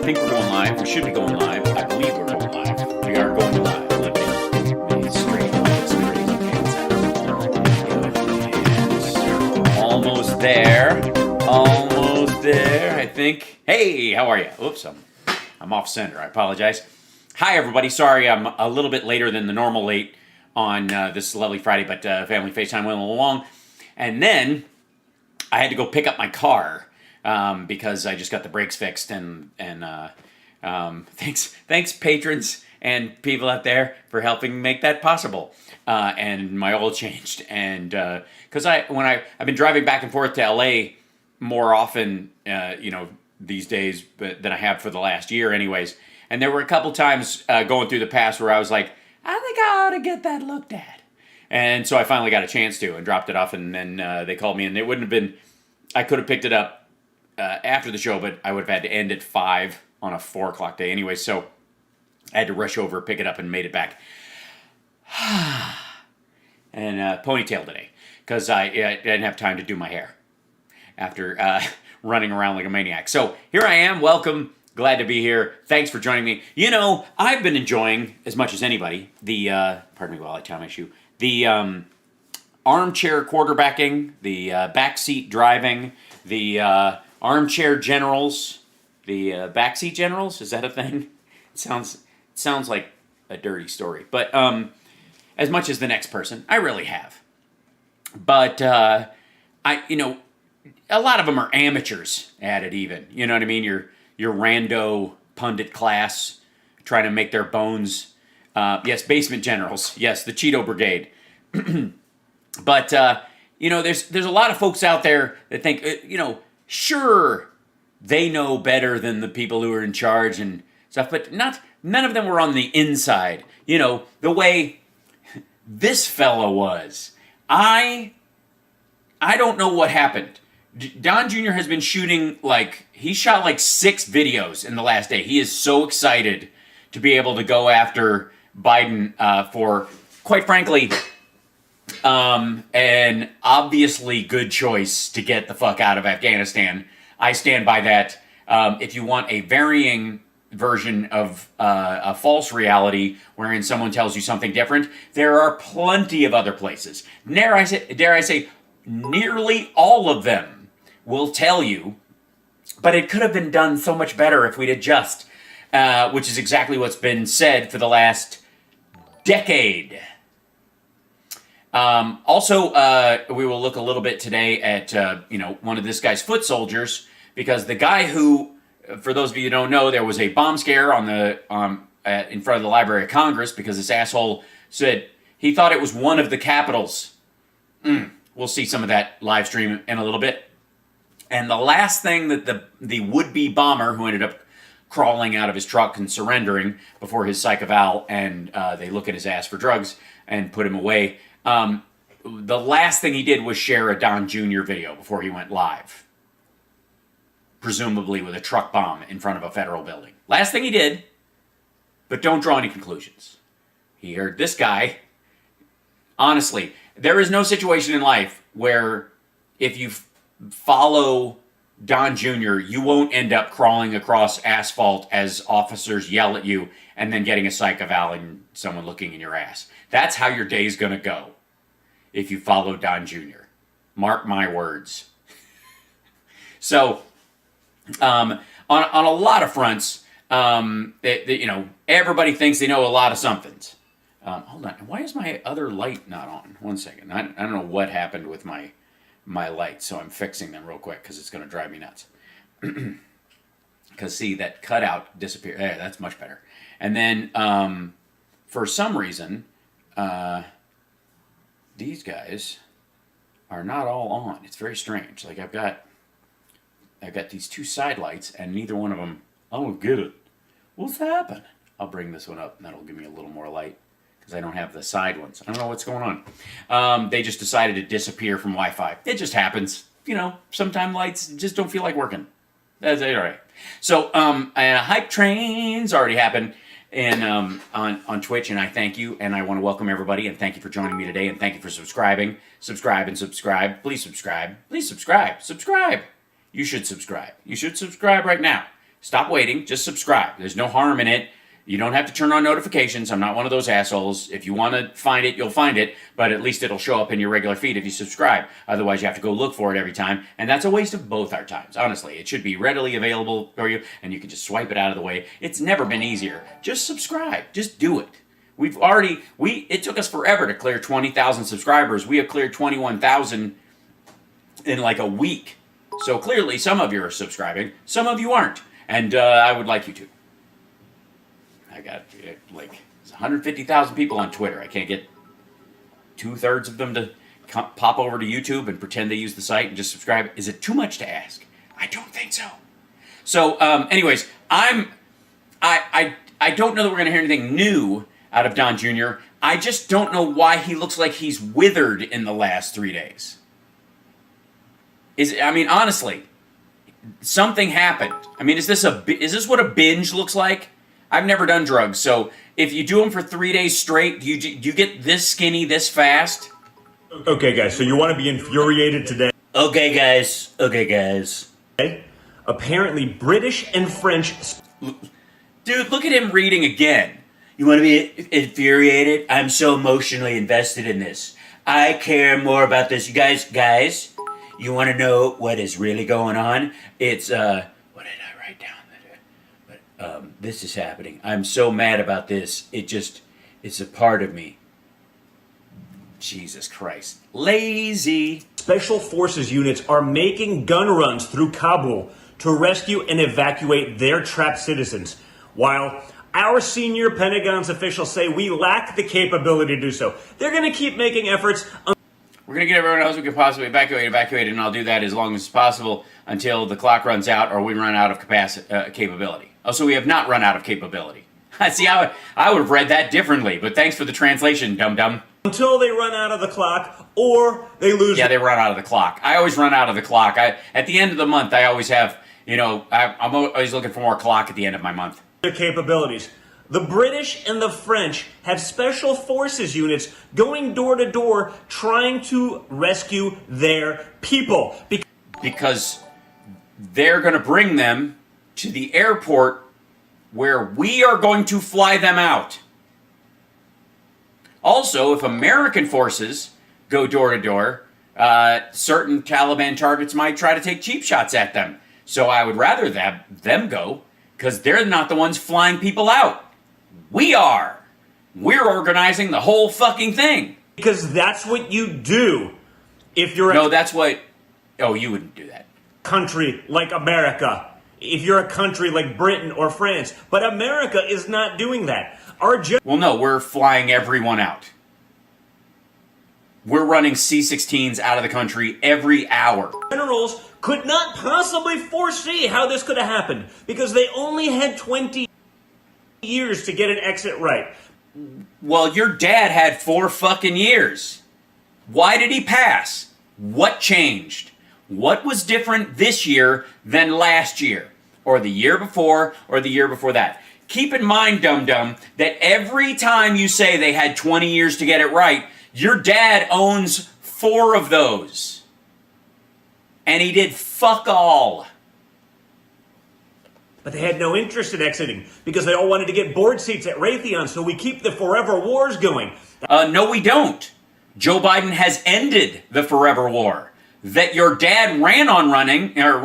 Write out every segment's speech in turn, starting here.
think we're going live. We should be going live. I believe we're going live. We are going live. Let me straighten out this crazy pants out. Almost there. Almost there, I think. Hey, how are you? Oops, I'm off center. I apologize. Hi, everybody. Sorry, I'm a little bit later than the normal late on this lovely Friday, but family FaceTime went along. And then I had to go pick up my car because I just got the brakes fixed. And thanks patrons and people out there for helping make that possible. And my oil changed, and because I've been driving back and forth to LA more often, these days than I have for the last year, anyways. And there were a couple times going through the past where I was like, I think I ought to get that looked at. And so I finally got a chance to and dropped it off, and then they called me, and it wouldn't have been, I could have picked it up after the show, but I would have had to end at 5 on a 4 o'clock day anyway, so I had to rush over, pick it up, and made it back. And ponytail today, because I didn't have time to do my hair after running around like a maniac. So here I am, welcome. Glad to be here. Thanks for joining me. You know, I've been enjoying, as much as anybody, the, pardon me while I tie my shoe, the armchair quarterbacking, the backseat driving, the armchair generals, the backseat generals. Is that a thing? It sounds like a dirty story. But as much as the next person, I really have. But, a lot of them are amateurs at it even. You know what I mean? Your rando pundit class trying to make their bones Yes, basement generals. Yes, the Cheeto Brigade. But, there's a lot of folks out there that think, sure, they know better than the people who are in charge and stuff, but none of them were on the inside. The way this fellow was. I don't know what happened. Don Jr. has been shooting, he shot 6 videos in the last day. He is so excited to be able to go after Biden for, quite frankly, an obviously good choice to get the fuck out of Afghanistan. I stand by that. If you want a varying version of a false reality wherein someone tells you something different, there are plenty of other places. Dare I say, nearly all of them will tell you, but it could have been done so much better if we'd adjust, which is exactly what's been said for the last decade. Also, we will look a little bit today at, one of this guy's foot soldiers, because the guy who, for those of you who don't know, there was a bomb scare in front of the Library of Congress because this asshole said he thought it was one of the capitals. We'll see some of that live stream in a little bit. And the last thing that the would-be bomber, who ended up crawling out of his truck and surrendering before his psych eval, and they look at his ass for drugs and put him away, the last thing he did was share a Don Jr. video before he went live, presumably with a truck bomb in front of a federal building. Last thing he did, but don't draw any conclusions. He heard this guy. Honestly, there is no situation in life where if you follow Don Jr., you won't end up crawling across asphalt as officers yell at you and then getting a psych eval and someone looking in your ass. That's how your day's going to go if you follow Don Jr. Mark my words. So, on a lot of fronts, everybody thinks they know a lot of somethings. Hold on. Why is my other light not on? One second. I don't know what happened with my lights, so I'm fixing them real quick because it's going to drive me nuts. Because, see, that cutout disappeared. There, that's much better. And then, for some reason, these guys are not all on. It's very strange. I've got these 2 side lights, and neither one of them, I don't get it. What's happening? I'll bring this one up, and that'll give me a little more light, because I don't have the side ones. I don't know what's going on. They just decided to disappear from Wi-Fi. It just happens. Sometimes lights just don't feel like working. That's all right. So, Hype Train's already happened on Twitch, and I thank you, and I want to welcome everybody, and thank you for joining me today, and thank you for subscribing. Subscribe and subscribe. Please subscribe. Please subscribe. Subscribe. You should subscribe. You should subscribe right now. Stop waiting. Just subscribe. There's no harm in it. You don't have to turn on notifications. I'm not one of those assholes. If you want to find it, you'll find it, but at least it'll show up in your regular feed if you subscribe. Otherwise, you have to go look for it every time, and that's a waste of both our times. Honestly, it should be readily available for you, and you can just swipe it out of the way. It's never been easier. Just subscribe. Just do it. It took us forever to clear 20,000 subscribers. We have cleared 21,000 in a week. So clearly, some of you are subscribing, some of you aren't, and I would like you to. I got 150,000 people on Twitter. I can't get 2/3 of them to pop over to YouTube and pretend they use the site and just subscribe. Is it too much to ask? I don't think so. So, anyways, I don't know that we're going to hear anything new out of Don Jr. I just don't know why he looks like he's withered in the last 3 days. Honestly, something happened. Is this what a binge looks like? I've never done drugs, so if you do them for 3 days straight, do you get this skinny this fast? Okay, guys, so you want to be infuriated today? Okay, guys. Apparently, British and French... Dude, look at him reading again. You want to be infuriated? I'm so emotionally invested in this. I care more about this. You guys, you want to know what is really going on? It's, what did I write down? But this is happening. I'm so mad about this. It's a part of me. Jesus Christ. Lazy. Special forces units are making gun runs through Kabul to rescue and evacuate their trapped citizens, while Our senior Pentagon's officials say we lack the capability to do so. They're going to keep making efforts. We're going to get everyone else we can possibly evacuate, and I'll do that as long as possible until the clock runs out or we run out of capability. Oh, so we have not run out of capability. See, I would have read that differently, but thanks for the translation, dum-dum. Until they run out of the clock or they lose. Yeah, they run out of the clock. I always run out of the clock. At the end of the month, I always have, I'm always looking for more clock at the end of my month. Their capabilities. The British and the French have special forces units going door to door trying to rescue their people. Because they're going to bring them to the airport where we are going to fly them out. Also, if American forces go door to door, certain Taliban targets might try to take cheap shots at them. So I would rather them go, because they're not the ones flying people out. We are. We're organizing the whole fucking thing. Because that's what you do if you're No, that's what... Oh, you wouldn't do that. Country like America. If you're a country like Britain or France. But America is not doing that. Well, no, we're flying everyone out. We're running C-16s out of the country every hour. Generals could not possibly foresee how this could have happened because they only had 20 years to get an exit right. Well, your dad had 4 fucking years. Why did he pass? What changed? What was different this year than last year? Or the year before, or the year before that? Keep in mind, dum-dum, that every time you say they had 20 years to get it right, your dad owns 4 of those. And he did fuck all. But they had no interest in exiting because they all wanted to get board seats at Raytheon, so we keep the forever wars going. No, we don't. Joe Biden has ended the forever war that your dad ran on running, or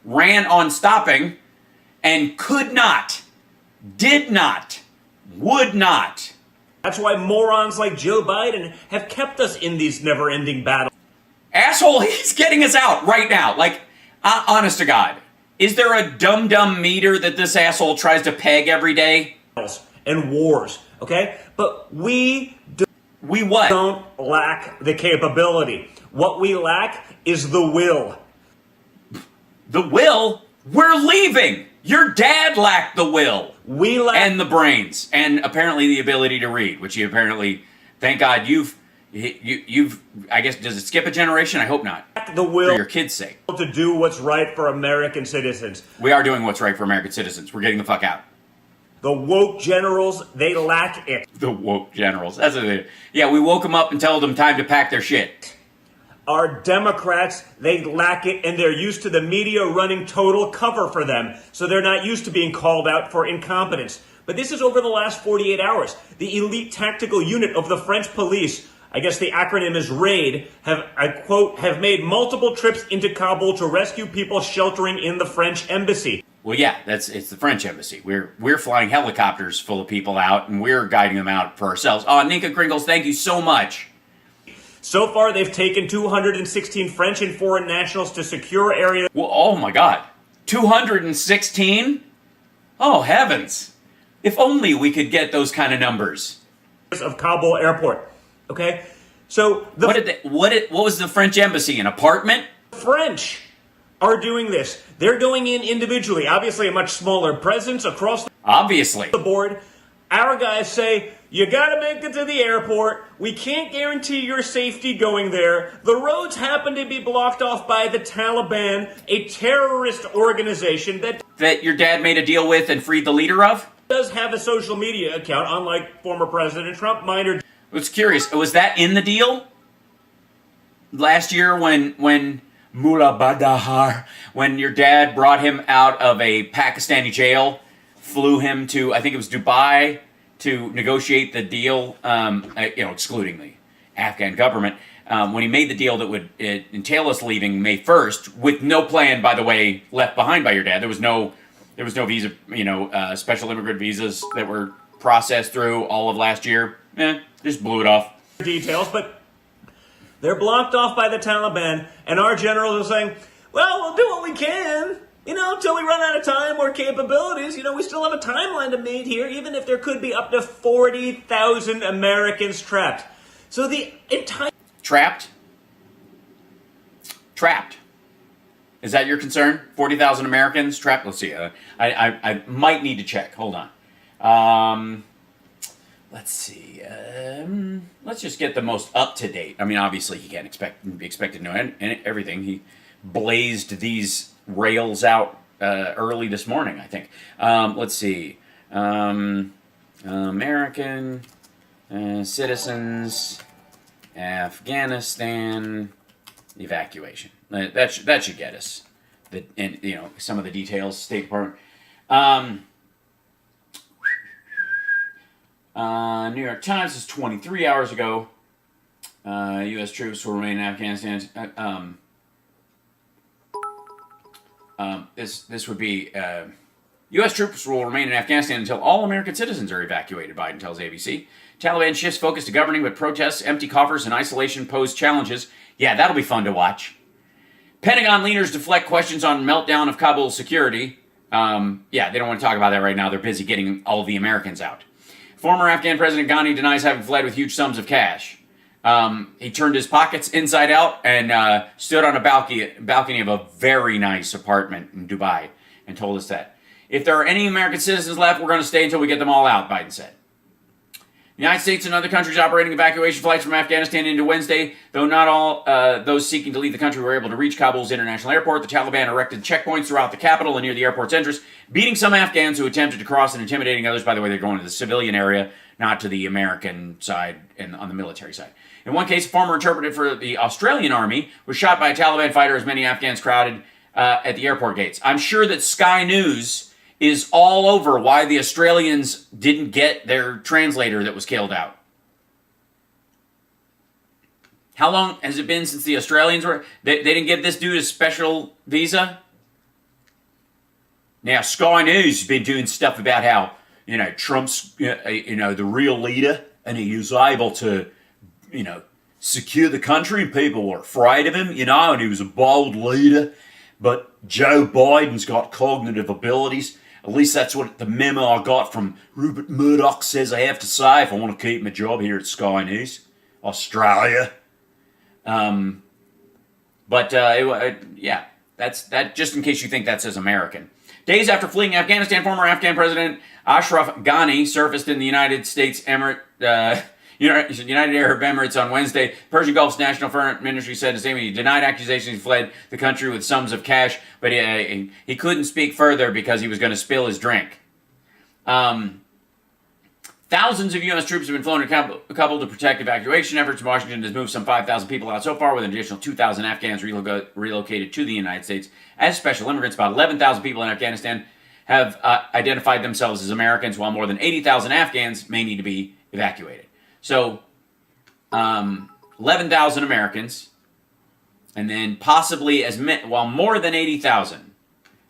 ran on stopping, and could not, did not, would not. That's why morons like Joe Biden have kept us in these never-ending battles. Asshole, he's getting us out right now. Like, honest to God, is there a dum-dum meter that this asshole tries to peg every day? And wars, okay? But we what? Don't lack the capability. What we lack is the will. The will? We're leaving! Your dad lacked the will. We lack... And the brains. And apparently the ability to read, which you apparently, thank God, you've, I guess, does it skip a generation? I hope not. The will for your kids' sake. To do what's right for American citizens. We are doing what's right for American citizens. We're getting the fuck out. The woke generals, they lack it. The woke generals. That's what yeah, we woke them up and told them time to pack their shit. Our Democrats, they lack it, and they're used to the media running total cover for them, so they're not used to being called out for incompetence. But this is over the last 48 hours. The elite tactical unit of the French police, I guess the acronym is RAID, have, I quote, have made multiple trips into Kabul to rescue people sheltering in the French embassy. Well, yeah, it's the French embassy. We're flying helicopters full of people out, and we're guiding them out for ourselves. Oh, Ninka Kringles, thank you so much. So far, they've taken 216 French and foreign nationals to secure areas. Well, oh my God, 216? Oh heavens! If only we could get those kind of numbers. Of Kabul airport. Okay, so what was the French embassy? An apartment? French are doing this. They're going in individually. Obviously, a much smaller presence across the board. Our guys say, you gotta make it to the airport. We can't guarantee your safety going there. The roads happen to be blocked off by the Taliban, a terrorist organization that your dad made a deal with and freed the leader of? Does have a social media account, unlike former President Trump. Minor. I was curious, was that in the deal? Last year when Mullah Badahar, when your dad brought him out of a Pakistani jail, flew him to, I think it was Dubai, to negotiate the deal, excluding the Afghan government, when he made the deal that would entail us leaving May 1st, with no plan, by the way, left behind by your dad. There was no visa, special immigrant visas that were processed through all of last year. Just blew it off. Details, but they're blocked off by the Taliban, and our generals are saying, well, we'll do what we can. Until we run out of time or capabilities, we still have a timeline to meet here, even if there could be up to 40,000 Americans trapped. So the entire... Trapped? Trapped. Is that your concern? 40,000 Americans trapped? Let's see. I might need to check. Hold on. Let's see. Let's just get the most up-to-date. I mean, obviously, he can't be expected to know everything. He blazed these rails out early this morning, I think. Let's see. American citizens, Afghanistan evacuation. That should get us. Some of the details. State Department. New York Times is 23 hours ago. U.S. troops will remain in Afghanistan. This would be U.S. troops will remain in Afghanistan until all American citizens are evacuated, Biden tells ABC. Taliban shifts focus to governing, but protests, empty coffers, and isolation pose challenges. Yeah, that'll be fun to watch. Pentagon leaders deflect questions on meltdown of Kabul security. They don't want to talk about that right now. They're busy getting all of the Americans out. Former Afghan President Ghani denies having fled with huge sums of cash. He turned his pockets inside out and stood on a balcony of a very nice apartment in Dubai and told us that. If there are any American citizens left, we're going to stay until we get them all out, Biden said. The United States and other countries operating evacuation flights from Afghanistan into Wednesday, though not all those seeking to leave the country were able to reach Kabul's international airport. The Taliban erected checkpoints throughout the capital and near the airport's entrance, beating some Afghans who attempted to cross and intimidating others. By the way, they're going to the civilian area, not to the American side and on the military side. In one case, a former interpreter for the Australian army was shot by a Taliban fighter as many Afghans crowded at the airport gates. I'm sure that Sky News is all over why the Australians didn't get their translator that was killed out. How long has it been since the Australians were... They didn't give this dude a special visa? Now, Sky News has been doing stuff about how, Trump's, the real leader, and he was able to, secure the country, and people were afraid of him, and he was a bold leader. But Joe Biden's got cognitive abilities. At least that's what the memo I got from Rupert Murdoch says I have to say if I want to keep my job here at Sky News, Australia. That's that. Just in case you think that says American. Days after fleeing Afghanistan, former Afghan President Ashraf Ghani surfaced in the United Arab Emirates on Wednesday. Persian Gulf's National Foreign Ministry said the same. He denied accusations. He fled the country with sums of cash, but he couldn't speak further because he was going to spill his drink. Thousands of U.S. troops have been flown to Kabul to protect evacuation efforts. Washington has moved some 5,000 people out so far, with an additional 2,000 Afghans relocated to the United States as special immigrants. About 11,000 people in Afghanistan have identified themselves as Americans, while more than 80,000 Afghans may need to be evacuated. So, 11,000 Americans, and then possibly more than 80,000.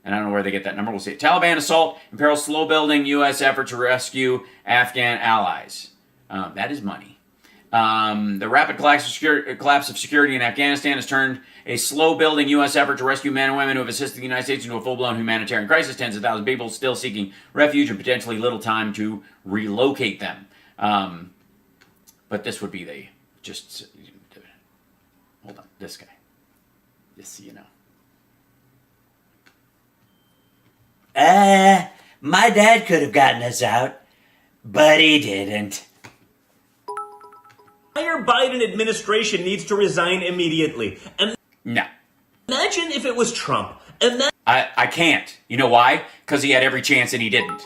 And I don't know where they get that number. We'll see. Taliban assault imperils slow-building U.S. effort to rescue Afghan allies. That is money. The rapid collapse of security in Afghanistan has turned a slow-building U.S. effort to rescue men and women who have assisted the United States into a full-blown humanitarian crisis. Tens of thousands of people still seeking refuge and potentially little time to relocate them. But this would be hold on, this guy. Just so you know. My dad could have gotten us out, but he didn't. The entire Biden administration needs to resign immediately. And no. Imagine if it was Trump. I can't. You know why? Because he had every chance and he didn't.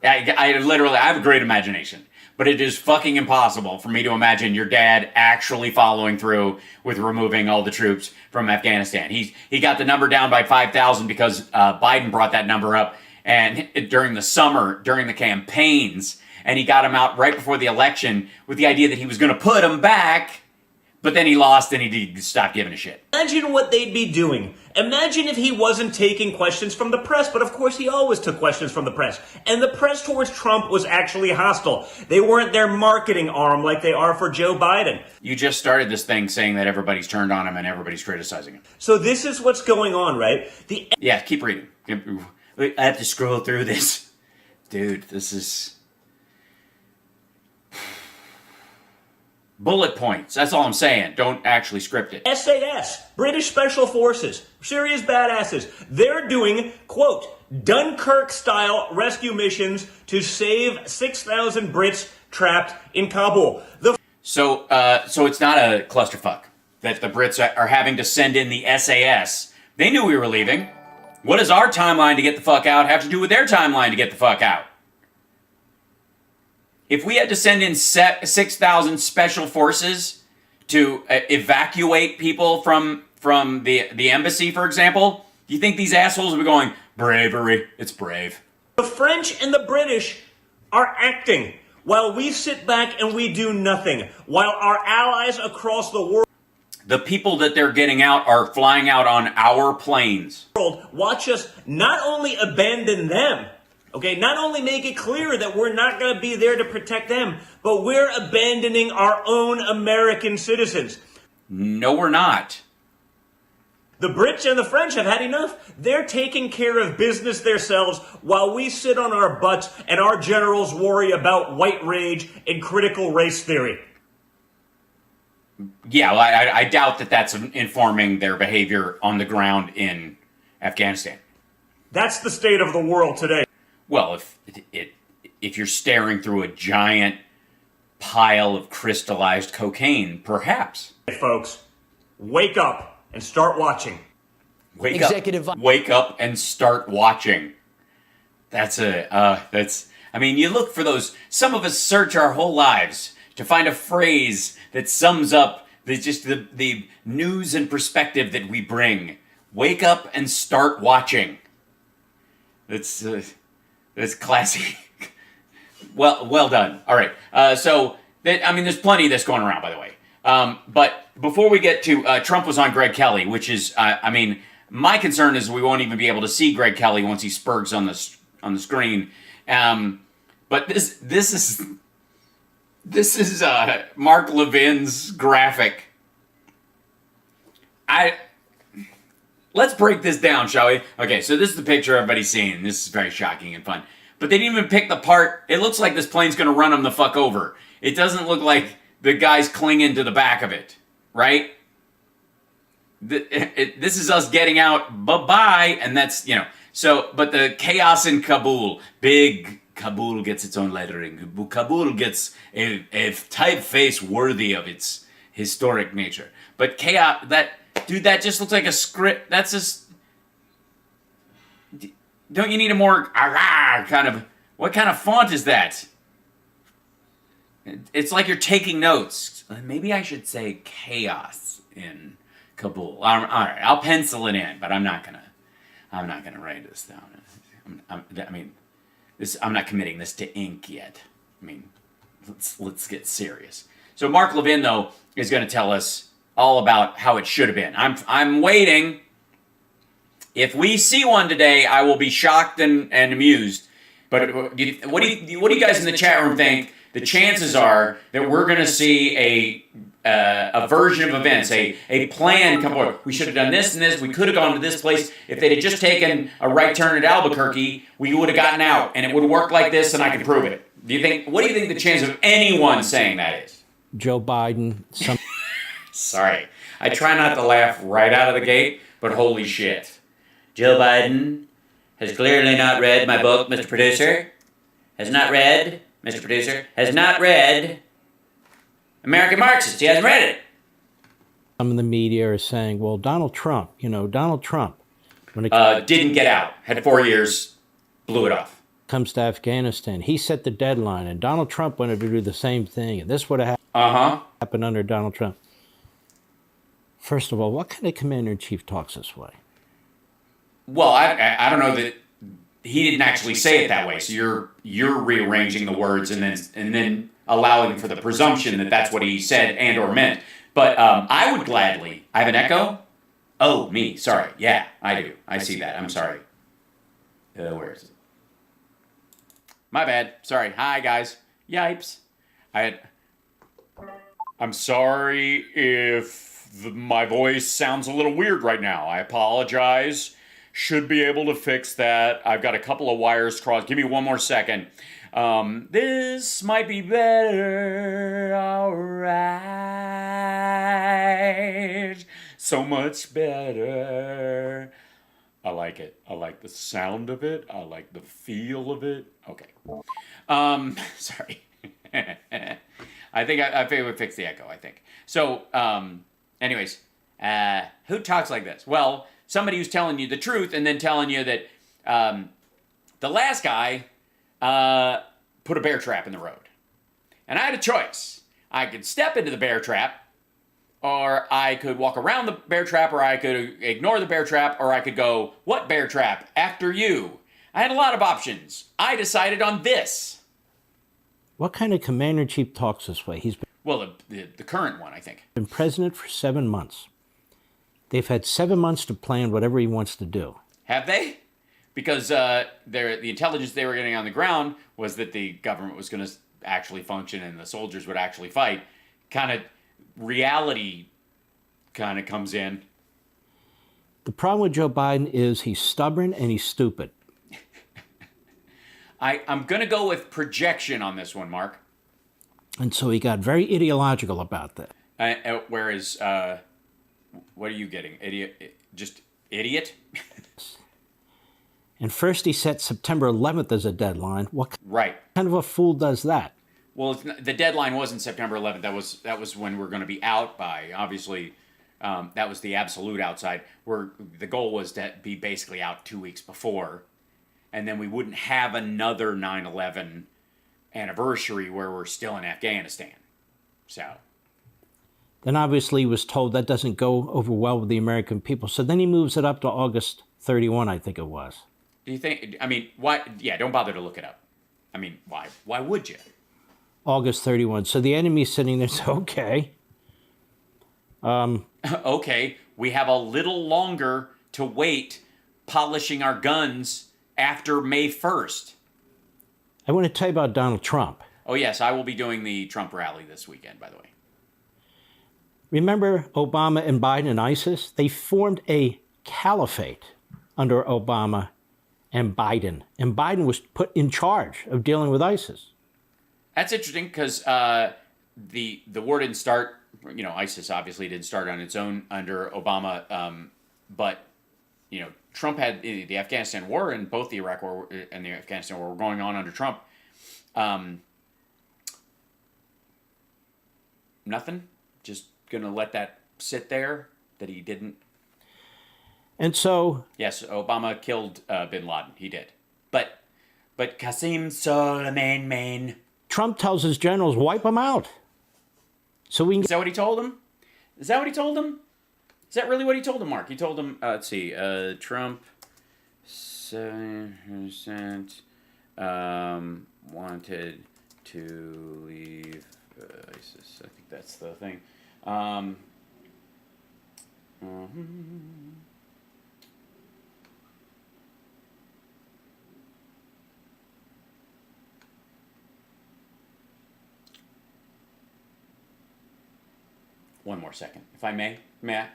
I have a great imagination. But it is fucking impossible for me to imagine your dad actually following through with removing all the troops from Afghanistan. He got the number down by 5,000 because Biden brought that number up and during the summer, during the campaigns, and he got him out right before the election with the idea that he was going to put them back But then he lost and he stopped giving a shit. Imagine what they'd be doing. Imagine if he wasn't taking questions from the press, but of course he always took questions from the press. And the press towards Trump was actually hostile. They weren't their marketing arm like they are for Joe Biden. You just started this thing saying that everybody's turned on him and everybody's criticizing him. So this is what's going on, right? Yeah, keep reading. I have to scroll through this. Dude, this is... bullet points. That's all I'm saying. Don't actually script it. SAS, British Special Forces, serious badasses. They're doing, quote, Dunkirk-style rescue missions to save 6,000 Brits trapped in Kabul. So it's not a clusterfuck that the Brits are having to send in the SAS. They knew we were leaving. What does our timeline to get the fuck out have to do with their timeline to get the fuck out? If we had to send in 6,000 special forces to evacuate people from the embassy, for example, do you think these assholes would be going, bravery, it's brave? The French and the British are acting while we sit back and we do nothing, while our allies across the world The people that they're getting out are flying out on our planes. watch us not only abandon them, okay, not only make it clear that we're not going to be there to protect them, but we're abandoning our own American citizens. No, we're not. The Brits and the French have had enough. They're taking care of business themselves while we sit on our butts and our generals worry about white rage and critical race theory. Yeah, well, I doubt that that's informing their behavior on the ground in Afghanistan. That's the state of the world today. Well, if you're staring through a giant pile of crystallized cocaine, perhaps. Hey, folks, wake up and start watching. Wake up and start watching. I mean, you look for those. Some of us search our whole lives to find a phrase that sums up the news and perspective that we bring. Wake up and start watching. That's classy. Well done. All right. There's plenty of this going around, by the way. But before we get to Trump was on Greg Kelly, which is, my concern is we won't even be able to see Greg Kelly once he spurgs on the screen. But this is Mark Levin's graphic. Let's break this down, shall we? Okay, so this is the picture everybody's seeing. This is very shocking and fun. But they didn't even pick the part. It looks like this plane's going to run them the fuck over. It doesn't look like the guy's clinging to the back of it, right? This is us getting out, bye-bye, and that's, but the chaos in Kabul, big Kabul gets its own lettering. Kabul gets a typeface worthy of its historic nature. But chaos, that just looks like a script. That's just... Don't you need a more kind of... What kind of font is that? It's like you're taking notes. Maybe I should say chaos in Kabul. All right, I'll pencil it in, but I'm not gonna write this down. I'm not committing this to ink yet. Let's get serious. So Mark Levin, though, is going to tell us all about how it should have been. I'm waiting. If we see one today, I will be shocked and amused. But what do you guys in the chat room think? The chances are that we're going to see a version of events, a plan come forward. We should have done this and this. We could have gone to this place. If they'd have just taken a right turn at Albuquerque, we would have gotten out, and it would work like this, and I can prove it. What do you think the chance of anyone saying that is? Joe Biden. Sorry. I try not to laugh right out of the gate, but holy shit. Joe Biden has clearly not read my book, Mr. Producer. Has not read American Marxist. He hasn't read it. Some of the media are saying, well, Donald Trump, when it didn't get out. Had 4 years, blew it off. comes to Afghanistan, he set the deadline, and Donald Trump wanted to do the same thing, and this would have happened under Donald Trump. First of all, what kind of commander-in-chief talks this way? Well, I don't know that he didn't actually say it that way. So you're rearranging the words and then allowing for the presumption that that's what he said and or meant. But I would gladly. I have an echo. Oh, me. Sorry. Yeah, I do. I see that. I'm sorry. Where is it? My bad. Sorry. Hi, guys. Yipes. I'm sorry if my voice sounds a little weird right now. I apologize. Should be able to fix that. I've got a couple of wires crossed. Give me one more second. This might be better. All right. So much better. I like it. I like the sound of it. I like the feel of it. Okay. Sorry. I think I would fix the echo, I think. So, anyways, who talks like this? Well, somebody who's telling you the truth and then telling you that the last guy put a bear trap in the road. And I had a choice. I could step into the bear trap, or I could walk around the bear trap, or I could ignore the bear trap, or I could go, what bear trap? After you. I had a lot of options. I decided on this. What kind of commander-in-chief talks this way? He's Well, the current one, I think. been president for 7 months. They've had 7 months to plan whatever he wants to do. Have they? Because the intelligence they were getting on the ground was that the government was going to actually function and the soldiers would actually fight. Kind of reality kind of comes in. The problem with Joe Biden is he's stubborn and he's stupid. I'm going to go with projection on this one, Mark. And so he got very ideological about that. Whereas, what are you getting? Idiot? Just idiot? And first he set September 11th as a deadline. What Right. kind of a fool does that? Well, the deadline wasn't September 11th. That was when we're going to be out by. Obviously, that was the absolute outside. Where the goal was to be basically out 2 weeks before, and then we wouldn't have another 9/11 anniversary where we're still in Afghanistan. So. Then obviously he was told that doesn't go over well with the American people. So then he moves it up to August 31, I think it was. Do you think? I mean, why? Yeah, don't bother to look it up. I mean, why? Why would you? August 31. So the enemy's sitting there, so okay. Okay, we have a little longer to wait polishing our guns after May 1st. I want to tell you about Donald Trump. Oh, yes, I will be doing the Trump rally this weekend, by the way. Remember Obama and Biden and ISIS? They formed a caliphate under Obama and Biden. And Biden was put in charge of dealing with ISIS. That's interesting because the war didn't start, ISIS obviously didn't start on its own under Obama, but, Trump had the Afghanistan war and both the Iraq war and the Afghanistan war were going on under Trump. Nothing? Just going to let that sit there that he didn't? And so... Yes, Obama killed bin Laden. He did. But Qasem Soleimani... Trump tells his generals, wipe them out. So we can... Is that what he told him? Is that what he told him? Is that really what he told him, Mark? He told him, let's see, Trump 7% wanted to leave ISIS. I think that's the thing. One more second, if I may. May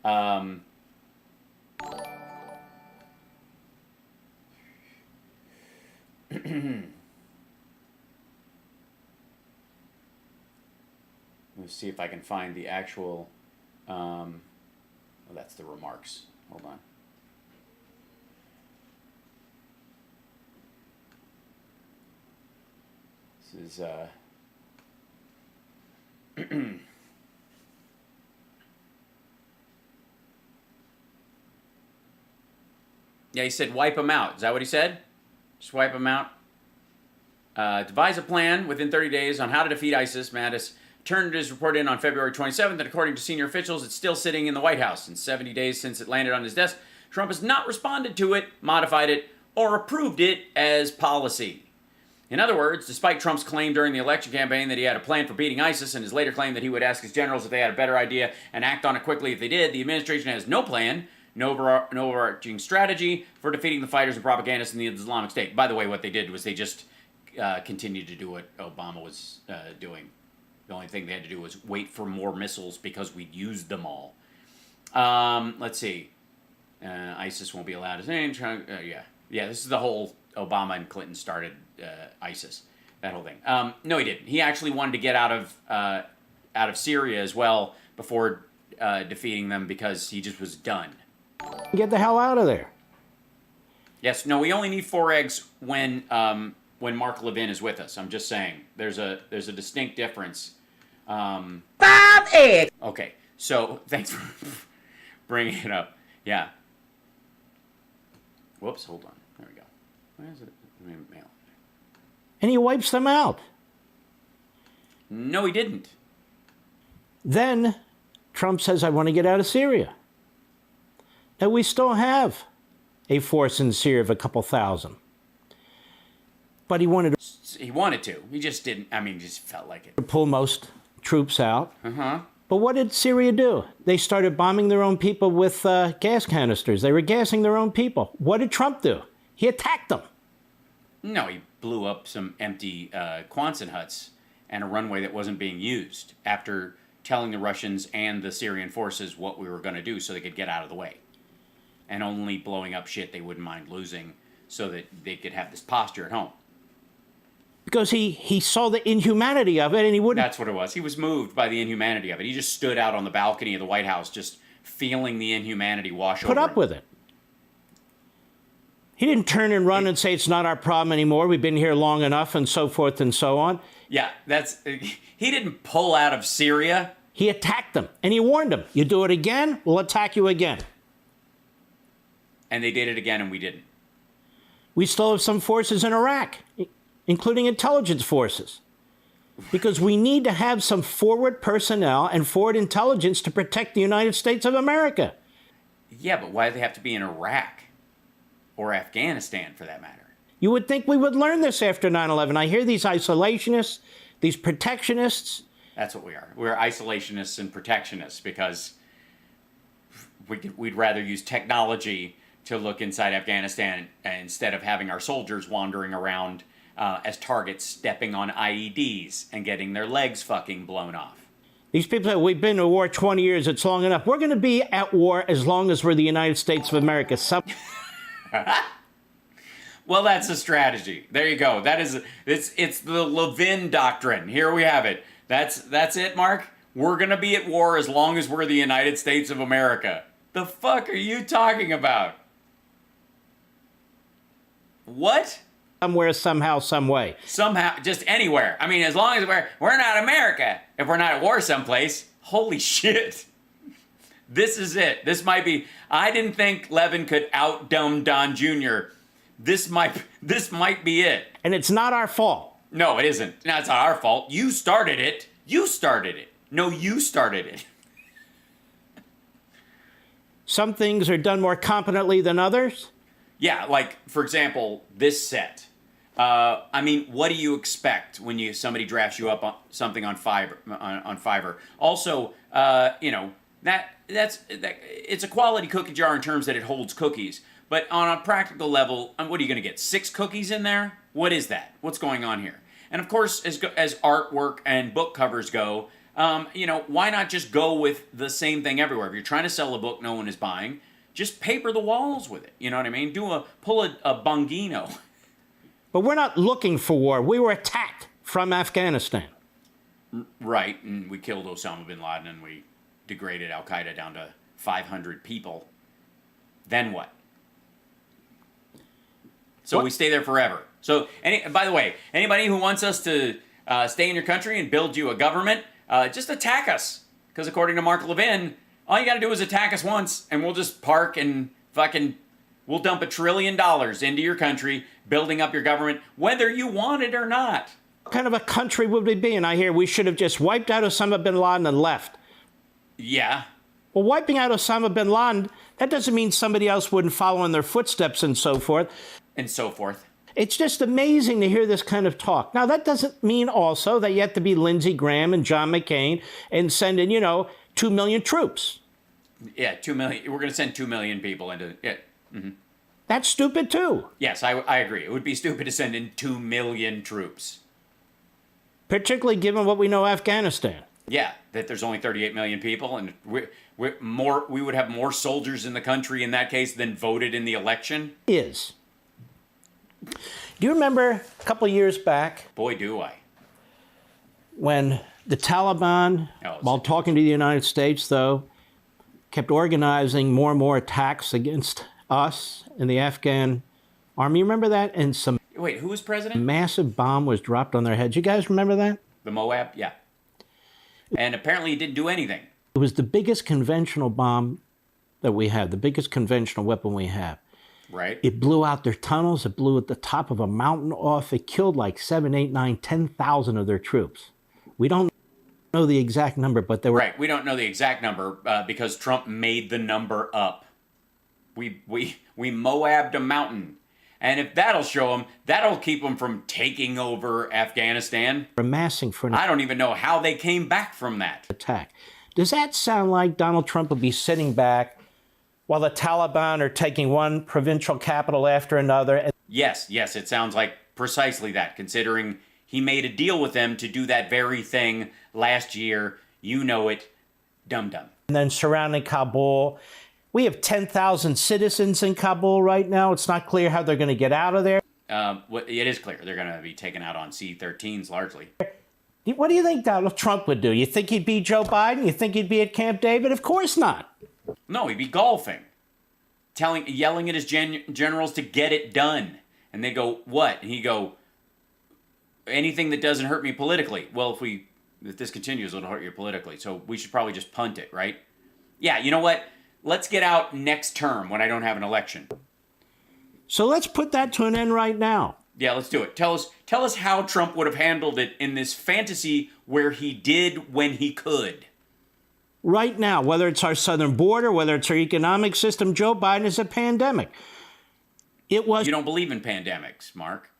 I? Let's see if I can find the actual... that's the remarks. Hold on. This is... Yeah, he said wipe them out. Is that what he said? Just wipe them out? Devise a plan within 30 days on how to defeat ISIS. Mattis turned his report in on February 27th, and according to senior officials, it's still sitting in the White House. In 70 days since it landed on his desk, Trump has not responded to it, modified it, or approved it as policy. In other words, despite Trump's claim during the election campaign that he had a plan for beating ISIS and his later claim that he would ask his generals if they had a better idea and act on it quickly if they did, the administration has no plan, no overarching strategy for defeating the fighters and propagandists in the Islamic State. By the way, what they did was they just continued to do what Obama was doing. The only thing they had to do was wait for more missiles because we'd used them all. Let's see. ISIS won't be allowed to say. Yeah, this is the whole Obama and Clinton started ISIS. That whole thing. No, he didn't. He actually wanted to get out of Syria as well before defeating them because he just was done. Get the hell out of there. Yes, no, we only need 4 eggs when Mark Levin is with us. I'm just saying. There's a distinct difference. 5 eggs. Okay, so thanks for bringing it up. Yeah. Whoops, hold on. There we go. Where is it? Mail. And he wipes them out. No, he didn't. Then Trump says, I want to get out of Syria. Now, we still have a force in Syria of a couple thousand. But he wanted to. He just didn't. I mean, just felt like it. to pull most troops out. Uh-huh. But what did Syria do? They started bombing their own people with gas canisters. They were gassing their own people. What did Trump do? He attacked them. No, he blew up some empty Quonset huts and a runway that wasn't being used after telling the Russians and the Syrian forces what we were going to do so they could get out of the way. And only blowing up shit they wouldn't mind losing so that they could have this posture at home. Because he saw the inhumanity of it and he wouldn't... That's what it was. He was moved by the inhumanity of it. He just stood out on the balcony of the White House just feeling the inhumanity wash over him. put up with it. He didn't turn and run and say, it's not our problem anymore. We've been here long enough and so forth and so on. Yeah, he didn't pull out of Syria. He attacked them and he warned them. You do it again, we'll attack you again. And they did it again and we didn't. We still have some forces in Iraq, including intelligence forces, because we need to have some forward personnel and forward intelligence to protect the United States of America. Yeah, but why do they have to be in Iraq? Or Afghanistan, for that matter? You would think we would learn this after 9/11. I hear these isolationists, these protectionists. That's what we are. We're isolationists and protectionists because we'd rather use technology to look inside Afghanistan instead of having our soldiers wandering around as targets, stepping on IEDs and getting their legs fucking blown off. These people say, we've been to war 20 years, it's long enough. We're going to be at war as long as we're the United States of America. Well, that's a strategy. There you go. It's the Levin doctrine. Here we have it. That's it, Mark. We're going to be at war as long as we're the United States of America. The fuck are you talking about? What? Somewhere, somehow, some way. Somehow, just anywhere. I mean, as long as we're not America. If we're not at war someplace, holy shit. This is it. This might be. I didn't think Levin could out-dumb Don Jr. This might be it. And it's not our fault. No, it isn't. No, it's not our fault. You started it. You started it. No, you started it. Some things are done more competently than others. Yeah, like, for example, this set. I mean, what do you expect when somebody drafts you up on something on Fiverr? Also, it's a quality cookie jar in terms that it holds cookies. But on a practical level, what are you going to get? 6 cookies in there? What is that? What's going on here? And of course, as artwork and book covers go, why not just go with the same thing everywhere? If you're trying to sell a book no one is buying, just paper the walls with it. You know what I mean? Pull a Bongino. But we're not looking for war. We were attacked from Afghanistan. Right, and we killed Osama bin Laden and we degraded Al-Qaeda down to 500 people. Then what? So we stay there forever. So, by the way, anybody who wants us to stay in your country and build you a government, just attack us. Because according to Mark Levin, all you got to do is attack us once, and we'll just park and we'll dump $1 trillion into your country, building up your government, whether you want it or not. What kind of a country would we be? And I hear we should have just wiped out Osama bin Laden and left. Yeah. Well, wiping out Osama bin Laden, that doesn't mean somebody else wouldn't follow in their footsteps and so forth. And so forth. It's just amazing to hear this kind of talk. Now, that doesn't mean also that you have to be Lindsey Graham and John McCain and send in, 2 million troops. Yeah, 2 million. We're going to send 2 million people into it. Mm-hmm. That's stupid, too. Yes, I agree. It would be stupid to send in 2 million troops. Particularly given what we know Afghanistan. Yeah, that there's only 38 million people, and we would have more soldiers in the country in that case than voted in the election. Do you remember a couple of years back? Boy, do I. When the Taliban, while talking to the United States, though, kept organizing more and more attacks against us and the Afghan army. You remember that? And some Wait, who was president? massive bomb was dropped on their heads. You guys remember that? The Moab? Yeah. And apparently it didn't do anything. It was the biggest conventional bomb that we have, the biggest conventional weapon we have. Right. It blew out their tunnels. It blew at the top of a mountain off. It killed like 7, 8, 9, 10,000 of their troops. We don't know the exact number, but there were... Right. We don't know the exact number because Trump made the number up. We Moabbed a mountain. And if that'll show them, that'll keep them from taking over Afghanistan. Amassing for an I don't even know how they came back from that. attack. Does that sound like Donald Trump will be sitting back while the Taliban are taking one provincial capital after another? Yes, it sounds like precisely that, considering he made a deal with them to do that very thing last year. You know it, dum-dum. And then surrounding Kabul. We have 10,000 citizens in Kabul right now. It's not clear how they're going to get out of there. It is clear they're going to be taken out on C-13s largely. What do you think Donald Trump would do? You think he'd be Joe Biden? You think he'd be at Camp David? Of course not. No, he'd be golfing, yelling at his generals to get it done. And they go, what? And he'd go, anything that doesn't hurt me politically. Well, if this continues, it'll hurt you politically. So we should probably just punt it, right? Yeah, you know what? Let's get out next term when I don't have an election. So let's put that to an end right now. Yeah, let's do it. Tell us how Trump would have handled it in this fantasy where he did when he could. Right now, whether it's our southern border, whether it's our economic system, Joe Biden is a pandemic. It was You don't believe in pandemics, Mark.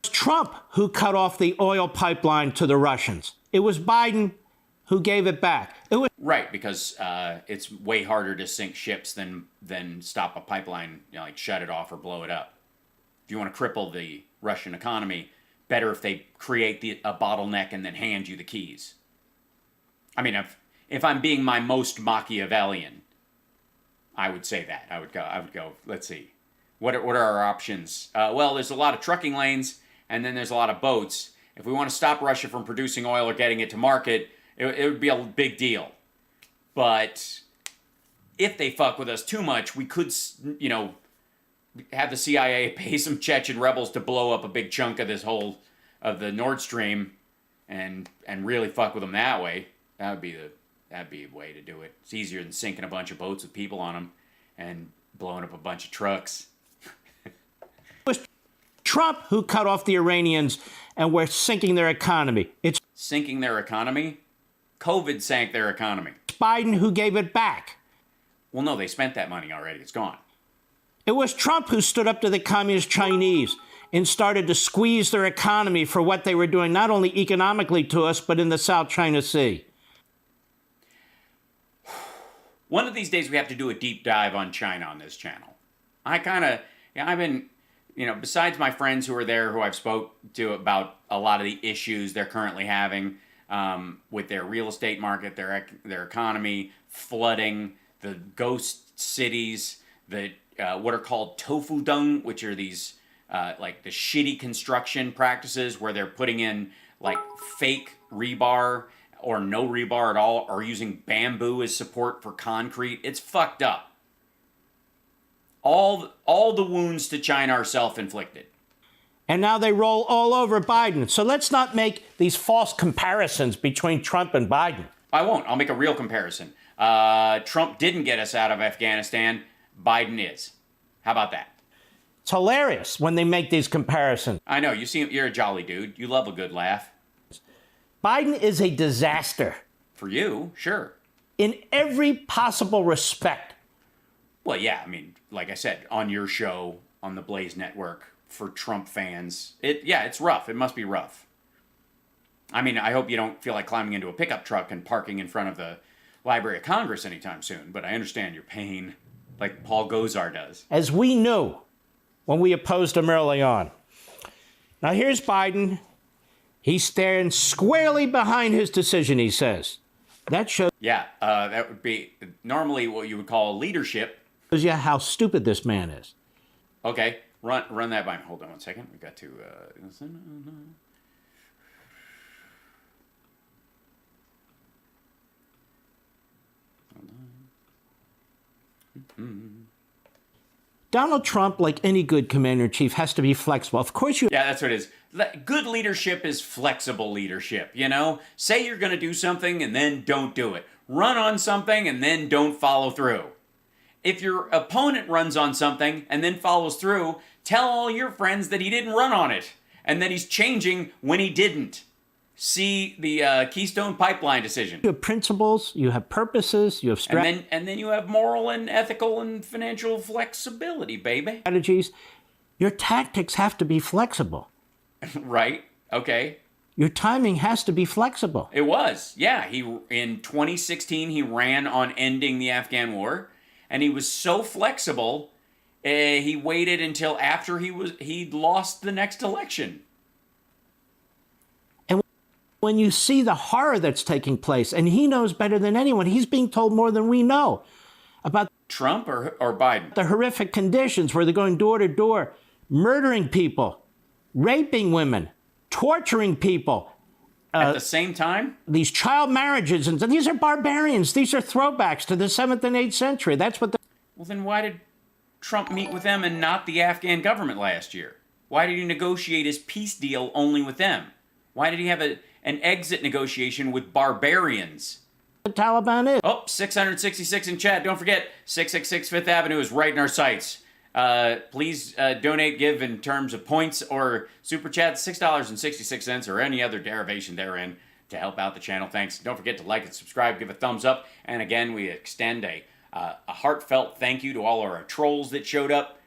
Trump who cut off the oil pipeline to the Russians. It was Biden who gave it back. It was Right, because it's way harder to sink ships than stop a pipeline, like shut it off or blow it up. If you want to cripple the Russian economy, better if they create a bottleneck and then hand you the keys. I mean, if I'm being my most Machiavellian, I would say that. I would go. Let's see, what are our options? Well, there's a lot of trucking lanes, and then there's a lot of boats. If we want to stop Russia from producing oil or getting it to market, it would be a big deal. But if they fuck with us too much, we could, have the CIA pay some Chechen rebels to blow up a big chunk of the Nord Stream, and really fuck with them that way. That'd be a way to do it. It's easier than sinking a bunch of boats with people on them and blowing up a bunch of trucks. Trump who cut off the Iranians and we're sinking their economy. It's Sinking their economy? COVID sank their economy. Biden who gave it back. Well, no, they spent that money already. It's gone. It was Trump who stood up to the communist Chinese and started to squeeze their economy for what they were doing, not only economically to us, but in the South China Sea. One of these days we have to do a deep dive on China on this channel. I've been, besides my friends who are there, who I've spoke to about a lot of the issues they're currently having with their real estate market, their economy, flooding, the ghost cities, what are called tofu dung, which are these like the shitty construction practices where they're putting in like fake rebar or no rebar at all, or using bamboo as support for concrete. It's fucked up. All the wounds to China are self-inflicted. And now they roll all over Biden. So let's not make these false comparisons between Trump and Biden. I won't. I'll make a real comparison. Trump didn't get us out of Afghanistan. Biden is. How about that? It's hilarious when they make these comparisons. I know. You're a jolly dude. You love a good laugh. Biden is a disaster. For you, sure. In every possible respect. Well, yeah. I mean, like I said, on your show, on the Blaze Network, for Trump fans. It's rough. It must be rough. I mean, I hope you don't feel like climbing into a pickup truck and parking in front of the Library of Congress anytime soon, but I understand your pain, like Paul Gosar does. As we knew when we opposed him early on. Now here's Biden. He's staring squarely behind his decision, he says. That shows that would be normally what you would call leadership. you how stupid this man is. Okay, run that by me. Hold on one second. We got to... Donald Trump, like any good commander-in-chief, has to be flexible. Of course you... Yeah, that's what it is. Good leadership is flexible leadership, you know? Say you're going to do something and then don't do it. Run on something and then don't follow through. If your opponent runs on something and then follows through, tell all your friends that he didn't run on it and that he's changing when he didn't. See the Keystone Pipeline decision. You have principles, you have purposes, you have and then you have moral and ethical and financial flexibility, baby. strategies. Your tactics have to be flexible. Right? Okay. Your timing has to be flexible. It was. Yeah, in 2016 he ran on ending the Afghan war, and he was so flexible, he waited until after he'd lost the next election. When you see the horror that's taking place, and he knows better than anyone, he's being told more than we know about Trump or Biden? the horrific conditions where they're going door to door, murdering people, raping women, torturing people. At the same time? These child marriages, and these are barbarians. These are throwbacks to the 7th and 8th century. That's what Well, then why did Trump meet with them and not the Afghan government last year? Why did he negotiate his peace deal only with them? Why did he have an exit negotiation with barbarians? the Taliban is. Oh, 666 in chat. Don't forget, 666 Fifth Avenue is right in our sights. Please donate, give in terms of points or super chat, $6.66 or any other derivation therein to help out the channel. Thanks. Don't forget to like and subscribe, give a thumbs up. And again, we extend a heartfelt thank you to all our trolls that showed up.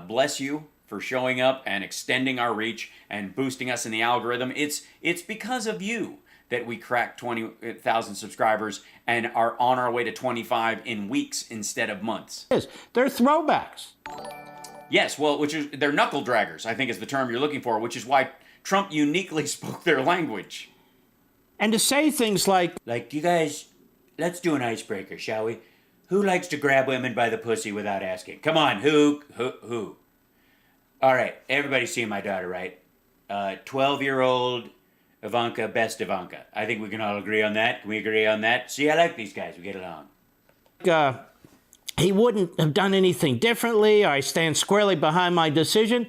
Bless you for showing up and extending our reach and boosting us in the algorithm. It's because of you that we cracked 20,000 subscribers and are on our way to 25 in weeks instead of months. They're throwbacks. Yes, well, they're knuckle draggers, I think is the term you're looking for, which is why Trump uniquely spoke their language. And to say things like, You guys, let's do an icebreaker, shall we? Who likes to grab women by the pussy without asking? Come on, who? All right, everybody's seen my daughter, right? 12-year-old Ivanka, best Ivanka. I think we can all agree on that. Can we agree on that? See, I like these guys. We get along. he wouldn't have done anything differently, or I stand squarely behind my decision.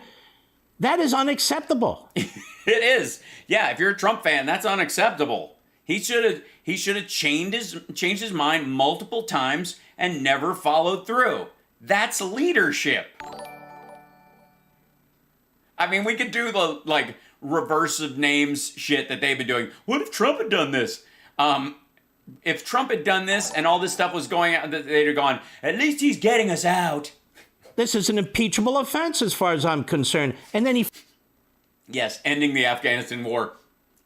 That is unacceptable. It is. Yeah, if you're a Trump fan, that's unacceptable. He should have changed his mind multiple times and never followed through. That's leadership. I mean, we could do the reverse of names shit that they've been doing. What if Trump had done this? If Trump had done this and all this stuff was going out, they'd have gone, at least he's getting us out. This is an impeachable offense as far as I'm concerned. And then Yes, ending the Afghanistan war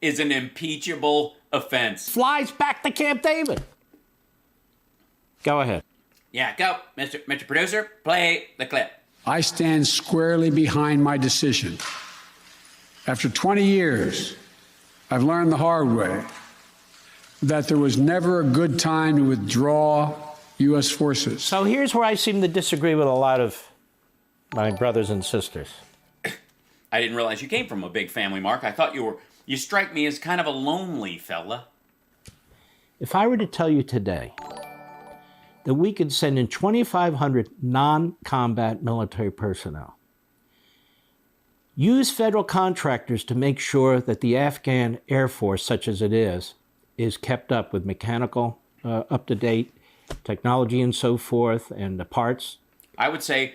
is an impeachable offense. flies back to Camp David. Go ahead. Yeah, go, Mr. Producer, play the clip. I stand squarely behind my decision. After 20 years, I've learned the hard way that there was never a good time to withdraw U.S. forces. So here's where I seem to disagree with a lot of my brothers and sisters. I didn't realize you came from a big family, Mark. I thought you strike me as kind of a lonely fella. If I were to tell you today that we could send in 2,500 non-combat military personnel, use federal contractors to make sure that the Afghan Air Force, such as it is kept up with mechanical, up-to-date technology and so forth, and the parts. I would say,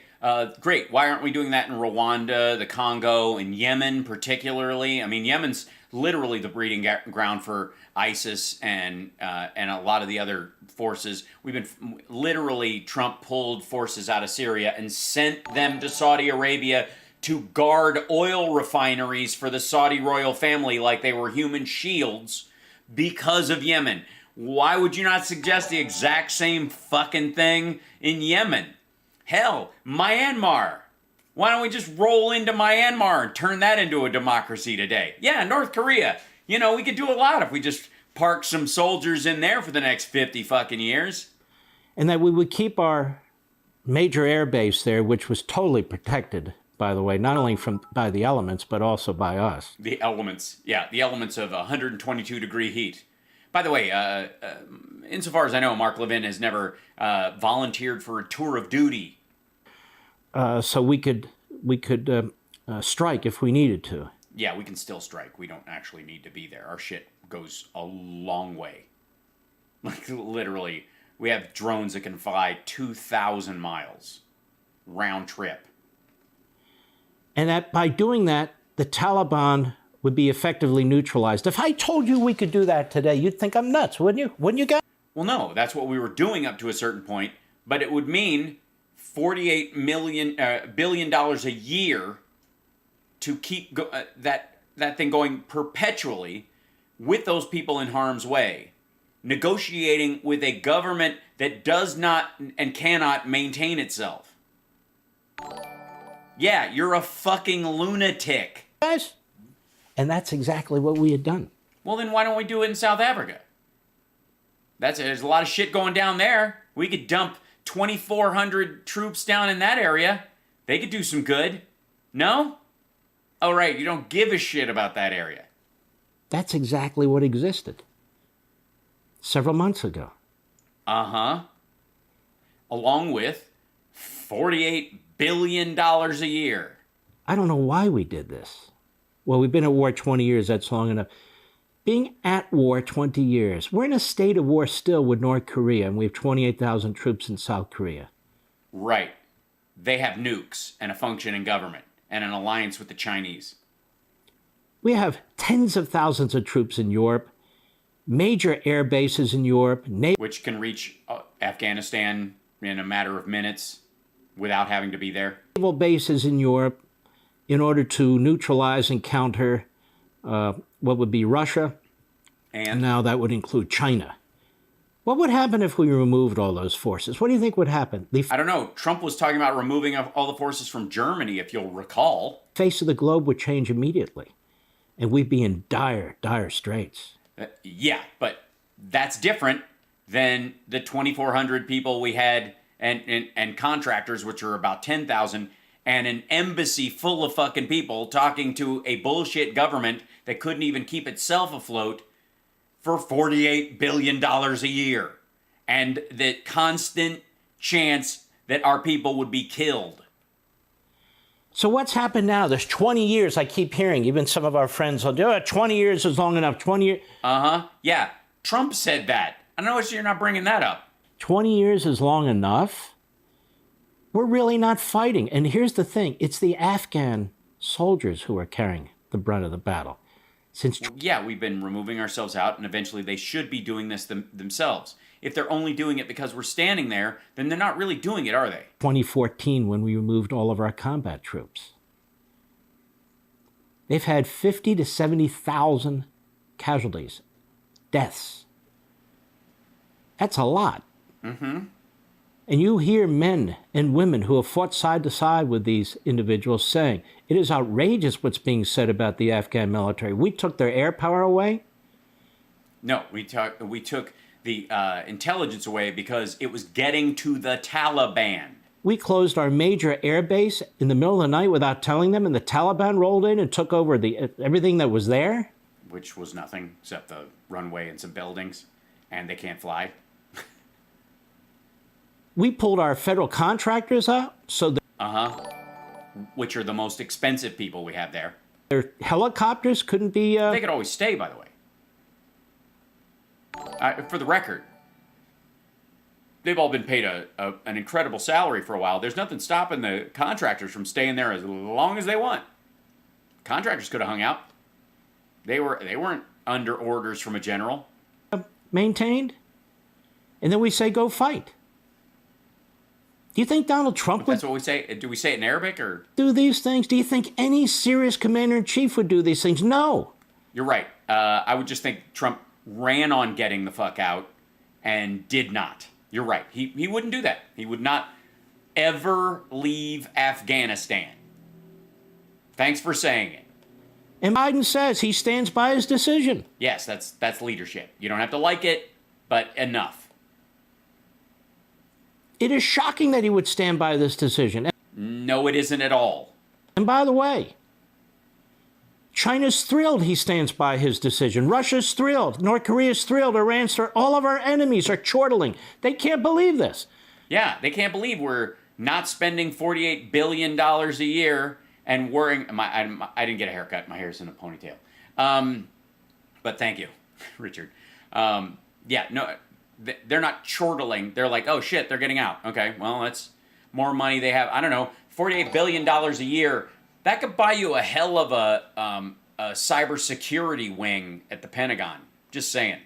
great. Why aren't we doing that in Rwanda, the Congo, and Yemen particularly? I mean, Yemen's literally the breeding ground for ISIS and a lot of the other forces. Trump pulled forces out of Syria and sent them to Saudi Arabia to guard oil refineries for the Saudi royal family like they were human shields because of Yemen. Why would you not suggest the exact same fucking thing in Yemen? Hell, Myanmar. Why don't we just roll into Myanmar and turn that into a democracy today? Yeah, North Korea. You know, we could do a lot if we just park some soldiers in there for the next 50 fucking years. And that we would keep our major air base there, which was totally protected, by the way, not only by the elements, but also by us. The elements, yeah, the elements of 122-degree heat. By the way, insofar as I know, Mark Levin has never volunteered for a tour of duty. So we could strike if we needed to. Yeah, we can still strike. We don't actually need to be there. Our shit goes a long way. Like, literally, we have drones that can fly 2,000 miles round trip. And that by doing that, the Taliban would be effectively neutralized. If I told you we could do that today, you'd think I'm nuts, wouldn't you? Wouldn't you, guys? Well, no, that's what we were doing up to a certain point, but it would mean $48 billion a year to keep that thing going perpetually with those people in harm's way, negotiating with a government that does not and cannot maintain itself. Yeah, you're a fucking lunatic. Guys? And that's exactly what we had done. Well, then why don't we do it in South Africa? There's a lot of shit going down there. We could dump 2,400 troops down in that area. They could do some good. No? Oh, right, you don't give a shit about that area. That's exactly what existed several months ago. Uh-huh. Along with $48 billion a year. I don't know why we did this. Well, we've been at war 20 years. That's long enough. Being at war 20 years. We're in a state of war still with North Korea, and we have 28,000 troops in South Korea. Right. They have nukes and a functioning government and an alliance with the Chinese. We have tens of thousands of troops in Europe, major air bases in Europe, which can reach Afghanistan in a matter of minutes without having to be there. Naval bases in Europe in order to neutralize and counter what would be Russia. And now that would include China. What would happen if we removed all those forces? What do you think would happen? I don't know. Trump was talking about removing all the forces from Germany, if you'll recall. The face of the globe would change immediately. And we'd be in dire, dire straits. Yeah, but that's different than the 2,400 people we had and contractors, which are about 10,000, and an embassy full of fucking people talking to a bullshit government that couldn't even keep itself afloat for $48 billion a year. And the constant chance that our people would be killed. So what's happened now? There's 20 years, I keep hearing. Even some of our friends will do it. 20 years is long enough. 20 years. Uh-huh. Yeah. Trump said that. I don't know why you're not bringing that up. 20 years is long enough. We're really not fighting. And here's the thing. It's the Afghan soldiers who are carrying the brunt of the battle. Yeah, we've been removing ourselves out, and eventually they should be doing this themselves. If they're only doing it because we're standing there, then they're not really doing it, are they? 2014, when we removed all of our combat troops. They've had 50 to 70,000 casualties, deaths. That's a lot. Mm-hmm. And you hear men and women who have fought side to side with these individuals saying, it is outrageous what's being said about the Afghan military. We took their air power away? No, we took the intelligence away because it was getting to the Taliban. We closed our major air base in the middle of the night without telling them, and the Taliban rolled in and took over everything that was there? Which was nothing except the runway and some buildings, and they can't fly. We pulled our federal contractors out, so which are the most expensive people we have there. Their helicopters couldn't be... They could always stay, by the way. For the record, they've all been paid an incredible salary for a while. There's nothing stopping the contractors from staying there as long as they want. Contractors could have hung out. They weren't under orders from a general. Maintained, and then we say go fight. Do you think Donald Trump would That's what we say. Do we say it in Arabic or? do these things? Do you think any serious commander-in-chief would do these things? No. You're right. I would just think Trump ran on getting the fuck out and did not. You're right. He wouldn't do that. He would not ever leave Afghanistan. Thanks for saying it. And Biden says he stands by his decision. Yes, that's leadership. You don't have to like it, but enough. It is shocking that he would stand by this decision. No, it isn't at all. And by the way, China's thrilled he stands by his decision. Russia's thrilled. North Korea's thrilled. Iran's thrilled. All of our enemies are chortling. They can't believe this. Yeah, they can't believe we're not spending $48 billion a year and worrying. I didn't get a haircut. My hair's in a ponytail. But thank you, Richard. Yeah, no, they're not chortling. They're like, oh shit, they're getting out. Okay, well, that's more money they have. I don't know, $48 billion a year. That could buy you a hell of a cybersecurity wing at the Pentagon. Just saying.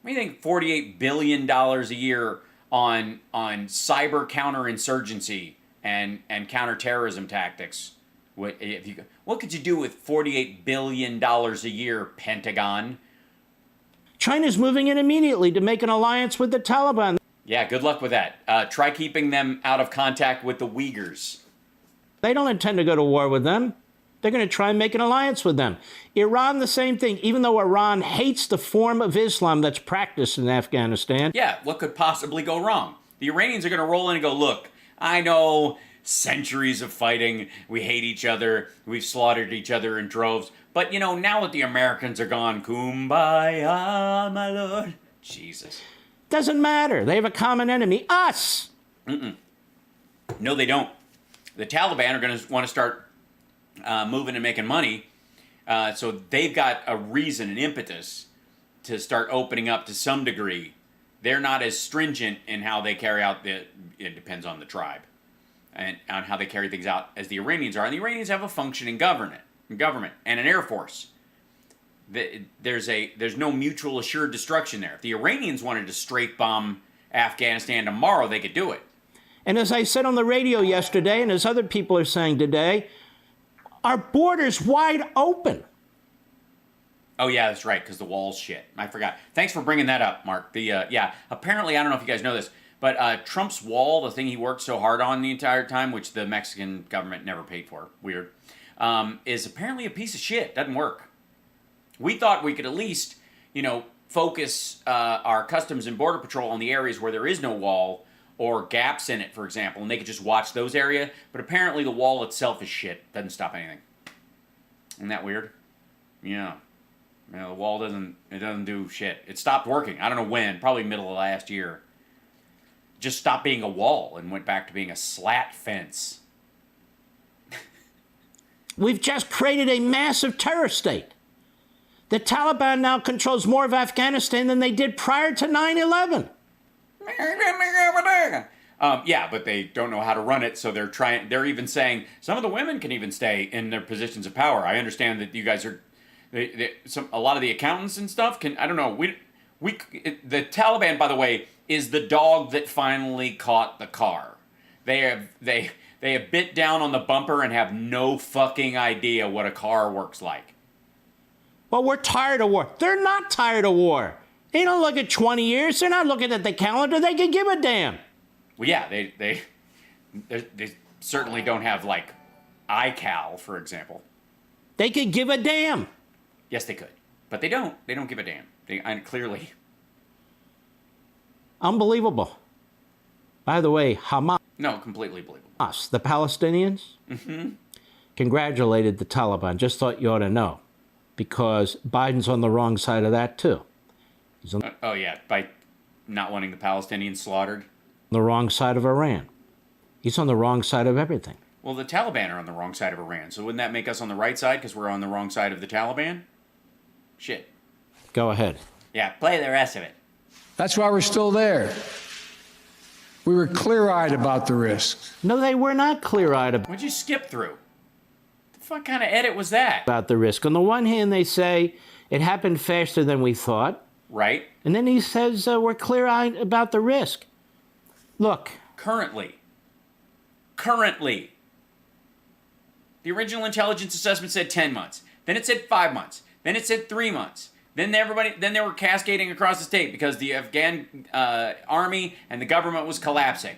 What do you think $48 billion a year on cyber counterinsurgency and counterterrorism tactics? What could you do with $48 billion a year, Pentagon? China's moving in immediately to make an alliance with the Taliban. Yeah, good luck with that. Try keeping them out of contact with the Uyghurs. They don't intend to go to war with them. They're going to try and make an alliance with them. Iran, the same thing. Even though Iran hates the form of Islam that's practiced in Afghanistan. Yeah, what could possibly go wrong? The Iranians are going to roll in and go, look, I know centuries of fighting. We hate each other. We've slaughtered each other in droves. But, now that the Americans are gone, kumbaya, my lord. Jesus. Doesn't matter. They have a common enemy, us. No, they don't. The Taliban are going to want to start moving and making money. So they've got a reason, an impetus to start opening up to some degree. They're not as stringent in how they carry out it depends on the tribe and on how they carry things out as the Iranians are. And the Iranians have a functioning government and an air force. There's no mutual assured destruction there. If the Iranians wanted to straight bomb Afghanistan tomorrow, they could do it. And as I said on the radio yesterday, and as other people are saying today, our border's wide open. Oh, yeah, that's right, because the wall's shit. I forgot. Thanks for bringing that up, Mark. Apparently, I don't know if you guys know this, but Trump's wall, the thing he worked so hard on the entire time, which the Mexican government never paid for, weird, is apparently a piece of shit. Doesn't work. We thought we could at least, focus our Customs and Border Patrol on the areas where there is no wall or gaps in it, for example, and they could just watch those areas. But apparently the wall itself is shit. Doesn't stop anything. Isn't that weird? Yeah. The wall doesn't do shit. It stopped working. I don't know when. Probably middle of last year. Just stopped being a wall and went back to being a slat fence. We've just created a massive terror state. The Taliban now controls more of Afghanistan than they did prior to 9/11. Yeah, but they don't know how to run it, so they're even saying some of the women can even stay in their positions of power. I understand that you guys are, a lot of the accountants and stuff can, I don't know, the Taliban, by the way, is the dog that finally caught the car. They have bit down on the bumper and have no fucking idea what a car works like. Well, we're tired of war. They're not tired of war. They don't look at 20 years. They're not looking at the calendar. They can give a damn. Well, yeah, they certainly don't have, like, iCal, for example. They could give a damn. Yes, they could. But they don't. They don't give a damn. Clearly. Unbelievable. By the way, Hamas, No, completely believable. the Palestinians, congratulated the Taliban. Just thought you ought to know. Because Biden's on the wrong side of that, too. He's on By not wanting the Palestinians slaughtered. the wrong side of Iran. He's on the wrong side of everything. Well, the Taliban are on the wrong side of Iran, so wouldn't that make us on the right side because we're on the wrong side of the Taliban? Shit. Go ahead. Yeah, play the rest of it. That's why we're still there. We were clear-eyed about the risks. No, they were not clear-eyed What'd you skip through? The fuck kind of edit was that? about the risk. On the one hand, they say it happened faster than we thought. Right? And then he says we're clear-eyed about the risk. Look, currently, the original intelligence assessment said 10 months. Then it said 5 months. Then it said 3 months. Then they were cascading across the state because the Afghan army and the government was collapsing.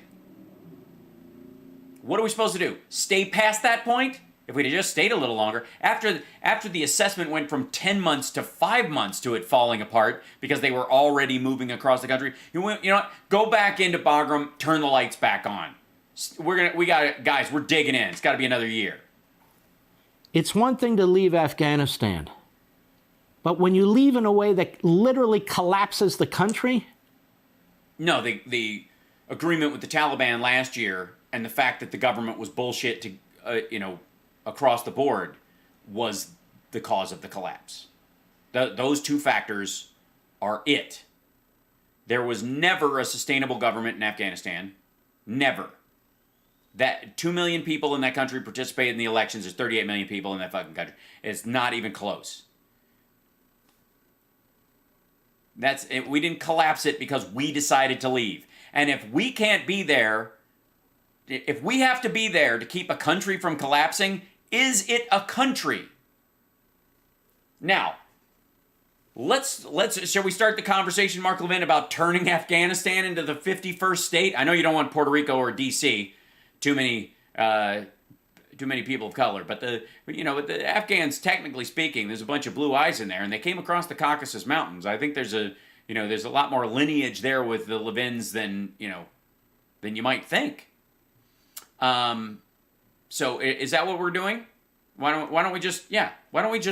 What are we supposed to do? Stay past that point? If we'd have just stayed a little longer, after the assessment went from 10 months to 5 months to it falling apart because they were already moving across the country, you know what? Go back into Bagram, turn the lights back on. Guys, we're digging in. It's got to be another year. It's one thing to leave Afghanistan, but when you leave in a way that literally collapses the country? No, the agreement with the Taliban last year and the fact that the government was bullshit to, across the board was the cause of the collapse. Those two factors are it. There was never a sustainable government in Afghanistan. Never. That 2 million people in that country participated in the elections. There's 38 million people in that fucking country. It's not even close. We didn't collapse it because we decided to leave. And if we can't be there, if we have to be there to keep a country from collapsing, is it a country? Now, shall we start the conversation, Mark Levin, about turning Afghanistan into the 51st state? I know you don't want Puerto Rico or DC, too many people of color, but the Afghans, technically speaking, there's a bunch of blue eyes in there, and they came across the Caucasus Mountains. I think there's a lot more lineage there with the Levins than you might think. So is that what we're doing? Why don't we just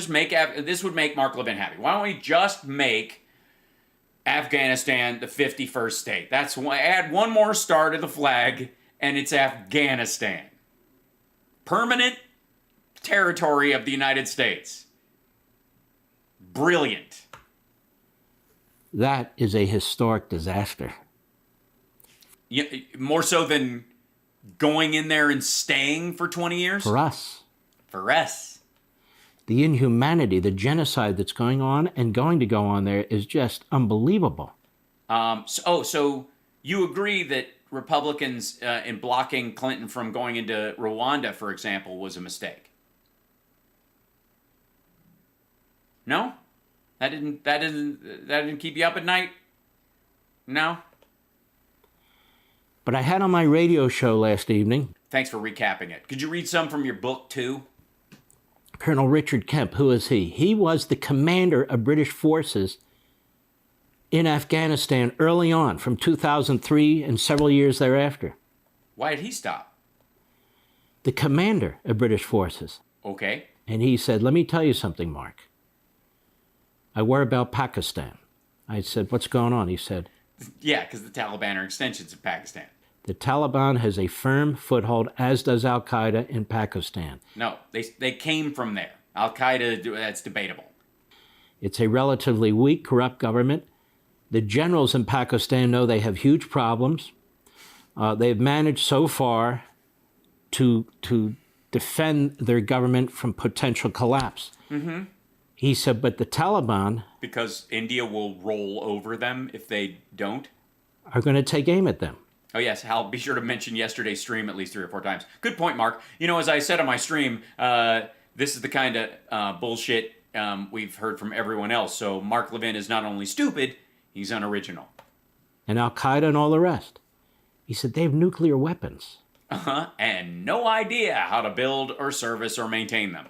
make this would make Mark Levin happy. Why don't we just make Afghanistan the 51st state? That's why add one more star to the flag, and it's Afghanistan. Permanent territory of the United States. Brilliant. That is a historic disaster. Yeah, more so than going in there and staying for 20 years? For us. For us. The inhumanity, the genocide that's going on and going to go on there is just unbelievable. So you agree that Republicans in blocking Clinton from going into Rwanda, for example, was a mistake? No? That didn't keep you up at night? No? But I had on my radio show last evening. Thanks for recapping it. Could you read some from your book, too? Colonel Richard Kemp, who is he? He was the commander of British forces in Afghanistan early on, from 2003 and several years thereafter. Why did he stop? The commander of British forces. Okay. And he said, let me tell you something, Mark. I worry about Pakistan. I said, what's going on? He said, yeah, because the Taliban are extensions of Pakistan. The Taliban has a firm foothold, as does Al-Qaeda in Pakistan. No, they came from there. Al-Qaeda, that's debatable. It's a relatively weak, corrupt government. The generals in Pakistan know they have huge problems. They've managed so far to defend their government from potential collapse. Mm-hmm. He said, but the Taliban... Because India will roll over them if they don't? ...are going to take aim at them. Oh, yes. I'll be sure to mention yesterday's stream at least 3 or 4 times. Good point, Mark. As I said on my stream, this is the kind of bullshit we've heard from everyone else. So Mark Levin is not only stupid, he's unoriginal. And Al-Qaeda and all the rest. He said they have nuclear weapons. Uh-huh. And no idea how to build or service or maintain them.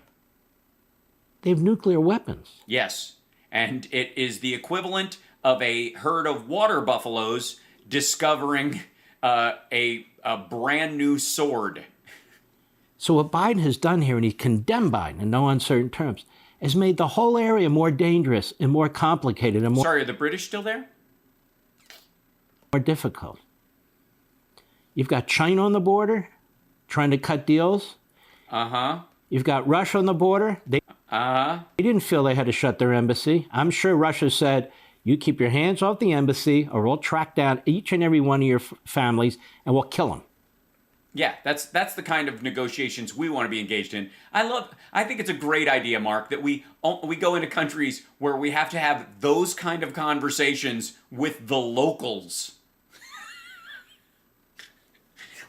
They have nuclear weapons. Yes. And it is the equivalent of a herd of water buffaloes discovering a brand new sword. So what Biden has done here, and he condemned Biden in no uncertain terms, has made the whole area more dangerous and more complicated and more... Sorry, are the British still there? ...more difficult. You've got China on the border trying to cut deals. Uh-huh. You've got Russia on the border. They didn't feel they had to shut their embassy. I'm sure Russia said, you keep your hands off the embassy or we'll track down each and every one of your families and we'll kill them. Yeah, that's the kind of negotiations we want to be engaged in. I think it's a great idea, Mark, that we go into countries where we have to have those kind of conversations with the locals.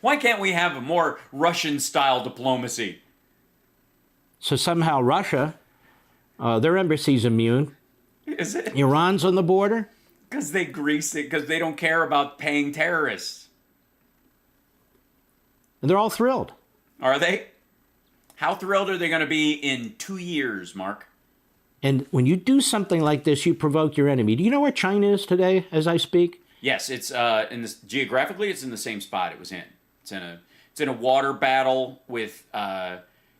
Why can't we have a more Russian-style diplomacy? So somehow Russia, their embassy's immune. Is it? Iran's on the border. Because they grease it, because they don't care about paying terrorists. And they're all thrilled. Are they? How thrilled are they going to be in 2 years, Mark? And when you do something like this, you provoke your enemy. Do you know where China is today as I speak? Yes, it's geographically, it's in the same spot it was in. It's in a water battle with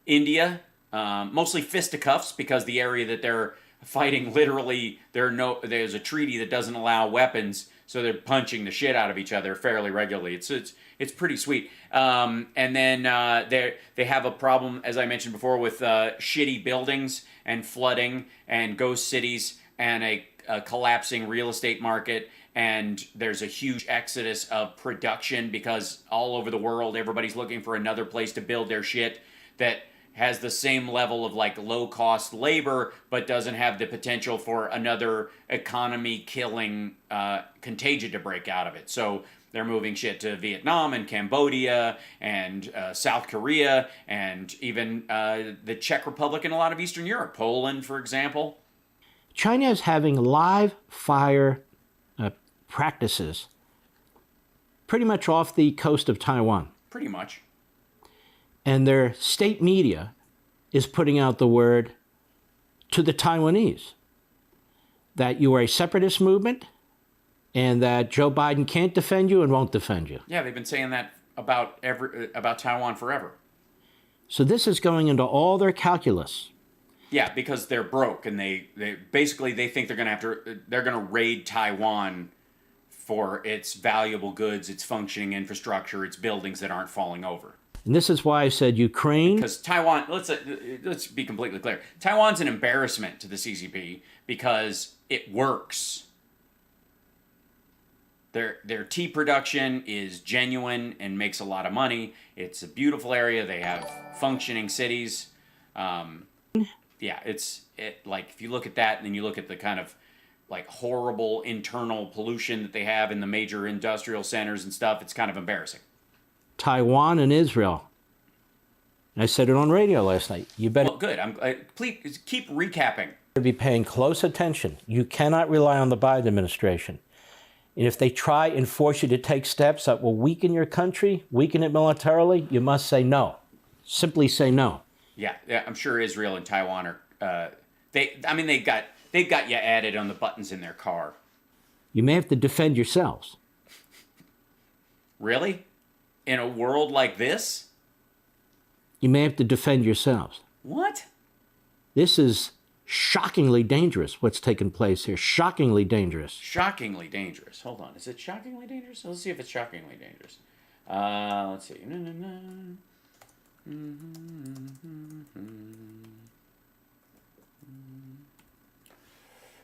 India, mostly fisticuffs, because the area that they're fighting, literally, there's a treaty that doesn't allow weapons, so they're punching the shit out of each other fairly regularly. It's pretty sweet. And then they have a problem, as I mentioned before, with shitty buildings and flooding and ghost cities and a collapsing real estate market. And there's a huge exodus of production because all over the world, everybody's looking for another place to build their shit that has the same level of like low-cost labor, but doesn't have the potential for another economy-killing contagion to break out of it. So they're moving shit to Vietnam and Cambodia and South Korea and even the Czech Republic and a lot of Eastern Europe. Poland, for example. China is having live fire practices pretty much off the coast of Taiwan. Pretty much. And their state media is putting out the word to the Taiwanese that you are a separatist movement and that Joe Biden can't defend you and won't defend you. Yeah, they've been saying that about Taiwan forever. So this is going into all their calculus. Yeah, because they're broke and they basically they think they're gonna raid Taiwan for its valuable goods, its functioning infrastructure, its buildings that aren't falling over. And this is why I said Ukraine. Because Taiwan, let's be completely clear. Taiwan's an embarrassment to the CCP because it works. Their tea production is genuine and makes a lot of money. It's a beautiful area. They have functioning cities. Yeah, like if you look at that and then you look at the kind of like horrible internal pollution that they have in the major industrial centers and stuff, it's kind of embarrassing. Taiwan and Israel. And I said it on radio last night. You better Well, good. Please keep recapping. be paying close attention. You cannot rely on the Biden administration. And if they try and force you to take steps that will weaken your country, weaken it militarily, you must say no. Simply say no. Yeah, I'm sure Israel and Taiwan are. They've got you added on the buttons in their car. You may have to defend yourselves. Really? In a world like this? You may have to defend yourselves. What? This is shockingly dangerous, what's taken place here. Shockingly dangerous. Shockingly dangerous. Hold on. Is it shockingly dangerous? Let's see if it's shockingly dangerous. Let's see.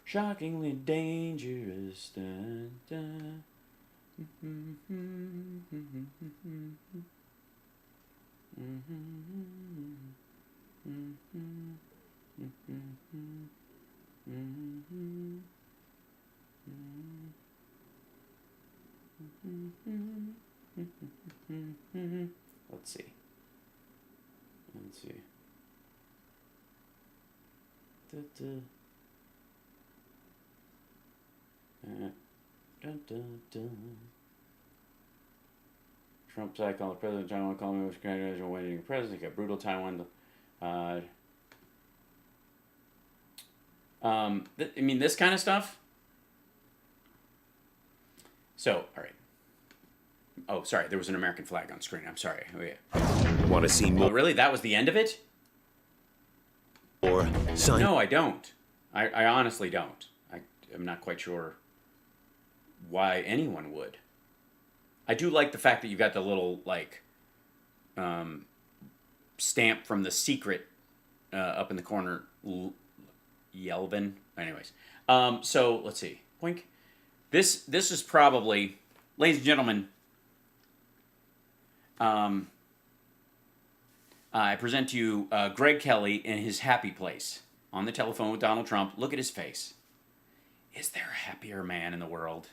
Shockingly dangerous. Dun, dun. Let's see. Trump's icon, the president, Taiwan, calling me, congratulations on winning the president. Got brutal Taiwan. This kind of stuff. So, all right. Oh, sorry, there was an American flag on screen. I'm sorry. Oh, yeah. Want to see Oh, more? really? That was the end of it? Or sign No, I don't. I honestly don't. I'm not quite sure why anyone would. I do like the fact that you got the little, like, stamp from The Secret up in the corner. Yelvin. Anyways. So, let's see. Wink. This is probably, ladies and gentlemen, I present to you Greg Kelly in his happy place on the telephone with Donald Trump. Look at his face. Is there a happier man in the world?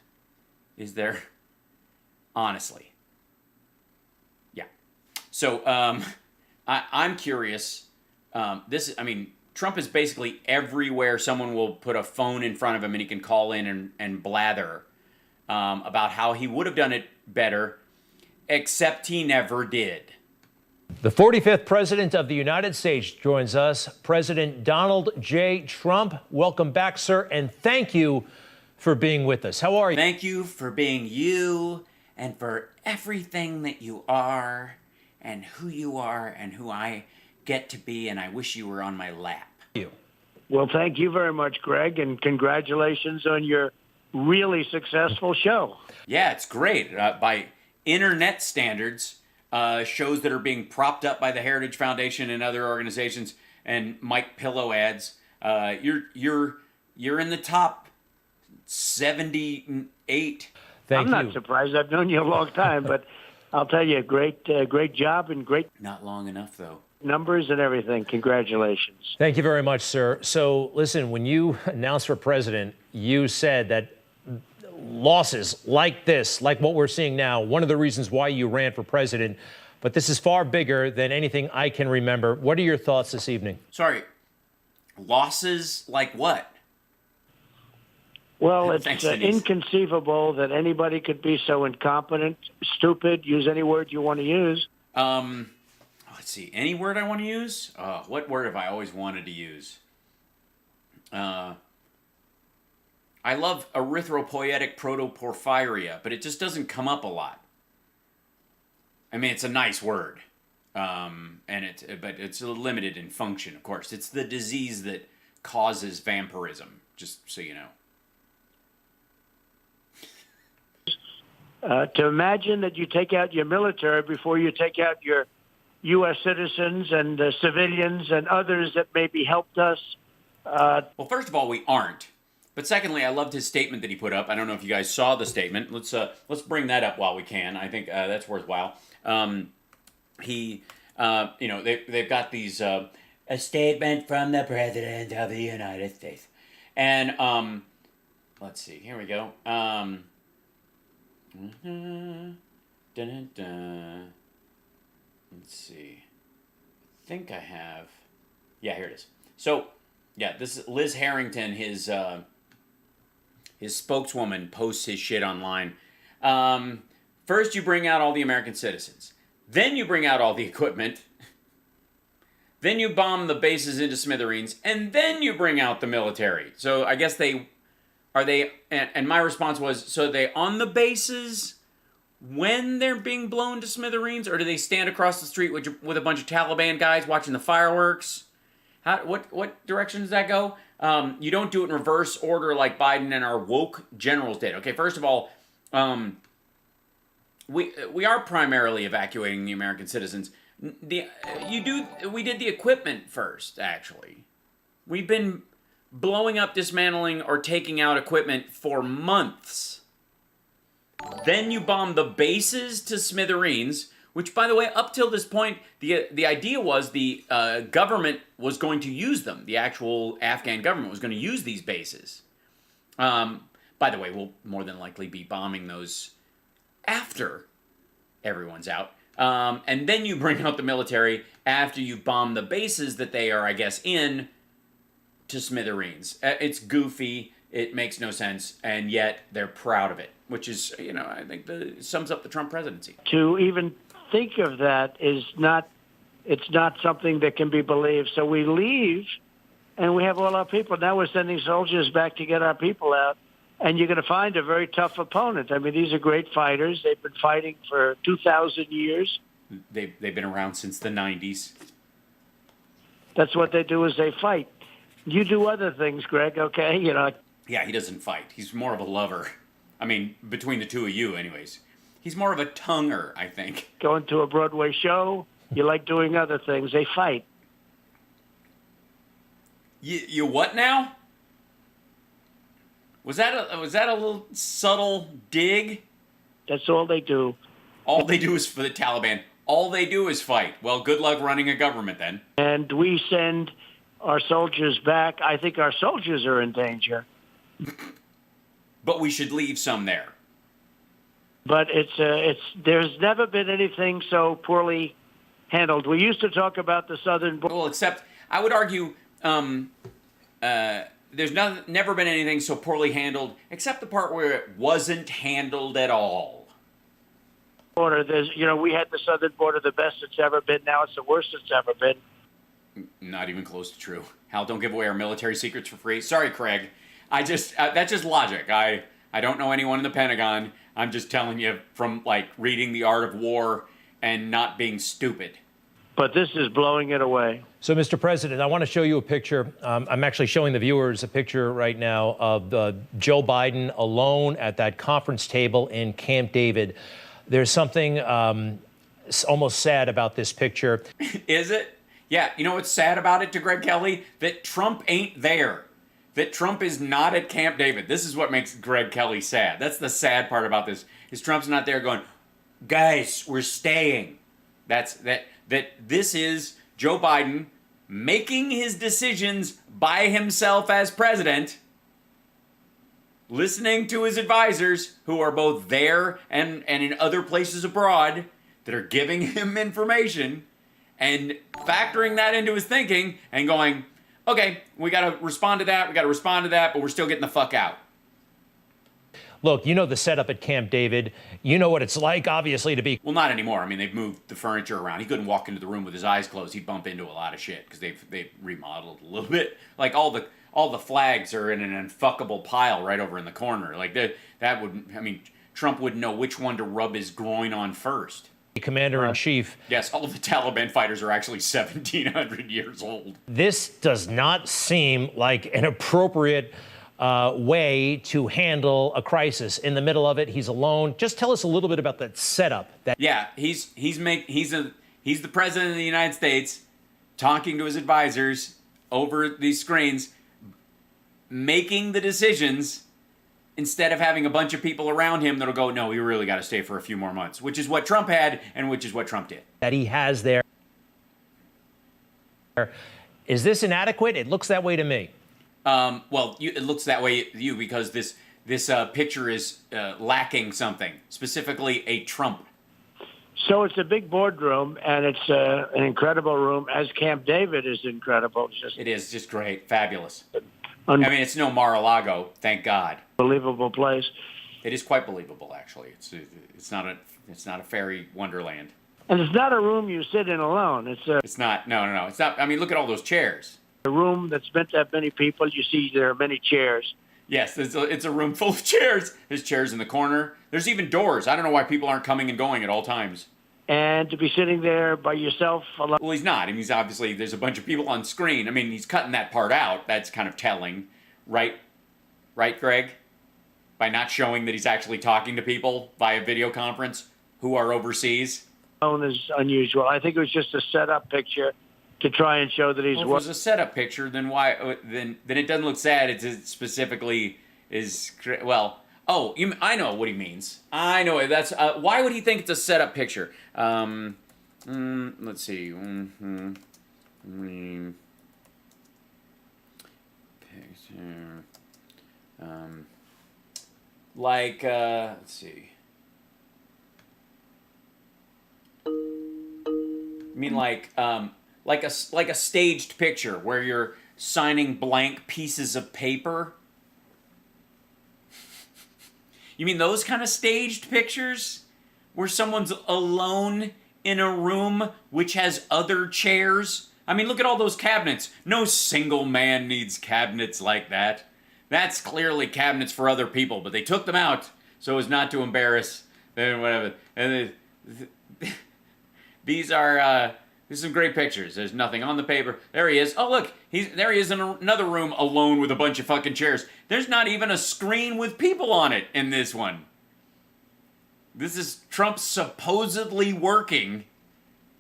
Is there? Honestly. So I'm curious. Trump is basically everywhere. Someone will put a phone in front of him and he can call in and blather about how he would have done it better, except he never did. The 45th President of the United States joins us, President Donald J. Trump. Welcome back, sir, and thank you for being with us. How are you? Thank you for being you and for everything that you are and who you are and who I get to be, and I wish you were on my lap. Well, thank you very much, Greg, and congratulations on your really successful show. Yeah, it's great. By internet standards, shows that are being propped up by the Heritage Foundation and other organizations and Mike Pillow ads, you're in the top 78. I'm not surprised. I've known you a long time, but I'll tell you, great job and great Not long enough, though. numbers and everything. Congratulations. Thank you very much, sir. So, listen, when you announced for president, you said that losses like this, like what we're seeing now, one of the reasons why you ran for president, but this is far bigger than anything I can remember. What are your thoughts this evening? Sorry, losses like what? Well, it's Thanks, Denise. inconceivable that anybody could be so incompetent, stupid, use any word you want to use. Let's see, any word I want to use? What word have I always wanted to use? I love erythropoietic protoporphyria, but it just doesn't come up a lot. I mean, it's a nice word, but it's limited in function, of course. It's the disease that causes vampirism, just so you know. To imagine that you take out your military before you take out your U.S. citizens and civilians and others that maybe helped us. Well, first of all, we aren't. But secondly, I loved his statement that he put up. I don't know if you guys saw the statement. Let's bring that up while we can. I think that's worthwhile. They've got these A statement from the President of the United States. and let's see. Here we go. Let's see. I think I have. Yeah, here it is. So, yeah, this is Liz Harrington. His spokeswoman posts his shit online. First, you bring out all the American citizens. Then you bring out all the equipment. Then you bomb the bases into smithereens. And then you bring out the military. So I guess and my response was, so are they on the bases when they're being blown to smithereens? Or do they stand across the street with a bunch of Taliban guys watching the fireworks? What direction does that go? You don't do it in reverse order like Biden and our woke generals did. Okay, first of all, we are primarily evacuating the American citizens. We did the equipment first, actually. We've been blowing up, dismantling, or taking out equipment for months. Then you bomb the bases to smithereens, which, by the way, up till this point, the idea was the government was going to use them. The actual Afghan government was going to use these bases. By the way, we'll more than likely be bombing those after everyone's out. And then you bring out the military after you bomb the bases that they are, I guess, in to smithereens. It's goofy. It makes no sense. And yet they're proud of it, which is, I think sums up the Trump presidency. To even think of that it's not something that can be believed. So we leave and we have all our people. Now we're sending soldiers back to get our people out. And you're going to find a very tough opponent. I mean, these are great fighters. They've been fighting for 2,000 years. They've been around since the 90s. That's what they do, is they fight. You do other things, Greg, okay? Yeah, he doesn't fight. He's more of a lover. I mean, between the two of you, anyways. He's more of a tonguer, I think. Going to a Broadway show, you like doing other things. They fight. You what now? Was that a little subtle dig? That's all they do. All they do is for the Taliban. All they do is fight. Well, good luck running a government then. And we send our soldiers back. I think our soldiers are in danger. But we should leave some there. But there's never been anything so poorly handled. We used to talk about the southern border. Well, except I would argue there's never been anything so poorly handled, except the part where it wasn't handled at all. There's, we had the southern border the best it's ever been. Now it's the worst it's ever been. Not even close to true. Hal, don't give away our military secrets for free. Sorry, Craig. That's just logic. I don't know anyone in the Pentagon. I'm just telling you from, like, reading The Art of War and not being stupid. But this is blowing it away. So, Mr. President, I want to show you a picture. I'm actually showing the viewers a picture right now of Joe Biden alone at that conference table in Camp David. There's something almost sad about this picture. Is it? Yeah, you know what's sad about it to Greg Kelly? That Trump ain't there. That Trump is not at Camp David. This is what makes Greg Kelly sad. That's the sad part about this, is Trump's not there going, guys, we're staying. That this is Joe Biden making his decisions by himself as president, listening to his advisors, who are both there and in other places abroad, that are giving him information, and factoring that into his thinking and going, okay, we got to respond to that, but we're still getting the fuck out. Look, you know the setup at Camp David. You know what it's like, obviously, to be... Well, not anymore. I mean, they've moved the furniture around. He couldn't walk into the room with his eyes closed. He'd bump into a lot of shit because they've remodeled a little bit. Like, all the flags are in an unfuckable pile right over in the corner. Like, that would... I mean, Trump wouldn't know which one to rub his groin on first. Commander-in-Chief. Yes, all of the Taliban fighters are actually 1,700 years old. This does not seem like an appropriate way to handle a crisis. In the middle of it, he's alone. Just tell us a little bit about that setup. Yeah, he's the president of the United States, talking to his advisors over these screens, making the decisions, instead of having a bunch of people around him that'll go, no, we really got to stay for a few more months, which is what Trump had and which is what Trump did. That he has there. Is this inadequate? It looks that way to me. Well, it looks that way to you because this picture is lacking something, specifically a Trump. So it's a big boardroom, and it's an incredible room, as Camp David is incredible. It is just great, fabulous. I mean, it's no Mar-a-Lago, thank God. Unbelievable place. It is quite believable, actually. It's not a fairy wonderland. And it's not a room you sit in alone. It's not. No. It's not. I mean, look at all those chairs. A room that's meant to have many people. You see, there are many chairs. Yes, it's a room full of chairs. There's chairs in the corner. There's even doors. I don't know why people aren't coming and going at all times. And to be sitting there by yourself alone. Well, he's not. I mean, he's obviously, there's a bunch of people on screen. I mean, he's cutting that part out. That's kind of telling, right? Right, Greg? By not showing that he's actually talking to people via video conference who are overseas. Is unusual. I think it was just a setup picture to try and show that he's. Well, if it was a setup picture, then why? Then it doesn't look sad. It specifically is well. Oh, I know what he means. I know that's why would he think it's a setup picture? Let's see. Picture. Let's see. I mean, like a staged picture where you're signing blank pieces of paper. You mean those kind of staged pictures where someone's alone in a room which has other chairs? I mean, look at all those cabinets. No single man needs cabinets like that. That's clearly cabinets for other people, but they took them out so as not to embarrass them, whatever. And these are some great pictures. There's nothing on the paper. There he is. Oh, look. There he is in another room alone with a bunch of fucking chairs. There's not even a screen with people on it in this one. This is Trump supposedly working,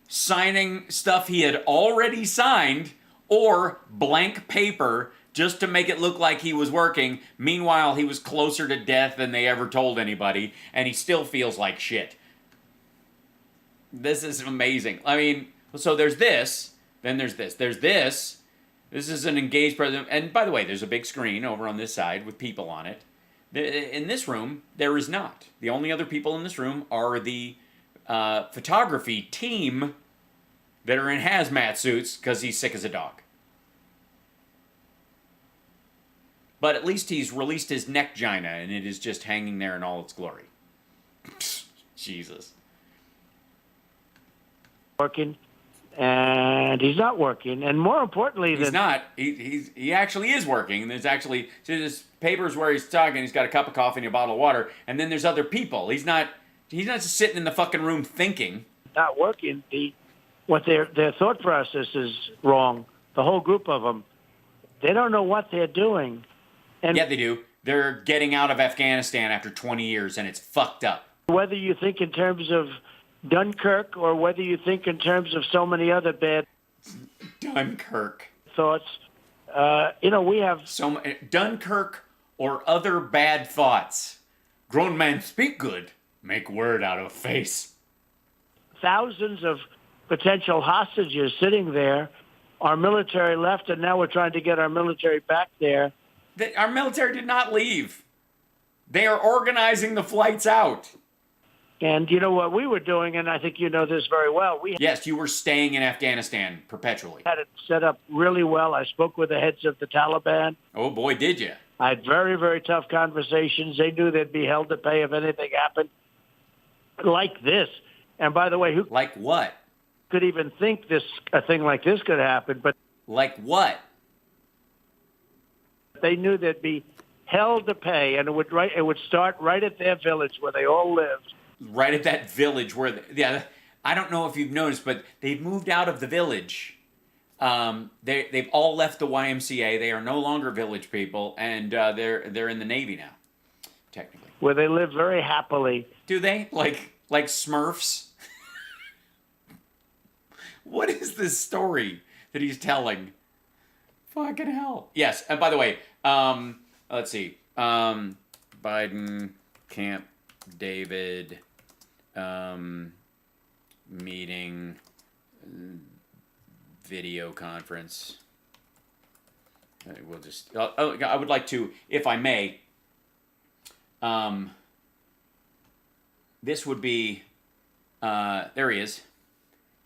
signing stuff he had already signed, or blank paper just to make it look like he was working. Meanwhile, he was closer to death than they ever told anybody, and he still feels like shit. This is amazing. I mean, so there's this, then there's this. There's this. This is an engaged president. And by the way, there's a big screen over on this side with people on it. In this room, there is not. The only other people in this room are the photography team that are in hazmat suits because he's sick as a dog. But at least he's released his neck gina, and it is just hanging there in all its glory. Jesus. Working, and he's not working. And more importantly, He's not. He actually is working. There's actually, see, there's papers where he's talking. He's got a cup of coffee and a bottle of water, and then there's other people. He's not just sitting in the fucking room thinking. Not working. What their thought process is wrong. The whole group of them, they don't know what they're doing. And yeah, they do. They're getting out of Afghanistan after 20 years, and it's fucked up. Whether you think in terms of Dunkirk or whether you think in terms of so many other bad Dunkirk thoughts, we have Dunkirk or other bad thoughts. Grown men speak good, make word out of face. thousands of potential hostages sitting there. Our military left, and now we're trying to get our military back there. Our military did not leave. They are organizing the flights out. And you know what we were doing, and I think you know this very well. Yes, you were staying in Afghanistan perpetually. Had it set up really well. I spoke with the heads of the Taliban. Oh, boy, did you. I had very, very tough conversations. They knew they'd be held to pay if anything happened like this. And by the way, who like what? Could even think a thing like this could happen? But like what? They knew they'd be held to pay, and it would start right at their village where they all lived. Right at that village where, I don't know if you've noticed, but they've moved out of the village. They've all left the YMCA. They are no longer village people, and they're in the Navy now, technically. Where they live very happily. Do they? Like Smurfs? What is this story that he's telling? Fucking hell. Yes, and by the way, let's see. Biden, Camp David, meeting, video conference. We'll just, I would like to, if I may, this would be, there he is.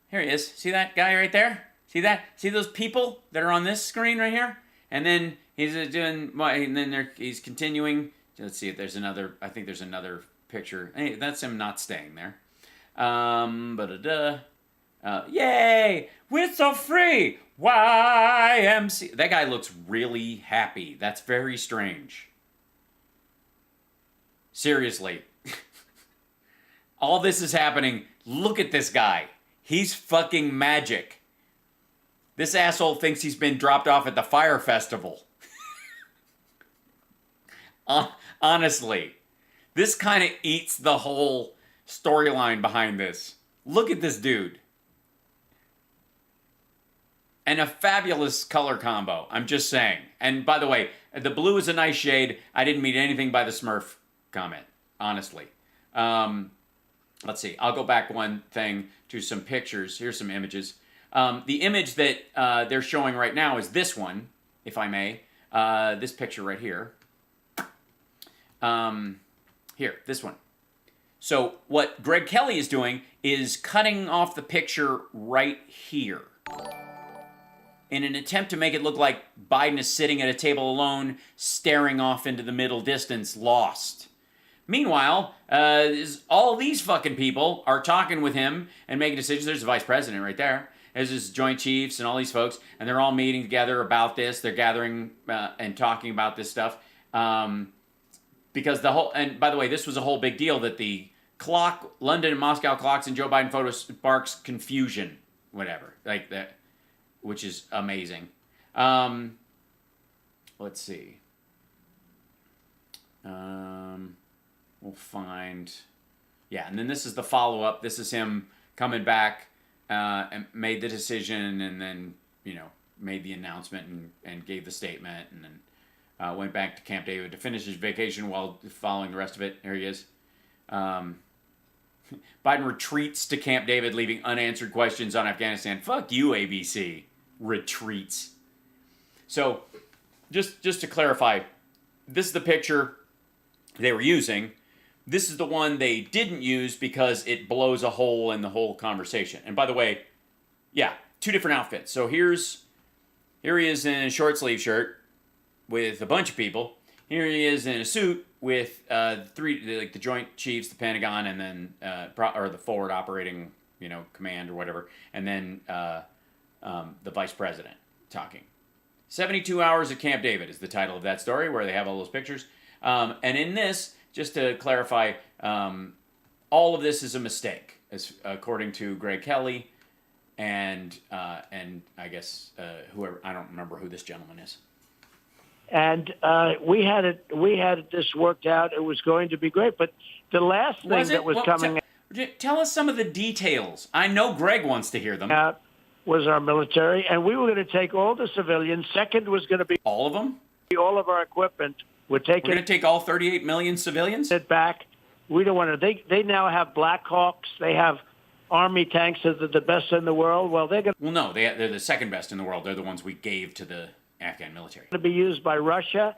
Here he is. See that guy right there? See that? See those people that are on this screen right here? And then he's doing, and then he's continuing. Let's see if there's another, I think there's another picture. Hey, that's him not staying there. Yay! We're so free! YMC. That guy looks really happy. That's very strange. Seriously. All this is happening. Look at this guy. He's fucking magic. This asshole thinks he's been dropped off at the fire festival. Honestly. This kind of eats the whole storyline behind this. Look at this dude. And a fabulous color combo. I'm just saying. And by the way, the blue is a nice shade. I didn't mean anything by the Smurf comment. Honestly. Let's see. I'll go back one thing to some pictures. Here's some images. The image that they're showing right now is this one, if I may. This picture right here. Here, this one. So what Greg Kelly is doing is cutting off the picture right here in an attempt to make it look like Biden is sitting at a table alone, staring off into the middle distance, lost. Meanwhile, all these fucking people are talking with him and making decisions. There's the vice president right there. There's his Joint Chiefs and all these folks, and they're all meeting together about this. They're gathering and talking about this stuff. Because and by the way, this was a whole big deal that the clock, London and Moscow clocks and Joe Biden photo sparks confusion, whatever, like that, which is amazing. Let's see. We'll find, yeah, and then this is the follow-up. This is him coming back and made the decision and then, made the announcement and gave the statement and then went back to Camp David to finish his vacation while following the rest of it. Here he is. Biden retreats to Camp David, leaving unanswered questions on Afghanistan. Fuck you, ABC. Retreats. So, just to clarify, this is the picture they were using. This is the one they didn't use because it blows a hole in the whole conversation. And by the way, Yeah, two different outfits. So here he is in a short sleeve shirt with a bunch of people. Here he is in a suit with the Joint Chiefs, the Pentagon, and then or the Forward Operating Command or whatever, and then the Vice President talking. 72 Hours at Camp David is the title of that story, where they have all those pictures. And in this, just to clarify, all of this is a mistake, according to Greg Kelly, and I guess whoever, I don't remember who this gentleman is. And we had this worked out. It was going to be great, but the last thing that was coming tell us some of the details. I know Greg wants to hear them. out was our military, and we were going to take all the civilians. Second was going to be All of them? all of our equipment. We're We're going to take all 38 million civilians? it back. We don't want to. They now have Black Hawks. They have Army tanks that are the best in the world. Well, they're going Well, no, they're the second best in the world. They're the ones we gave to the Afghan military. to be used by Russia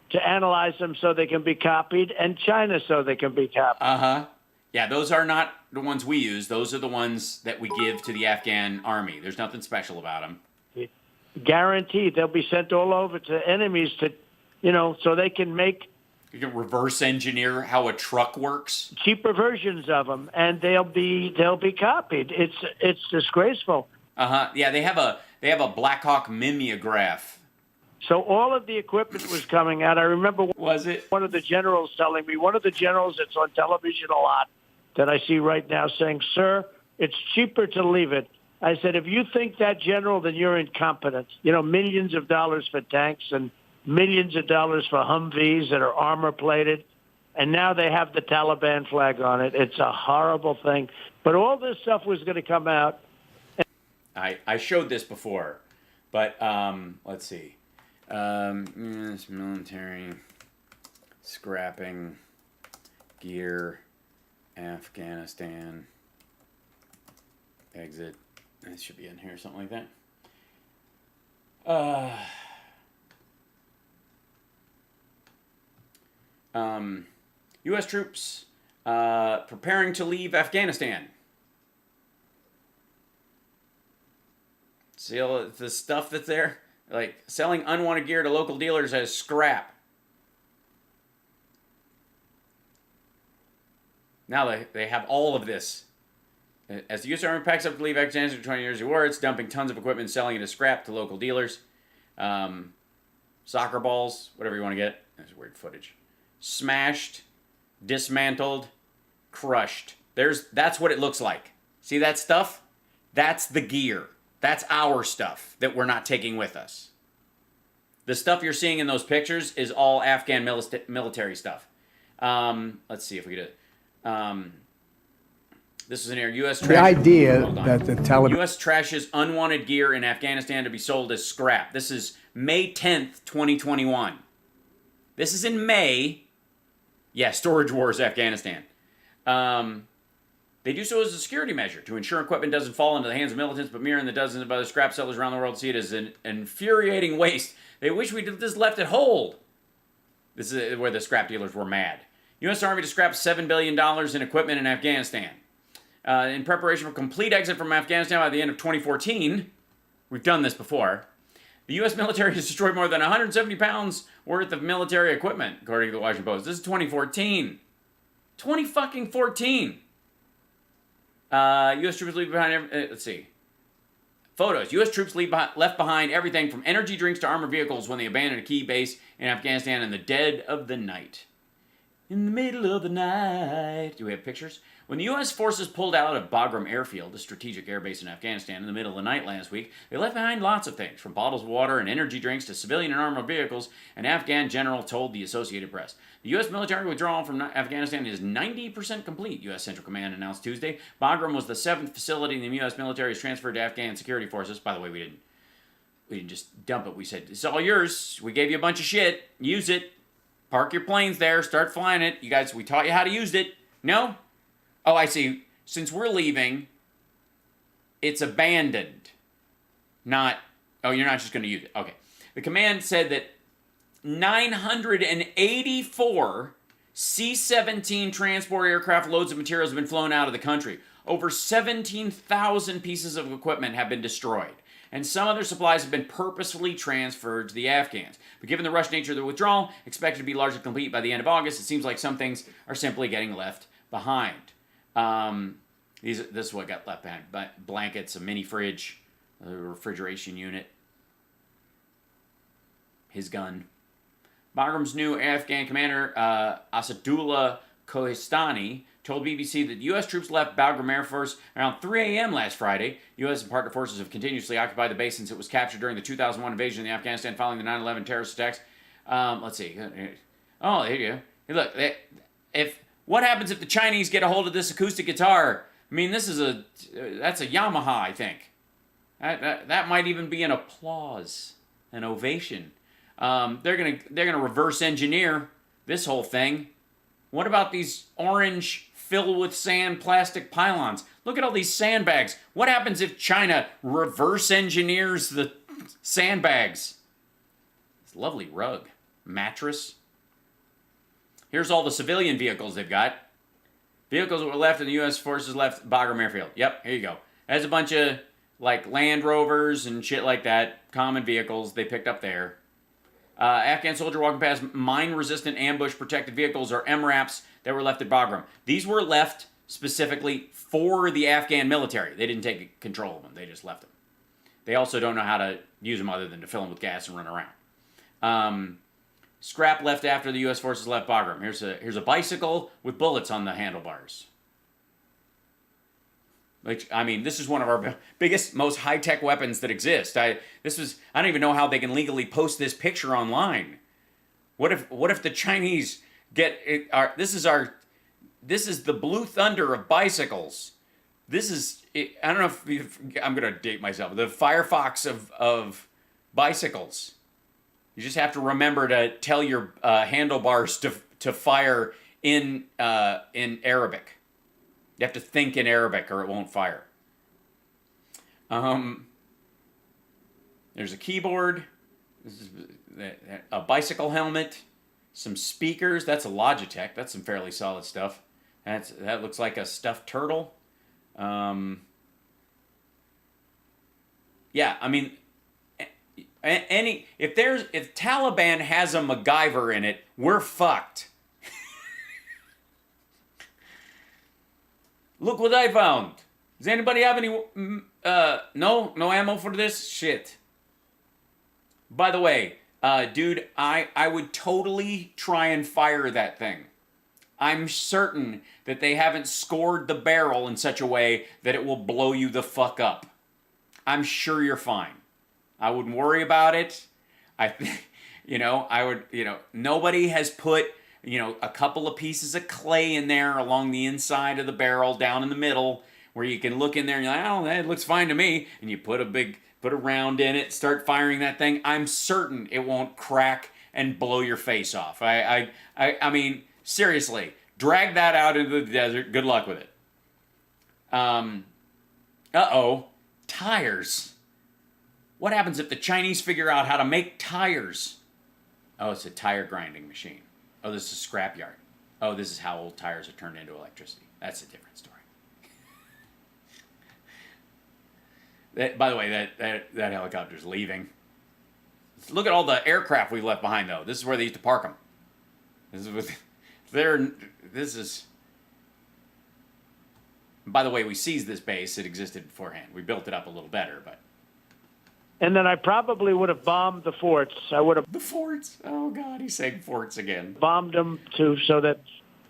to analyze them so they can be copied, and China so they can be copied. Uh-huh. Yeah, those are not the ones we use. Those are the ones that we give to the Afghan army. There's nothing special about them. Guaranteed, they'll be sent all over to enemies so they can make You can reverse engineer how a truck works. cheaper versions of them, and they'll be copied. It's disgraceful. Uh-huh. Yeah, they have a Black Hawk mimeograph. So all of the equipment was coming out. I remember Was it? one of the generals telling me, one of the generals that's on television a lot that I see right now saying, "Sir, it's cheaper to leave it." I said, if you think that, General, then you're incompetent. Millions of dollars for tanks and millions of dollars for Humvees that are armor-plated, and now they have the Taliban flag on it. It's a horrible thing. But all this stuff was going to come out. I showed this before, but let's see. Yes, military scrapping gear, Afghanistan exit. It should be in here, something like that. U.S. troops preparing to leave Afghanistan. See all the stuff that's there? Like selling unwanted gear to local dealers as scrap. Now they have all of this. As the U.S. Army packs up to leave Afghanistan after 20 years of war, it's dumping tons of equipment and selling it as scrap to local dealers. Soccer balls, whatever you want to get. There's weird footage. Smashed, dismantled, crushed. That's what it looks like. See that stuff? That's the gear. That's our stuff that we're not taking with us. The stuff you're seeing in those pictures is all Afghan military stuff. Let's see if we get it. This is in here. U.S. The idea that the Taliban... U.S. trashes unwanted gear in Afghanistan to be sold as scrap. This is May 10th, 2021. This is in May. Yeah, storage wars, Afghanistan. They do so as a security measure to ensure equipment doesn't fall into the hands of militants, but Mir and the dozens of other scrap sellers around the world see it as an infuriating waste. They wish we'd just left it hold. This is where the scrap dealers were mad. U.S. Army to scrap $7 billion in equipment in Afghanistan. In preparation for complete exit from Afghanistan by the end of 2014. We've done this before. The U.S. military has destroyed more than 170 pounds worth of military equipment, according to the Washington Post. This is 2014. 2014. U.S. troops leave behind... let's see. Photos. U.S. troops left behind everything from energy drinks to armored vehicles when they abandoned a key base in Afghanistan in the dead of the night. In the middle of the night. Do we have pictures? When the U.S. forces pulled out of Bagram Airfield, a strategic airbase in Afghanistan, in the middle of the night last week, they left behind lots of things, from bottles of water and energy drinks to civilian and armored vehicles, an Afghan general told the Associated Press. The U.S. military withdrawal from Afghanistan is 90% complete, U.S. Central Command announced Tuesday. Bagram was the 7th facility the U.S. military has transferred to Afghan security forces. By the way, we didn't just dump it. We said, it's all yours. We gave you a bunch of shit. Use it. Park your planes there. Start flying it. You guys, we taught you how to use it. No? Oh, I see. Since we're leaving, it's abandoned. Not, oh, you're not just going to use it. Okay. The command said that 984 C-17 transport aircraft loads of materials have been flown out of the country. over 17,000 pieces of equipment have been destroyed, and some other supplies have been purposefully transferred to the Afghans. But given the rushed nature of the withdrawal, expected to be largely complete by the end of August, it seems like some things are simply getting left behind. This is what got left behind. Blankets, a mini fridge, a refrigeration unit, his gun. Bagram's new Afghan commander, Asadullah Kohistani, told BBC that U.S. troops left Bagram Air Force around 3 a.m. last Friday. U.S. and partner forces have continuously occupied the base since it was captured during the 2001 invasion of Afghanistan following the 9/11 terrorist attacks. Let's see. Oh, there you go. Look, what happens if the Chinese get a hold of this acoustic guitar? I mean, that's a Yamaha, I think. That might even be an applause, an ovation. They're gonna reverse engineer this whole thing. What about these orange filled with sand plastic pylons? Look at all these sandbags. What happens if China reverse engineers the sandbags? This lovely rug, mattress. Here's all the civilian vehicles they've got. Vehicles that were left and the U.S. forces left Bagram Airfield. Yep, here you go. There's a bunch of like Land Rovers and shit like that, common vehicles they picked up there. Afghan soldier walking past mine-resistant ambush-protected vehicles, or MRAPs, that were left at Bagram. These were left specifically for the Afghan military. They didn't take control of them. They just left them. They also don't know how to use them other than to fill them with gas and run around. Scrap left after the U.S. forces left Bagram. Here's a bicycle with bullets on the handlebars. Which, I mean, this is one of our biggest, most high-tech weapons that exist. I don't even know how they can legally post this picture online. What if the Chinese get it? This is the Blue Thunder of bicycles. This is, I don't know if I'm gonna date myself. The Firefox of bicycles. You just have to remember to tell your handlebars to fire in Arabic. You have to think in Arabic or it won't fire. There's a keyboard, a bicycle helmet, some speakers. That's a Logitech. That's some fairly solid stuff. That looks like a stuffed turtle. Yeah, I mean, if Taliban has a MacGyver in it, we're fucked. Look what I found. Does anybody have any, no ammo for this? Shit. By the way, dude, I would totally try and fire that thing. I'm certain that they haven't scored the barrel in such a way that it will blow you the fuck up. I'm sure you're fine. I wouldn't worry about it. Nobody has put, a couple of pieces of clay in there along the inside of the barrel, down in the middle, where you can look in there and you're like, oh, that looks fine to me. And you put a round in it, start firing that thing. I'm certain it won't crack and blow your face off. I mean, seriously, drag that out into the desert. Good luck with it. Tires. What happens if the Chinese figure out how to make tires? Oh, it's a tire grinding machine. Oh, this is a scrapyard. Oh, this is how old tires are turned into electricity. That's a different story. By the way, that helicopter's leaving. Look at all the aircraft we left behind, though. This is where they used to park them. By the way, we seized this base. It existed beforehand. We built it up a little better, but. And then I probably would have bombed the forts. I would have. The forts? Oh, God, he's saying forts again. Bombed them so that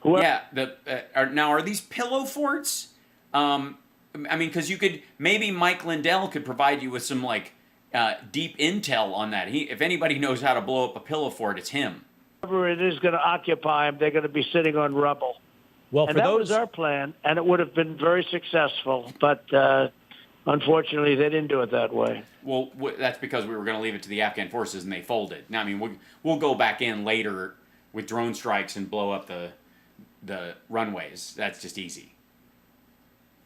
whoever. Yeah. Now, are these pillow forts? I mean, because you could, maybe Mike Lindell could provide you with some, deep intel on that. If anybody knows how to blow up a pillow fort, it's him. Whoever it is going to occupy them, they're going to be sitting on rubble. Well, and that was our plan, and it would have been very successful. But unfortunately, they didn't do it that way. Well, that's because we were going to leave it to the Afghan forces, and they folded. Now, I mean, we'll go back in later with drone strikes and blow up the runways. That's just easy.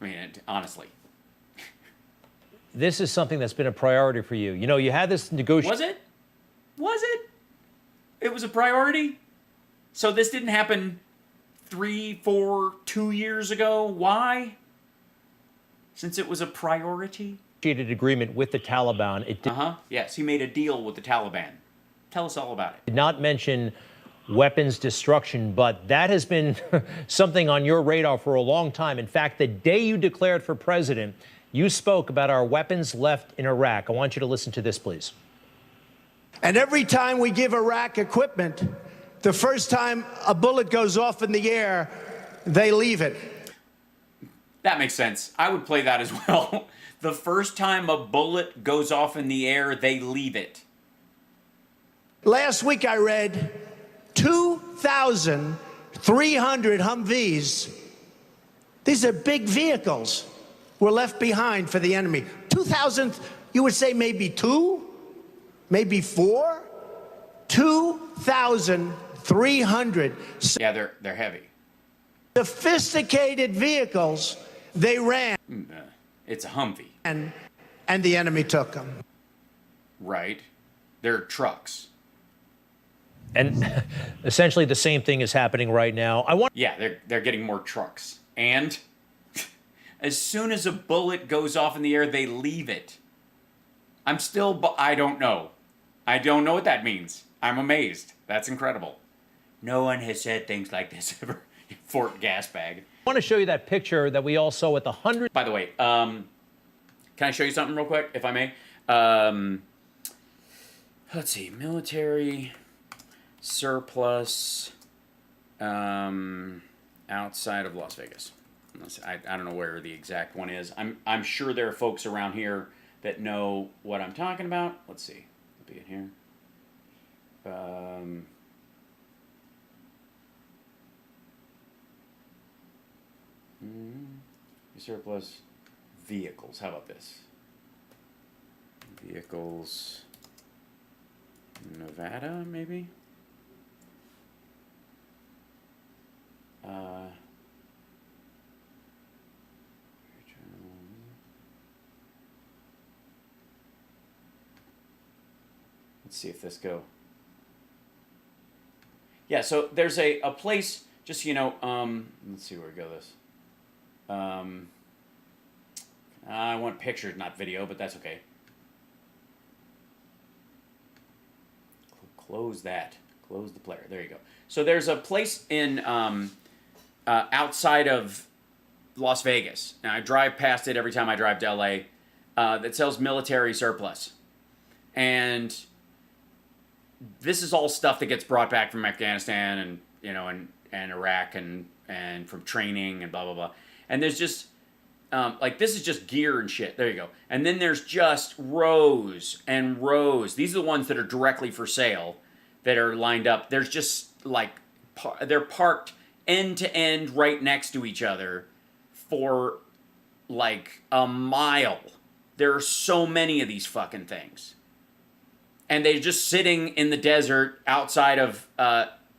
I mean, honestly. This is something that's been a priority for you. You had this negotiation. Was it? It was a priority? So this didn't happen 3, 4, 2 years ago? Why? since it was a priority. Agreement with the Taliban. It did Yes, he made a deal with the Taliban. Tell us all about it. not mention weapons destruction, but that has been something on your radar for a long time. In fact, the day you declared for president, you spoke about our weapons left in Iraq. I want you to listen to this, please. And every time we give Iraq equipment, the first time a bullet goes off in the air, they leave it. That makes sense. I would play that as well. The first time a bullet goes off in the air, they leave it. Last week I read 2,300 Humvees. These are big vehicles were left behind for the enemy. 2,000, you would say maybe two, maybe four? 2,300. Yeah, they're heavy. Sophisticated vehicles, they ran. It's a Humvee. And the enemy took them. Right. They're trucks. And essentially the same thing is happening right now. Yeah, they're getting more trucks. And as soon as a bullet goes off in the air, they leave it. I don't know. I don't know what that means. I'm amazed. That's incredible. No one has said things like this ever. Fort gas bag. I want to show you that picture that we all saw with the 100. By the way, can I show you something real quick, if I may? Let's see. Military surplus outside of Las Vegas. I don't know where the exact one is. I'm sure there are folks around here that know what I'm talking about. Let's see. It'll be in here. Surplus vehicles. How about this? Vehicles. Nevada, maybe? Let's see if this go. Yeah, so there's a place, just, let's see where we go this. I want pictures, not video, but that's okay. Close that. Close the player. There you go. So there's a place in outside of Las Vegas. Now, I drive past it every time I drive to LA. That sells military surplus, and this is all stuff that gets brought back from Afghanistan and Iraq and from training and blah blah blah. And there's just this is just gear and shit. There you go. And then there's just rows and rows. These are the ones that are directly for sale that are lined up. There's just they're parked end to end right next to each other for like a mile. There are so many of these fucking things. And they're just sitting in the desert outside of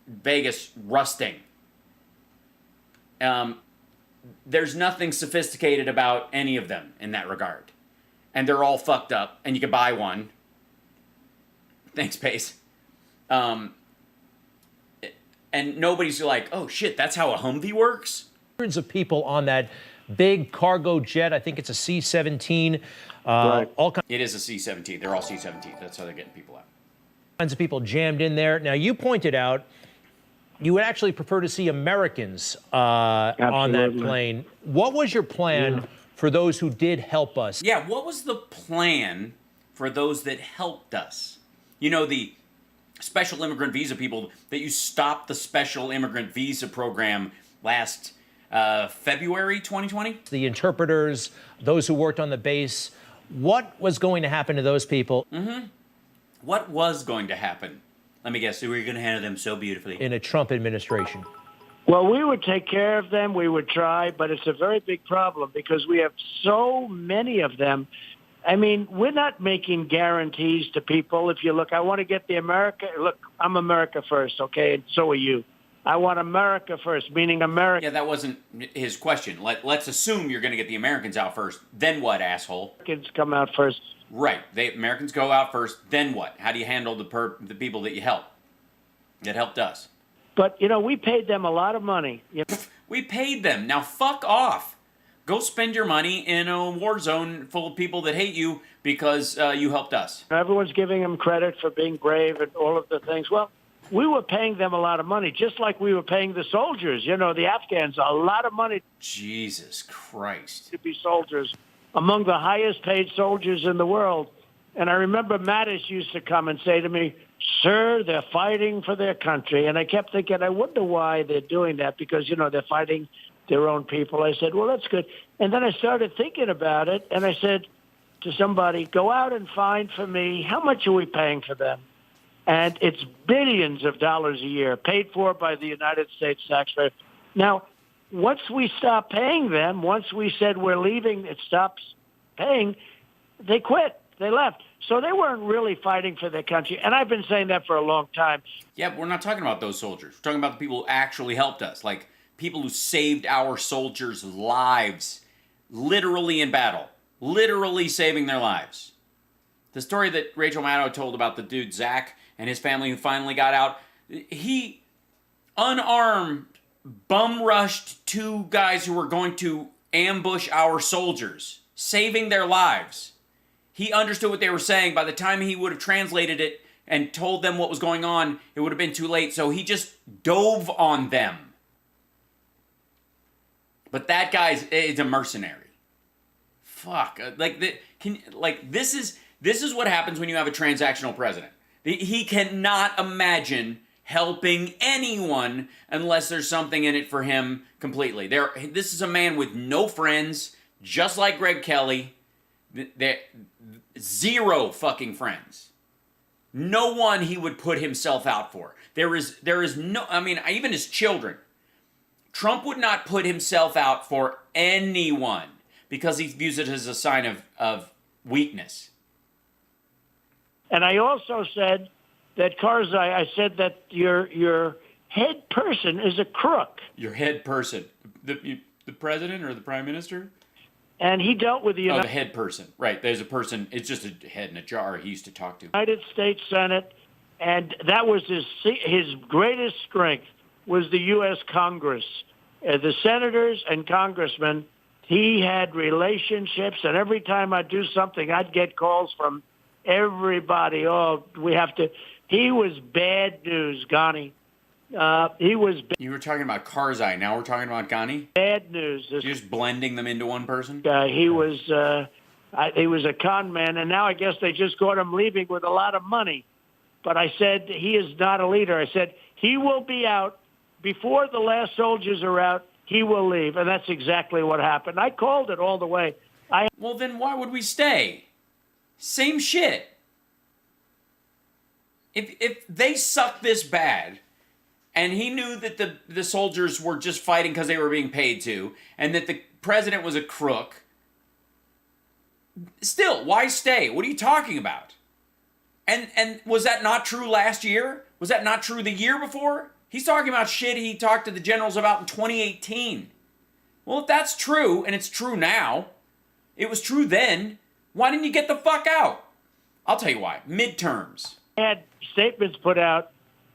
Vegas rusting. There's nothing sophisticated about any of them in that regard. And they're all fucked up, and you can buy one. Thanks, Pace. And nobody's like, oh shit, that's how a Humvee works? Hundreds of people on that big cargo jet. I think it's a C-17. Right. It is a C-17. They're all C-17. That's how they're getting people out. Kinds of people jammed in there. Now, you pointed out you would actually prefer to see Americans on that plane. What was your plan for those who did help us? Yeah, what was the plan for those that helped us? You know, the special immigrant visa people, that you stopped the special immigrant visa program last February 2020? The interpreters, those who worked on the base. What was going to happen to those people? What was going to happen? Let me guess, we were going to handle them so beautifully. In a Trump administration. Well, we would take care of them. We would try, but it's a very big problem because we have so many of them. I mean, we're not making guarantees to people. If you look, I want to get the America. Look, I'm America first, okay? And so are you. I want America first, meaning America. Yeah, that wasn't his question. Let's assume you're going to get the Americans out first. Then what, asshole? Americans come out first. Right. Americans go out first. Then what? How do you handle the people that you help? That helped us. But, we paid them a lot of money. We paid them. Now fuck off. Go spend your money in a war zone full of people that hate you because you helped us. Everyone's giving them credit for being brave and all of the things. Well, we were paying them a lot of money, just like we were paying the soldiers, the Afghans, a lot of money. Jesus Christ. To be soldiers, among the highest paid soldiers in the world. And I remember Mattis used to come and say to me, "Sir, they're fighting for their country." And I kept thinking, I wonder why they're doing that, because, they're fighting their own people. I said, well, that's good. And then I started thinking about it, and I said to somebody, go out and find for me, how much are we paying for them? And it's billions of dollars a year, paid for by the United States taxpayer. Now, once we stopped paying them, once we said we're leaving, it stops paying, they quit. They left. So they weren't really fighting for their country. And I've been saying that for a long time. Yeah, but we're not talking about those soldiers. We're talking about the people who actually helped us, like people who saved our soldiers' lives, literally in battle, literally saving their lives. The story that Rachel Maddow told about the dude Zach and his family who finally got out, he unarmed, bum-rushed two guys who were going to ambush our soldiers, saving their lives. He understood what they were saying. By the time he would have translated it and told them what was going on, it would have been too late. So he just dove on them. But that guy's a mercenary. Fuck. This is what happens when you have a transactional president. He cannot imagine helping anyone unless there's something in it for him completely. This is a man with no friends, just like Greg Kelly. Zero fucking friends. No one he would put himself out for. There is no, even his children. Trump would not put himself out for anyone because he views it as a sign of weakness. And I also said that Karzai, I said that your head person is a crook. Your head person? The president or the prime minister? And he dealt with the the head person. Right, there's a person, it's just a head in a jar he used to talk to. United States Senate, and that was his greatest strength was the U.S. Congress. The senators and congressmen, he had relationships, and every time I'd do something, I'd get calls from everybody. Oh, we have to. He was bad news, Ghani. He was. You were talking about Karzai. Now we're talking about Ghani. Bad news. You're just blending them into one person. He was a con man, and now I guess they just caught him leaving with a lot of money. But I said he is not a leader. I said he will be out before the last soldiers are out. He will leave, and that's exactly what happened. I called it all the way. Well, then why would we stay? Same shit. If they suck this bad, and he knew that the soldiers were just fighting because they were being paid to, and that the president was a crook, still, why stay? What are you talking about? And was that not true last year? Was that not true the year before? He's talking about shit he talked to the generals about in 2018. Well, if that's true, and it's true now, it was true then, why didn't you get the fuck out? I'll tell you why. Midterms. I had statements put out,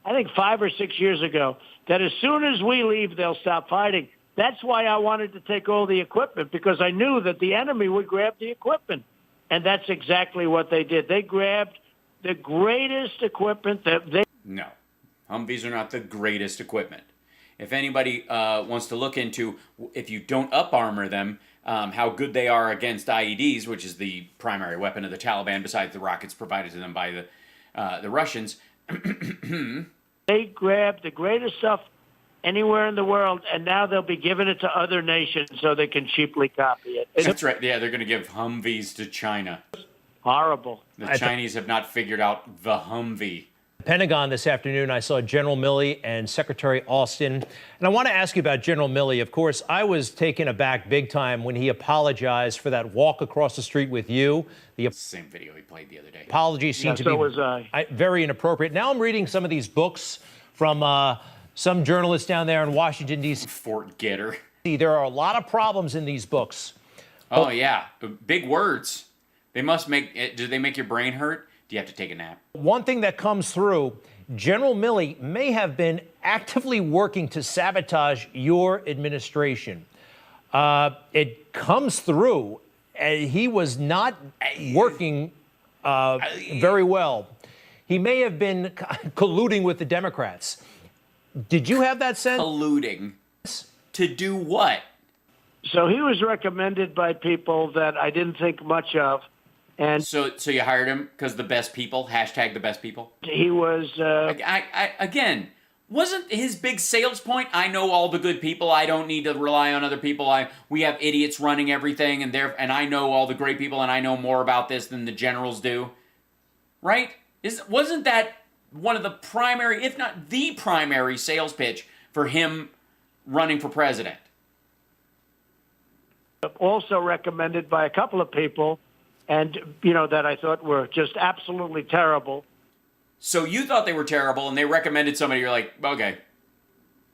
I think 5 or 6 years ago, that as soon as we leave, they'll stop fighting. That's why I wanted to take all the equipment, because I knew that the enemy would grab the equipment. And that's exactly what they did. They grabbed the greatest equipment that they... No. Humvees are not the greatest equipment. If anybody wants to look into, if you don't up-armor them, how good they are against IEDs, which is the primary weapon of the Taliban, besides the rockets provided to them by the Russians. They grabbed the greatest stuff anywhere in the world, and now they'll be giving it to other nations so they can cheaply copy it. That's right. Yeah, they're going to give Humvees to China. Horrible. The Chinese have not figured out the Humvee. Pentagon this afternoon, I saw General Milley and Secretary Austin. And I want to ask you about General Milley. Of course, I was taken aback big time when he apologized for that walk across the street with you. The same video he played the other day. Apologies seem to be very inappropriate. Now I'm reading some of these books from some journalists down there in Washington, D.C. Fort Getter. There are a lot of problems in these books. Oh, yeah. Big words. They must make... Do they make your brain hurt? Do you have to take a nap? One thing that comes through, General Milley may have been actively working to sabotage your administration. It comes through. He was not working very well. He may have been colluding with the Democrats. Did you have that sense? Colluding to do what? So he was recommended by people that I didn't think much of. And so you hired him because the best people, hashtag the best people? He was... again, wasn't his big sales point, I know all the good people, I don't need to rely on other people, we have idiots running everything, and I know all the great people, and I know more about this than the generals do? Right? Wasn't that one of the primary, if not the primary sales pitch for him running for president? Also recommended by a couple of people, and, that I thought were just absolutely terrible. So you thought they were terrible, and they recommended somebody, you're like, okay,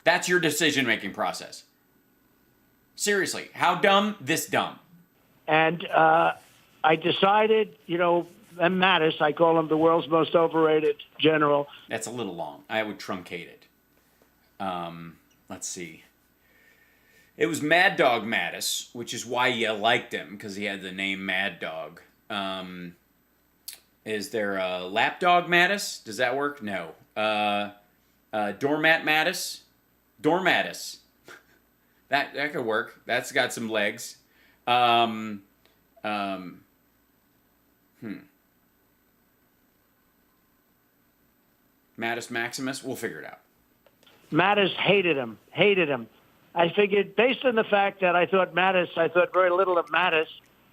that's your decision-making process. Seriously, how dumb? This dumb. And I decided, and Mattis, I call him the world's most overrated general. That's a little long. I would truncate it. Let's see. It was Mad Dog Mattis, which is why you liked him, because he had the name Mad Dog. Is there a Lapdog Mattis? Does that work? No. Doormat Mattis? Dormattis. That could work. That's got some legs. Mattis Maximus? We'll figure it out. Mattis hated him. I figured, based on the fact that I thought very little of Mattis.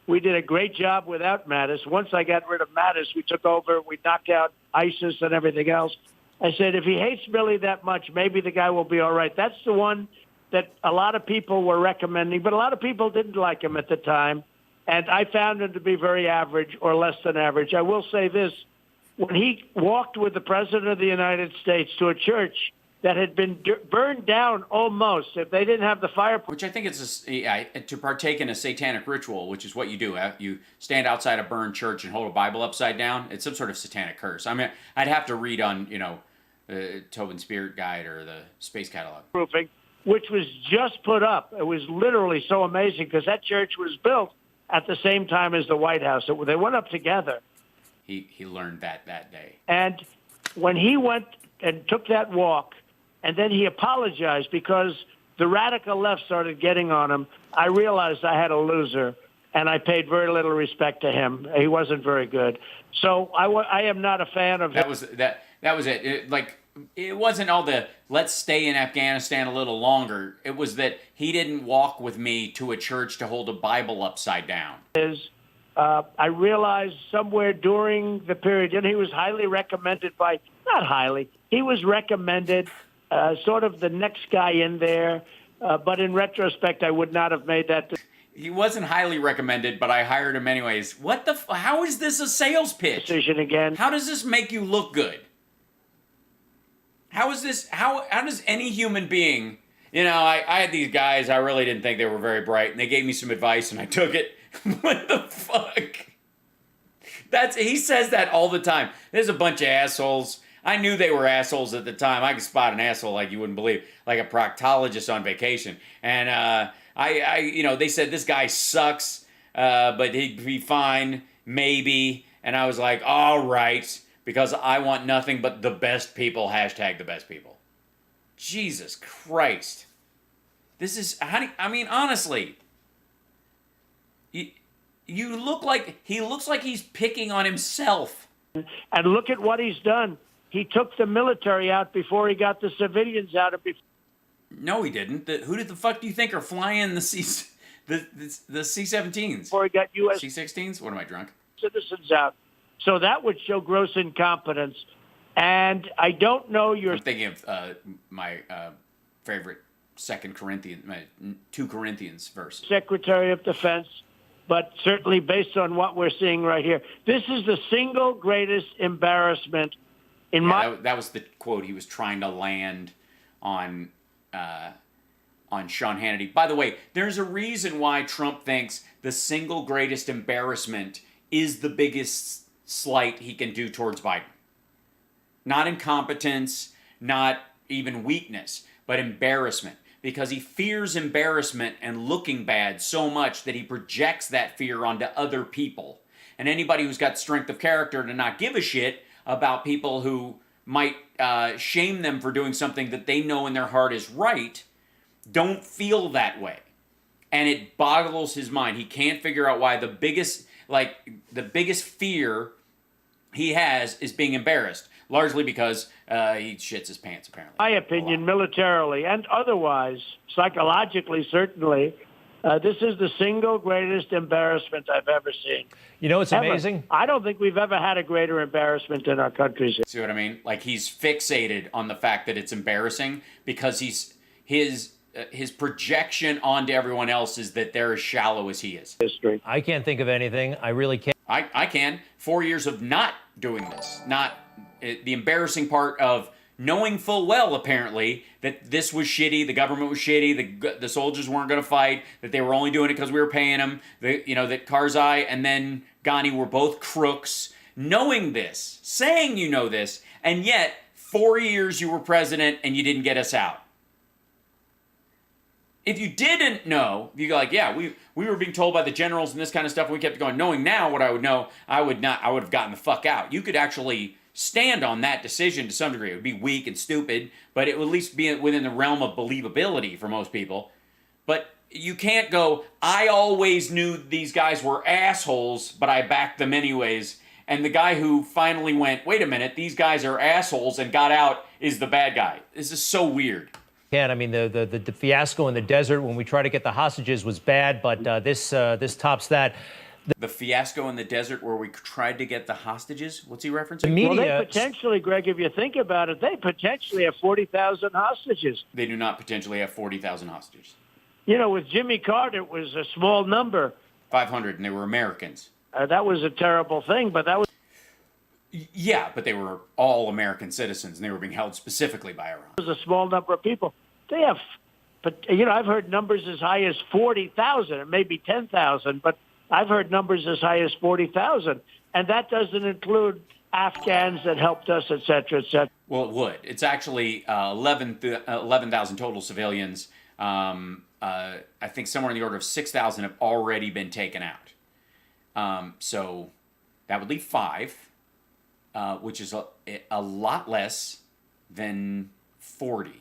We did a great job without Mattis. Once I got rid of Mattis, we took over. We knocked out ISIS and everything else. I said, if he hates Billy that much, maybe the guy will be all right. That's the one that a lot of people were recommending, but a lot of people didn't like him at the time. And I found him to be very average or less than average. I will say this. When he walked with the President of the United States to a church that had been burned down almost, if they didn't have the fire... Which I think it's to partake in a satanic ritual, which is what you do. You stand outside a burned church and hold a Bible upside down. It's some sort of satanic curse. I mean, I'd have to read on, Tobin Spirit Guide or the Space Catalog. Roofing, which was just put up. It was literally so amazing because that church was built at the same time as the White House. They went up together. He learned that day. And when he went and took that walk, and then he apologized because the radical left started getting on him, I realized I had a loser, and I paid very little respect to him. He wasn't very good. So I am not a fan of that. Was it. It wasn't all the let's stay in Afghanistan a little longer. It was that he didn't walk with me to a church to hold a Bible upside down. I realized somewhere during the period, and he was highly recommended by, not highly, he was recommended sort of the next guy in there. But in retrospect, I would not have made that decision. He wasn't highly recommended, but I hired him anyways. How is this a sales pitch? Decision again. How does this make you look good? How is this, how does any human being, I had these guys, I really didn't think they were very bright, and they gave me some advice, and I took it. What the fuck? He says that all the time. There's a bunch of assholes. I knew they were assholes at the time. I could spot an asshole like you wouldn't believe, like a proctologist on vacation. And they said this guy sucks, but he'd be fine, maybe. And I was like, all right, because I want nothing but the best people. Hashtag the best people. Jesus Christ. This is, honestly, he looks like he's picking on himself. And look at what he's done. He took the military out before he got the civilians out. No, he didn't. Who did the fuck do you think are flying the C-17s? Before he got U.S. C-16s? What am I, drunk? Citizens out. So that would show gross incompetence. And I don't know I'm thinking of my favorite 2 Corinthians verse. Secretary of Defense, but certainly based on what we're seeing right here, this is the single greatest embarrassment in that was the quote he was trying to land on Sean Hannity. By the way, there's a reason why Trump thinks the single greatest embarrassment is the biggest slight he can do towards Biden. Not incompetence, not even weakness, but embarrassment. because he fears embarrassment and looking bad so much that he projects that fear onto other people. And anybody who's got strength of character to not give a shit about people who might shame them for doing something that they know in their heart is right, don't feel that way. And it boggles his mind. He can't figure out why the biggest fear he has is being embarrassed, largely because he shits his pants, apparently. My opinion, militarily and otherwise, psychologically, certainly, this is the single greatest embarrassment I've ever seen. You know, it's amazing. I don't think we've ever had a greater embarrassment in our country's. See what I mean? Like, he's fixated on the fact that it's embarrassing because his projection onto everyone else is that they're as shallow as he is. History. I can't think of anything. I really can't. I can. 4 years of not doing this. The embarrassing part of knowing full well, apparently, that this was shitty, the government was shitty, the soldiers weren't going to fight, that they were only doing it because we were paying them, that Karzai and then Ghani were both crooks. Knowing this, saying you know this, and yet 4 years you were president and you didn't get us out. If you didn't know, you go like, yeah, we were being told by the generals and this kind of stuff, and we kept going. Knowing now what I would know, I would have gotten the fuck out. You could actually stand on that decision to some degree. It would be weak and stupid, but it would at least be within the realm of believability for most people. But you can't go, I always knew these guys were assholes, but I backed them anyways. And the guy who finally went, wait a minute, these guys are assholes and got out is the bad guy. This is so weird. I mean, the fiasco in the desert when we tried to get the hostages was bad, but this tops that. The fiasco in the desert where we tried to get the hostages? What's he referencing? The media, well, they potentially, Greg, if you think about it, they potentially have 40,000 hostages. They do not potentially have 40,000 hostages. You know, with Jimmy Carter, it was a small number. 500, and they were Americans. That was a terrible thing, but that was... Yeah, but they were all American citizens, and they were being held specifically by Iran. It was a small number of people. They have, but I've heard numbers as high as 40,000, and maybe 10,000, but I've heard numbers as high as 40,000, and that doesn't include Afghans that helped us, et cetera, et cetera. Well, it would. It's actually 11,000 total civilians. I think somewhere in the order of 6,000 have already been taken out. So that would leave 5. Which is a lot less than 40.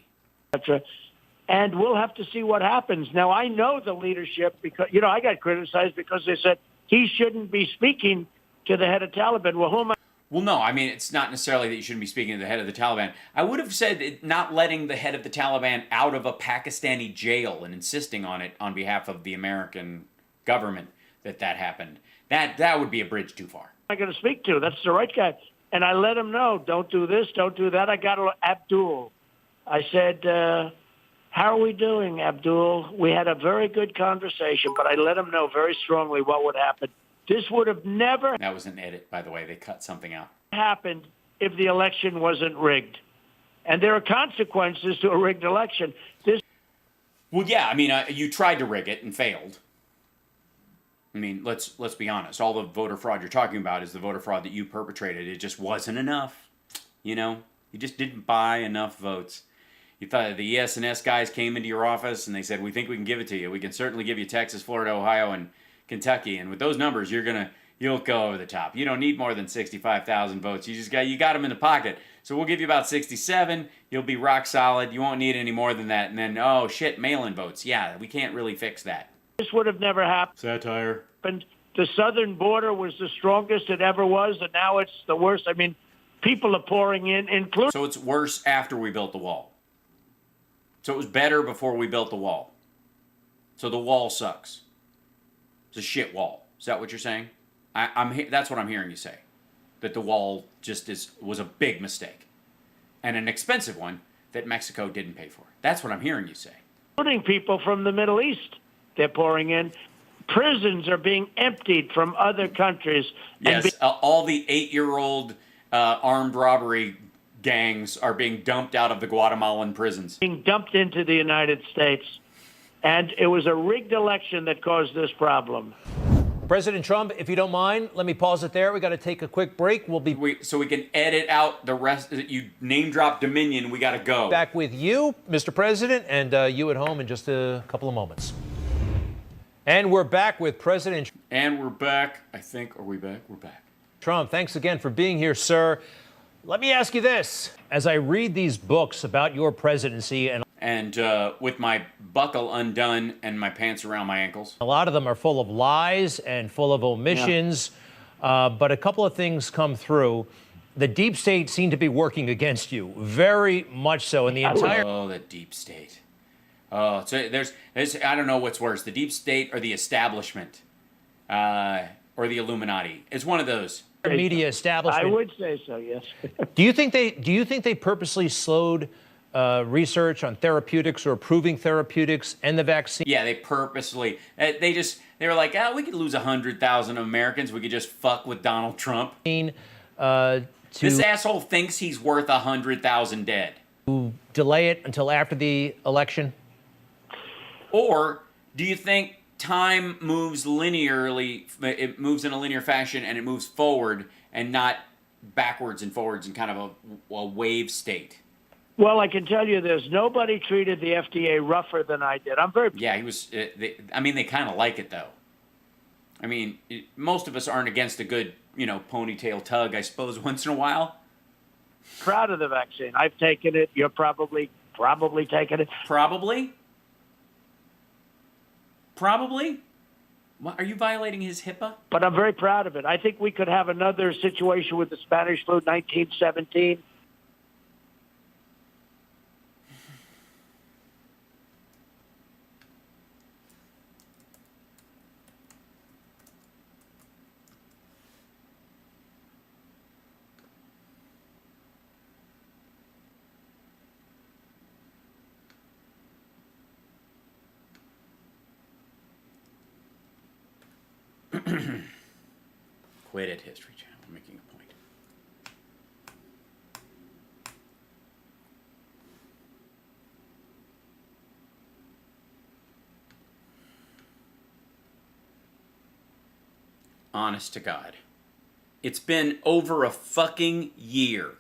And we'll have to see what happens. Now, I know the leadership because, I got criticized because they said he shouldn't be speaking to the head of Taliban. Well, who am I? Well, no, I mean, it's not necessarily that you shouldn't be speaking to the head of the Taliban. I would have said not letting the head of the Taliban out of a Pakistani jail and insisting on it on behalf of the American government that happened. That would be a bridge too far. Am I going to speak to? That's the right guy. And I let him know, don't do this, don't do that. I got Abdul. I said, how are we doing, Abdul? We had a very good conversation, but I let him know very strongly what would happen. This would have never... That was an edit, by the way. They cut something out. ...happened if the election wasn't rigged. And there are consequences to a rigged election. Well, yeah, I mean, you tried to rig it and failed. I mean, let's be honest. All the voter fraud you're talking about is the voter fraud that you perpetrated. It just wasn't enough. You just didn't buy enough votes. You thought the ES&S guys came into your office and they said, we think we can give it to you. We can certainly give you Texas, Florida, Ohio, and Kentucky. And with those numbers, you'll go over the top. You don't need more than 65,000 votes. You got them in the pocket. So we'll give you about 67. You'll be rock solid. You won't need any more than that. And then, oh shit, mail-in votes. Yeah, we can't really fix that. This would have never happened. Satire. The southern border was the strongest it ever was, and now it's the worst. I mean, people are pouring in, including... So it's worse after we built the wall. So it was better before we built the wall. So the wall sucks. It's a shit wall. Is that what you're saying? That's what I'm hearing you say. That the wall just was a big mistake. And an expensive one that Mexico didn't pay for. That's what I'm hearing you say. Including people from the Middle East. They're pouring in. Prisons are being emptied from other countries. Yes, all the 8-year-old armed robbery gangs are being dumped out of the Guatemalan prisons. Being dumped into the United States. And it was a rigged election that caused this problem. President Trump, if you don't mind, let me pause it there. We got to take a quick break. We'll be So we can edit out the rest. You name drop Dominion. We got to go. back with you, Mr. President, and you at home in just a couple of moments. And we're back with President And we're back. I think. Are we back? We're back. Trump. Thanks again for being here, sir. Let me ask you this. As I read these books about your presidency, and with my buckle undone and my pants around my ankles. a lot of them are full of lies and full of omissions, but a couple of things come through. The deep state seemed to be working against you, very much so. In the entire Oh, the deep state. Oh, so there's I don't know what's worse, the deep state or the establishment, or the Illuminati. It's one of those. media establishment. I would say so, yes. Do you think they purposely slowed research on therapeutics or approving therapeutics and the vaccine? Yeah, they purposely. They were like, we could lose 100,000 Americans. We could just fuck with Donald Trump. This asshole thinks he's worth 100,000 dead. To delay it until after the election? Or do you think time moves linearly? It moves in a linear fashion and it moves forward and not backwards and forwards in kind of a wave state. Well, I can tell you this. Nobody treated the FDA rougher than I did. I'm very... Yeah, he was... they kind of like it, though. I mean, most of us aren't against a good, ponytail tug, I suppose, once in a while. proud of the vaccine. I've taken it. You're probably taking it. Probably? Probably? What, are you violating his HIPAA? But I'm very proud of it. I think we could have another situation with the Spanish flu, 1917. Quit it, History Channel. I'm making a point. Honest to God. It's been over a fucking year.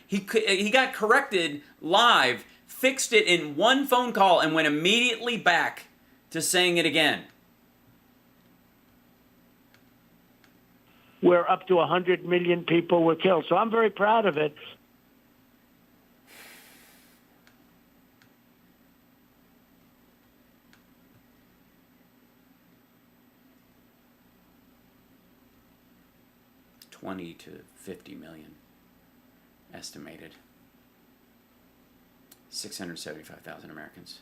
He got corrected live, fixed it in one phone call, and went immediately back to saying it again. Where up to 100 million people were killed. So I'm very proud of it. $20 to $50 million estimated. 675,000 Americans.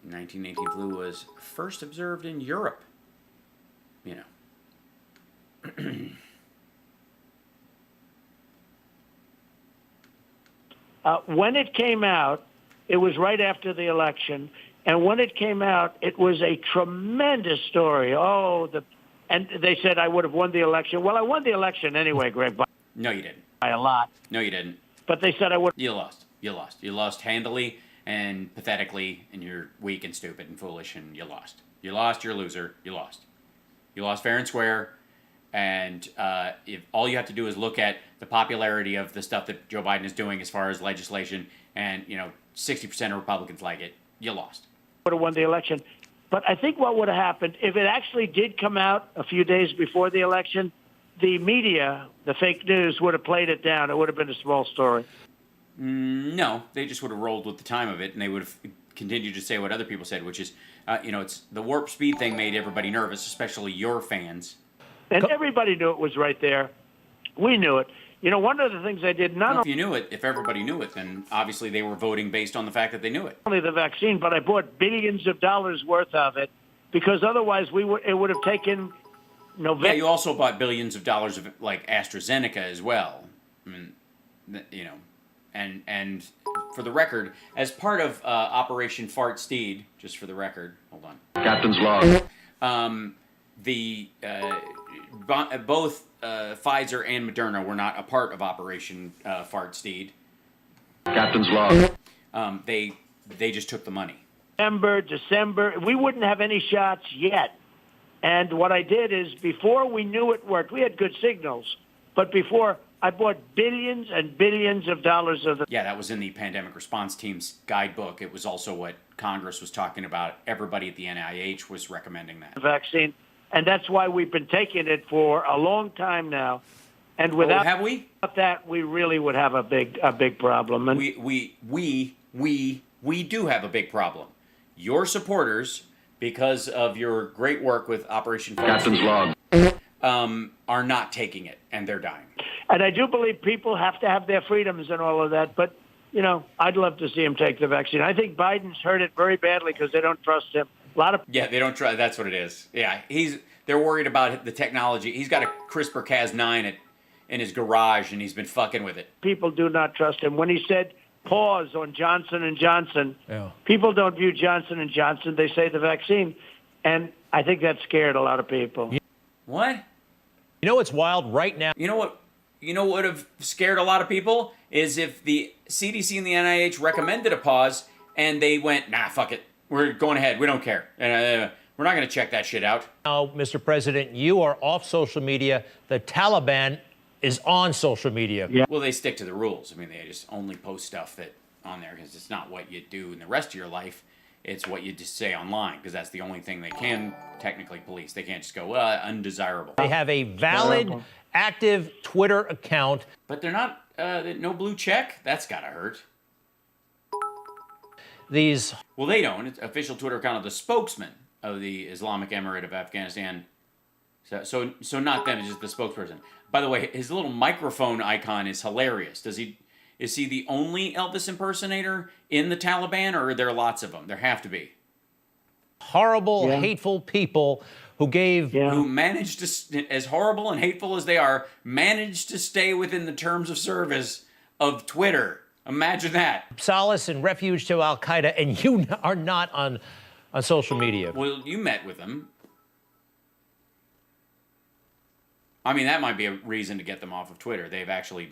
1918 flu was first observed in Europe. You know. When it came out, it was right after the election. And when it came out, it was a tremendous story. And they said I would have won the election. Well, I won the election anyway, Greg. No, you didn't. By a lot. No, you didn't. But they said I would. You lost. You lost. You lost handily and pathetically, and you're weak and stupid and foolish, and you lost. You lost. You're a loser. You lost. You lost fair and square. And if all you have to do is look at the popularity of the stuff that Joe Biden is doing as far as legislation, and 60% of Republicans like it, you lost. Would have won the election. But I think what would have happened, if it actually did come out a few days before the election, the media, the fake news, would have played it down. It would have been a small story. No, they just would have rolled with the time of it, and they would have continued to say what other people said, which is, it's the warp speed thing made everybody nervous, especially your fans. And everybody knew it was right there. We knew it. One of the things I did not If you knew it, if everybody knew it, then obviously they were voting based on the fact that they knew it. only the vaccine, but I bought billions of dollars worth of it because otherwise it would have taken November. Yeah, you also bought billions of dollars of like AstraZeneca as well. I mean, and for the record, as part of Operation Fart Steed, just for the record, hold on. Captain's log. Both Pfizer and Moderna were not a part of Operation Fart Steed. Captain's log. They just took the money. December, we wouldn't have any shots yet. And what I did is, before we knew it worked, we had good signals, but before, I bought billions and billions of dollars of the... Yeah, that was in the pandemic response team's guidebook. It was also what Congress was talking about. Everybody at the NIH was recommending that. Vaccine. And that's why we've been taking it for a long time now. And without have we? that, we really would have a big problem. And We do have a big problem. Your supporters, because of your great work with Operation Captain's Log, are not taking it, and they're dying. And I do believe people have to have their freedoms and all of that. But, you know, I'd love to see him take the vaccine. I think Biden's hurt it very badly because they don't trust him. Yeah, they don't try. That's what it is. Yeah, they're worried about the technology. He's got a CRISPR-Cas9 in his garage, and he's been fucking with it. People do not trust him. When he said pause on Johnson & Johnson, people don't view Johnson & Johnson. They say the vaccine. And I think that scared a lot of people. What? You know what's wild right now? You know what would have scared a lot of people is if the CDC and the NIH recommended a pause and they went, nah, fuck it. We're going ahead. We don't care. We're not going to check that shit out. Now, Mr. President, you are off social media. The Taliban is on social media. Yeah. Well, they stick to the rules. I mean, they just only post stuff that on there because it's not what you do in the rest of your life. It's what you just say online because that's the only thing they can technically police. They can't just go, undesirable. They have a valid, active Twitter account. But they're not, no blue check? That's got to hurt. Well, they don't. It's official Twitter account of the spokesman of the Islamic Emirate of Afghanistan. So not them, it's just the spokesperson. By the way, his little microphone icon is hilarious. Is he the only Elvis impersonator in the Taliban, or are there lots of them? There have to be. Horrible, hateful people who managed to, as horrible and hateful as they are, managed to stay within the terms of service of Twitter. Imagine that. Solace and refuge to Al-Qaeda, and you are not on social media. Well, you met with them. I mean, that might be a reason to get them off of Twitter. They've actually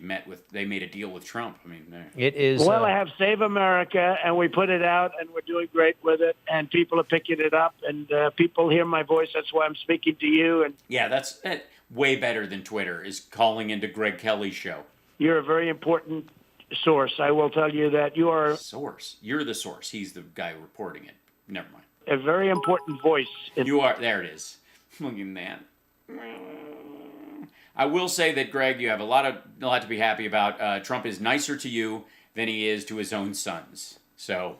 they made a deal with Trump. I mean, it is. Well, I have Save America, and we put it out, and we're doing great with it, and people are picking it up, and people hear my voice. That's why I'm speaking to you. And yeah, that's way better than Twitter is calling into Greg Kelly's show. You're a very important source. I will tell you that you are source. You're the source. He's the guy reporting it. Never mind. A very important voice. You are. There it is. Look at that. I will say that, Greg, you have a lot to be happy about. Trump is nicer to you than he is to his own sons. So,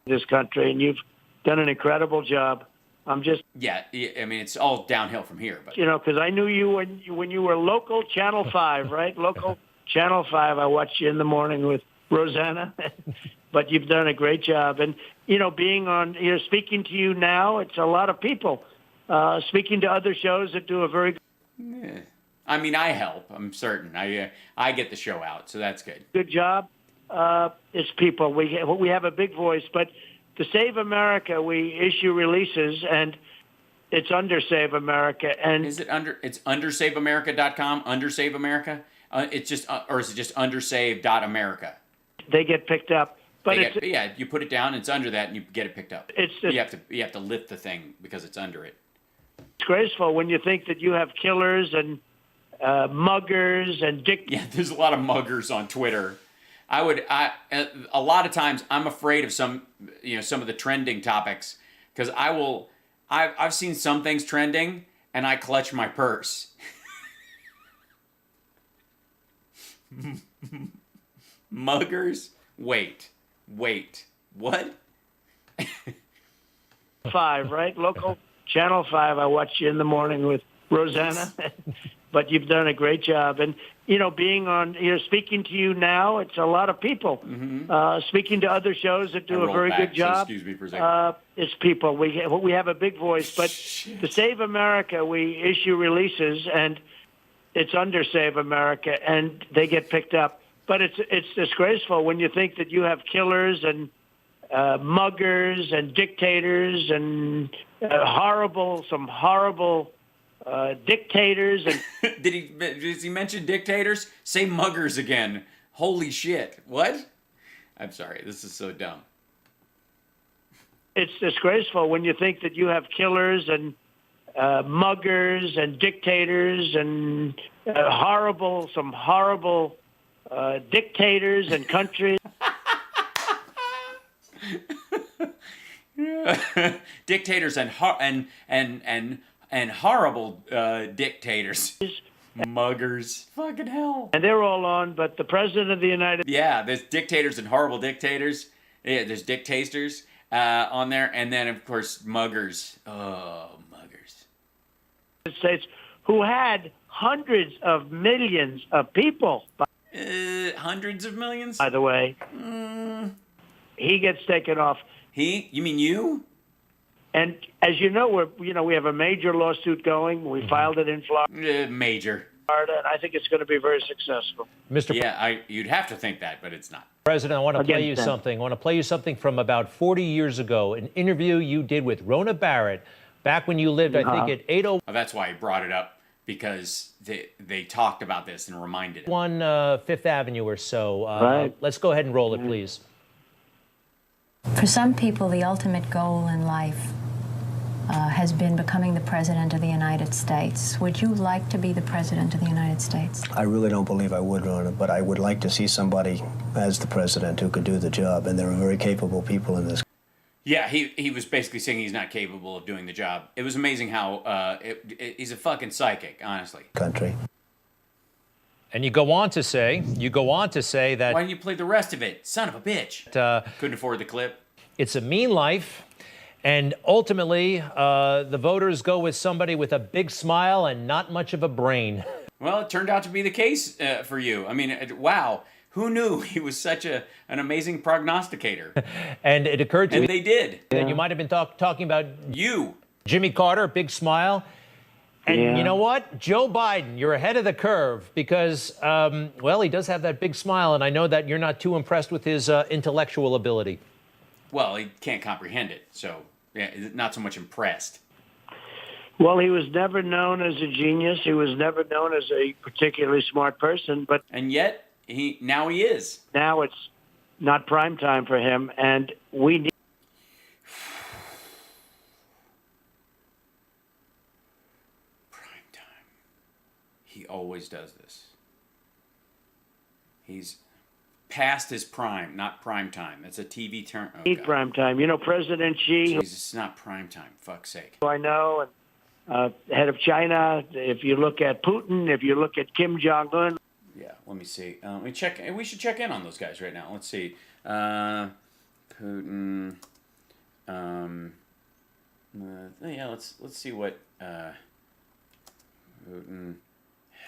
this country, and you've done an incredible job. I'm just I mean, it's all downhill from here. But because I knew you when you were local Channel 5, right? Local Channel 5. I watched you in the morning with Rosanna. But you've done a great job, and being on, speaking to you now, it's a lot of people. Speaking to other shows that do a very good... Yeah. I mean, I help. I'm certain. I get the show out, so that's good. Good job. It's people. We have a big voice, but to Save America, we issue releases, and it's under Save America. And is it under? It's undersaveamerica.com. Under Save America. It's just, or is it just undersave.america? They get picked up. But you put it down. It's under that, and you get it picked up. You have to lift the thing because it's under it. It's disgraceful when you think that you have killers and muggers and Yeah, there's a lot of muggers on Twitter. A lot of times I'm afraid of some of the trending topics because I've seen some things trending and I clutch my purse. Muggers? Wait, what? 5, right? Local Channel 5. I watched you in the morning with Rosanna. But you've done a great job. And, being on, speaking to you now, it's a lot of people. Mm-hmm. Speaking to other shows that do a very good job. So excuse me for a second. It's people. We have a big voice. But to Save America, we issue releases, and it's under Save America, and they get picked up. But it's disgraceful when you think that you have killers and muggers and dictators and some horrible dictators. And Did he mention dictators? Say muggers again. Holy shit. What? I'm sorry. This is so dumb. It's disgraceful when you think that you have killers and muggers and dictators and some horrible dictators and countries. Dictators and horrible dictators. Muggers. Fucking hell. And they're all on, but the President of the United States. Yeah, there's dictators and horrible dictators. Yeah, there's dictators on there. And then, of course, muggers. Oh, muggers. States, who had hundreds of millions of people. Hundreds of millions? By the way. He gets taken off. He? You mean you? And as you know, we have a major lawsuit going. We filed it in Florida. Major. And I think it's going to be very successful. Mr. Yeah, you'd have to think that, but it's not. President, I want to play you something. I want to play you something from about 40 years ago, an interview you did with Rona Barrett back when you lived, I think, at 801. Oh, that's why I brought it up, because they talked about this and reminded it. One Fifth Avenue or so. Right. Let's go ahead and roll it, please. For some people, the ultimate goal in life has been becoming the President of the United States. Would you like to be the President of the United States? I really don't believe I would run it, but I would like to see somebody as the President who could do the job, and there are very capable people in this. Yeah, he was basically saying he's not capable of doing the job. It was amazing how he's a fucking psychic, honestly. Country. And you go on to say that... Why didn't you play the rest of it? Son of a bitch. Couldn't afford the clip. It's a mean life, and ultimately, the voters go with somebody with a big smile and not much of a brain. Well, it turned out to be the case for you. I mean, wow. Who knew he was such an amazing prognosticator? And it occurred to me... And they did. And you might have been talking about... You. Jimmy Carter, big smile. And you know what? Joe Biden, you're ahead of the curve because, well, he does have that big smile, and I know that you're not too impressed with his intellectual ability. Well, he can't comprehend it, so yeah, not so much impressed. Well, he was never known as a genius. He was never known as a particularly smart person, but... And yet, now he is. Now it's not prime time for him, and we need... He always does this. He's past his prime, not prime time. That's a TV term. Oh, prime time. You know, President Xi... Jesus, it's not prime time. Fuck's sake. I know. Head of China. If you look at Putin, if you look at Kim Jong-un... Yeah, let me see. Let me check. We should check in on those guys right now. Let's see. Putin... yeah, let's see what... Putin...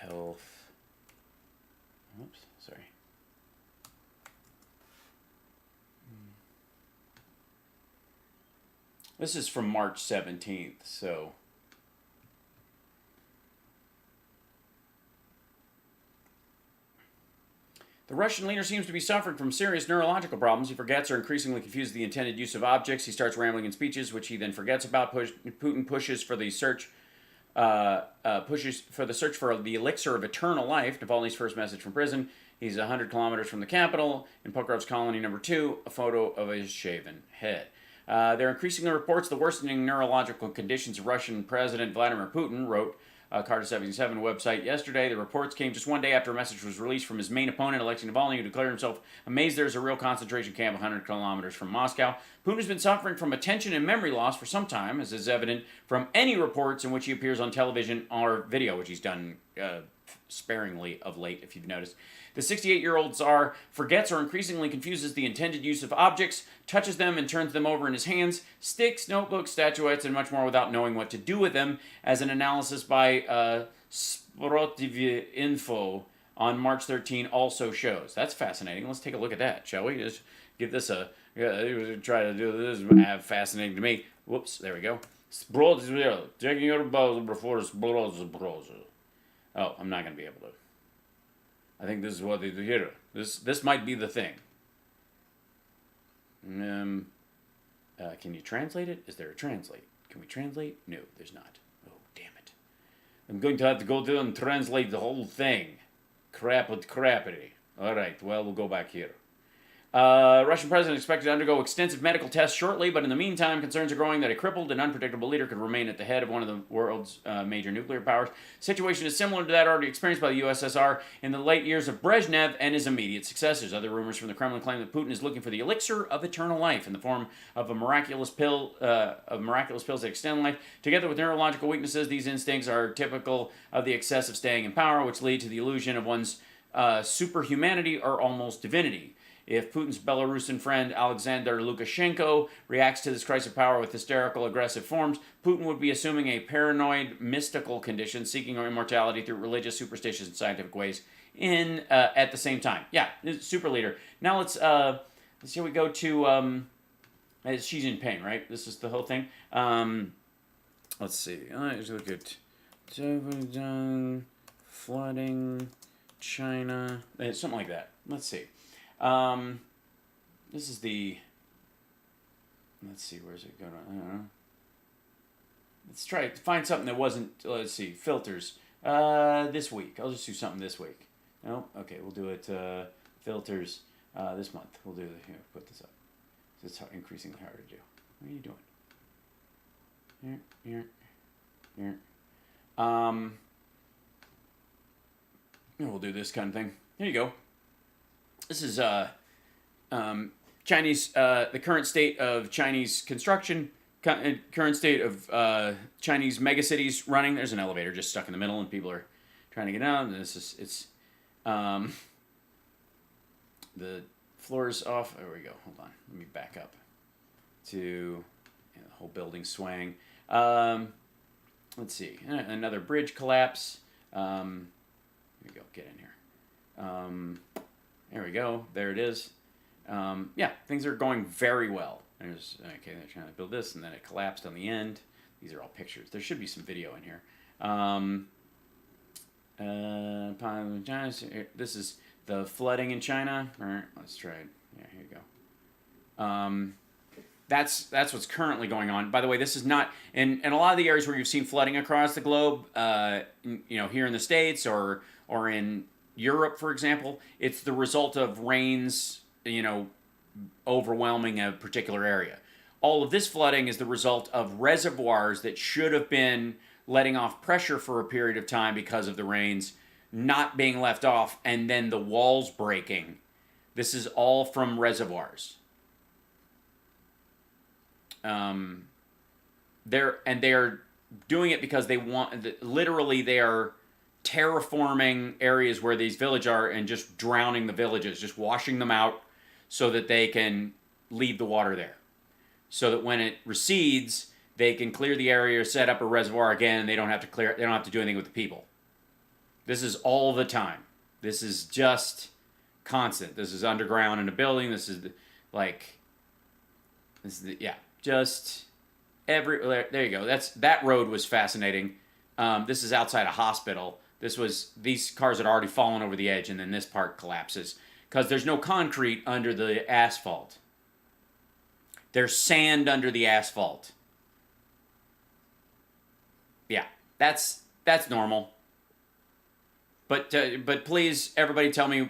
Health. Oops, sorry. This is from March 17th, so. The Russian leader seems to be suffering from serious neurological problems. He forgets or increasingly confuses the intended use of objects. He starts rambling in speeches, which he then forgets about. Putin pushes for the search for the elixir of eternal life. Navalny's first message from prison. He's 100 kilometers from the capital. In Pokrov's colony number 2, a photo of his shaven head. There are increasingly reports the worsening neurological conditions of Russian President Vladimir Putin, wrote Carter 77 website yesterday. The reports came just one day after a message was released from his main opponent, Alexei Navalny, who declared himself amazed there's a real concentration camp 100 kilometers from Moscow. Putin has been suffering from attention and memory loss for some time, as is evident from any reports in which he appears on television or video, which he's done sparingly of late, if you've noticed. The 68-year-old Tsar forgets or increasingly confuses the intended use of objects, touches them and turns them over in his hands, sticks, notebooks, statuettes, and much more without knowing what to do with them, as an analysis by Sportiv Info on March 13 also shows. That's fascinating. Let's take a look at that, shall we? Just give this a... try to do this. Fascinating to me. Whoops, there we go. Taking your browser before browser. Oh, I'm not going to be able to. I think this is what they do here. This might be the thing. Can you translate it? Is there a translate? Can we translate? No, there's not. Oh, damn it. I'm going to have to go through and translate the whole thing. Crap with crappity. All right, well, we'll go back here. Russian president expected to undergo extensive medical tests shortly, but in the meantime, concerns are growing that a crippled and unpredictable leader could remain at the head of one of the world's major nuclear powers. Situation is similar to that already experienced by the USSR in the late years of Brezhnev and his immediate successors. Other rumors from the Kremlin claim that Putin is looking for the elixir of eternal life in the form of a miraculous pills that extend life. Together with neurological weaknesses, these instincts are typical of the excess of staying in power, which lead to the illusion of one's superhumanity or almost divinity. If Putin's Belarusian friend Alexander Lukashenko reacts to this crisis of power with hysterical, aggressive forms, Putin would be assuming a paranoid, mystical condition, seeking immortality through religious, superstitious, and scientific ways at the same time. Yeah, super leader. Now let's see. We go to Xi Jinping, right? This is the whole thing. Let's see. Let's look at flooding, China, something like that. Let's see. This is the, let's see, where's it going? I don't know. Let's try to find something that wasn't, let's see, filters. This week. I'll just do something this week. No? Okay, we'll do it, filters, this month. We'll do it, here, put this up. It's increasingly hard to do. What are you doing? Here. We'll do this kind of thing. Here you go. This is Chinese, the current state of Chinese construction, current state of Chinese megacities running. There's an elevator just stuck in the middle, and people are trying to get out. And it's the floor's off. There we go. Hold on. Let me back up to the whole building swaying. Let's see. Another bridge collapse. Here we go. Get in here. There we go. There it is. Yeah, things are going very well. Okay, they're trying to build this, and then it collapsed on the end. These are all pictures. There should be some video in here. This is the flooding in China. All right, let's try it. Yeah, here you go. That's what's currently going on. By the way, this is not in a lot of the areas where you've seen flooding across the globe. Here in the States or in Europe, for example, it's the result of rains, overwhelming a particular area. All of this flooding is the result of reservoirs that should have been letting off pressure for a period of time because of the rains not being left off, and then the walls breaking. This is all from reservoirs. They're doing it because they want, literally they are terraforming areas where these villages are and just drowning the villages, just washing them out so that they can leave the water there. So that when it recedes, they can clear the area, set up a reservoir again, and they don't have to do anything with the people. This is all the time. This is just constant. This is underground in a building. Just there you go. That road was fascinating. This is outside a hospital. These cars had already fallen over the edge, and then this part collapses because there's no concrete under the asphalt. There's sand under the asphalt. Yeah, that's normal. But please, everybody, tell me,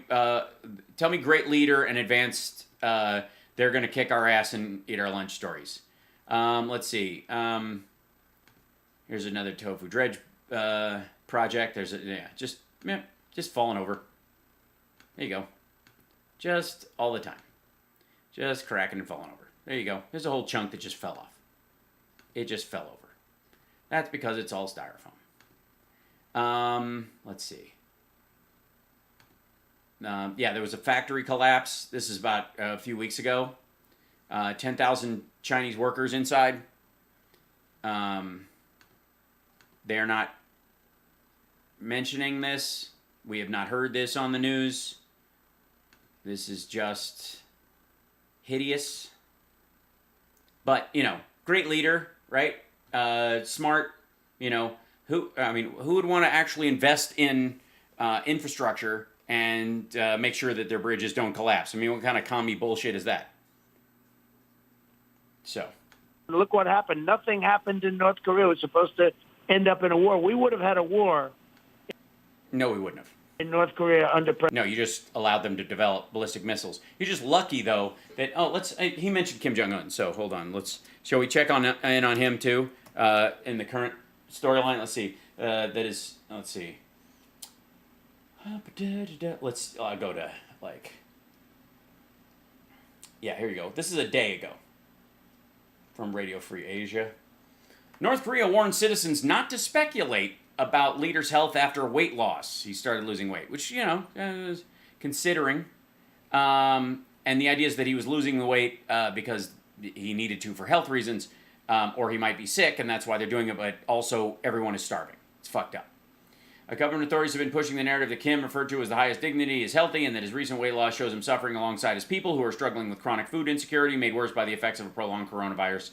great leader and advanced. They're gonna kick our ass and eat our lunch stories. Let's see. Here's another tofu dredge project. There's just falling over. There you go. Just all the time. Just cracking and falling over. There you go. There's a whole chunk that just fell off. It just fell over. That's because it's all styrofoam. Let's see. There was a factory collapse. This is about a few weeks ago. 10,000 Chinese workers inside. They're not mentioning this. We have not heard this on the news. This is just hideous. But, great leader, right? Smart, who would want to actually invest in infrastructure and make sure that their bridges don't collapse? I mean, what kind of commie bullshit is that? So. Look what happened. Nothing happened in North Korea. It was supposed to end up in a war. We would have had a war. No, we wouldn't have. In North Korea under No, you just allowed them to develop ballistic missiles. You're just lucky though that he mentioned Kim Jong Un. So hold on, shall we check in on him too in the current storyline? Let's see. Let's see. Let's go to yeah, here you go. This is a day ago from Radio Free Asia. North Korea warns citizens not to speculate about leader's health after weight loss. He started losing weight, which, considering. And the idea is that he was losing the weight because he needed to for health reasons, or he might be sick, and that's why they're doing it, but also everyone is starving. It's fucked up. Government authorities have been pushing the narrative that Kim, referred to as the highest dignity, is healthy, and that his recent weight loss shows him suffering alongside his people who are struggling with chronic food insecurity, made worse by the effects of a prolonged coronavirus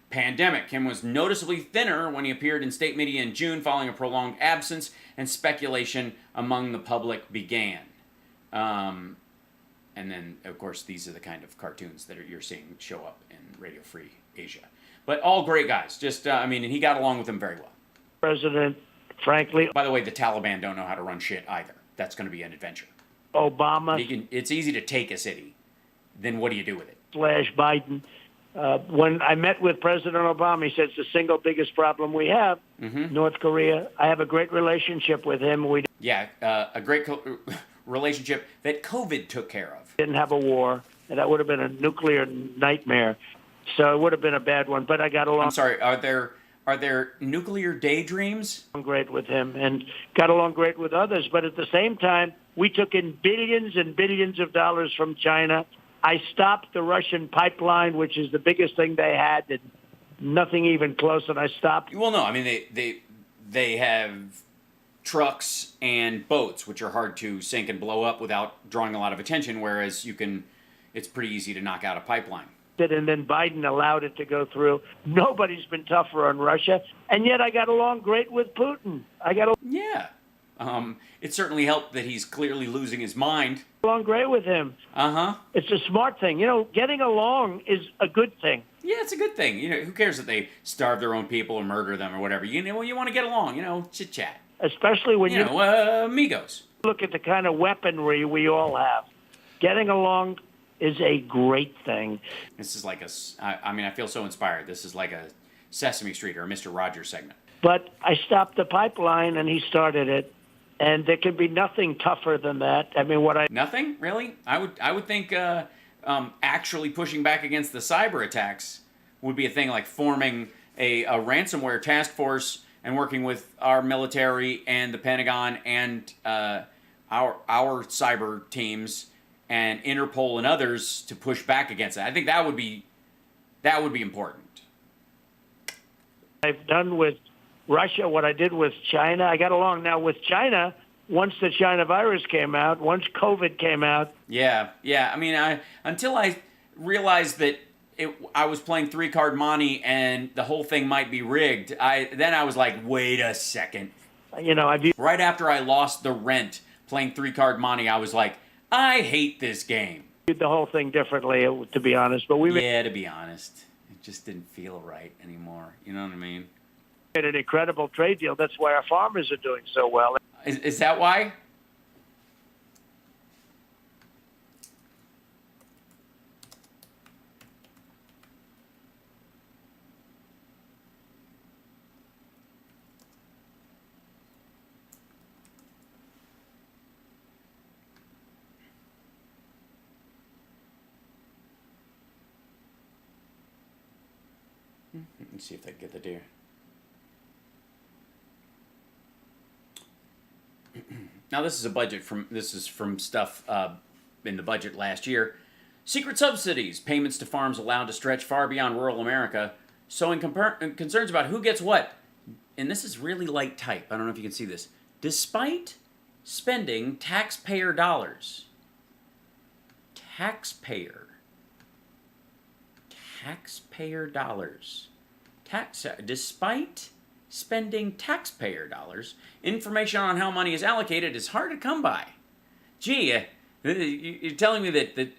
pandemic. Kim was noticeably thinner when he appeared in state media in June following a prolonged absence, and speculation among the public began. And then, of course, these are the kind of cartoons that you're seeing show up in Radio Free Asia. But all great guys. And he got along with them very well. President, frankly. By the way, the Taliban don't know how to run shit either. That's going to be an adventure. Obama. It's easy to take a city. Then what do you do with it? / Biden. When I met with President Obama, he said it's the single biggest problem we have, North Korea. I have a great relationship with him. A great relationship that COVID took care of. Didn't have a war, and that would have been a nuclear nightmare. So it would have been a bad one, but I got along. I'm sorry, are there nuclear daydreams? Great with him and got along great with others, but at the same time, we took in billions and billions of dollars from China. I stopped the Russian pipeline, which is the biggest thing they had, and nothing even close, and I stopped. Well, no, they have trucks and boats, which are hard to sink and blow up without drawing a lot of attention, whereas it's pretty easy to knock out a pipeline. And then Biden allowed it to go through. Nobody's been tougher on Russia, and yet I got along great with Putin. Yeah. It certainly helped that he's clearly losing his mind. Along great with him. It's a smart thing. Getting along is a good thing. Yeah, it's a good thing. Who cares if they starve their own people or murder them or whatever? You want to get along, chit chat. Especially when amigos. Look at the kind of weaponry we all have. Getting along is a great thing. This is like I feel so inspired. This is like a Sesame Street or a Mr. Rogers segment. But I stopped the pipeline and he started it. And there can be nothing tougher than that. Nothing? Really? I would think actually pushing back against the cyber attacks would be a thing, like forming a ransomware task force and working with our military and the Pentagon and our cyber teams and Interpol and others to push back against it. I think that would be important. I've done with Russia what I did with China. I got along now with China once the China virus came out, once COVID came out. Yeah. Until I realized that I was playing 3-card monte and the whole thing might be rigged, then I was like, wait a second. Right after I lost the rent playing 3-card monte, I was like, I hate this game. Did the whole thing differently, to be honest. But to be honest, it just didn't feel right anymore. You know what I mean? An incredible trade deal. That's why our farmers are doing so well. Is that why? Let's see if they can get the deer. Now this is from stuff in the budget last year. Secret subsidies, payments to farms allowed to stretch far beyond rural America, sowing concerns about who gets what. And this is really light type. I don't know if you can see this. Despite spending taxpayer dollars. Taxpayer dollars. Despite spending taxpayer dollars, information on how money is allocated is hard to come by. Gee, you're telling me that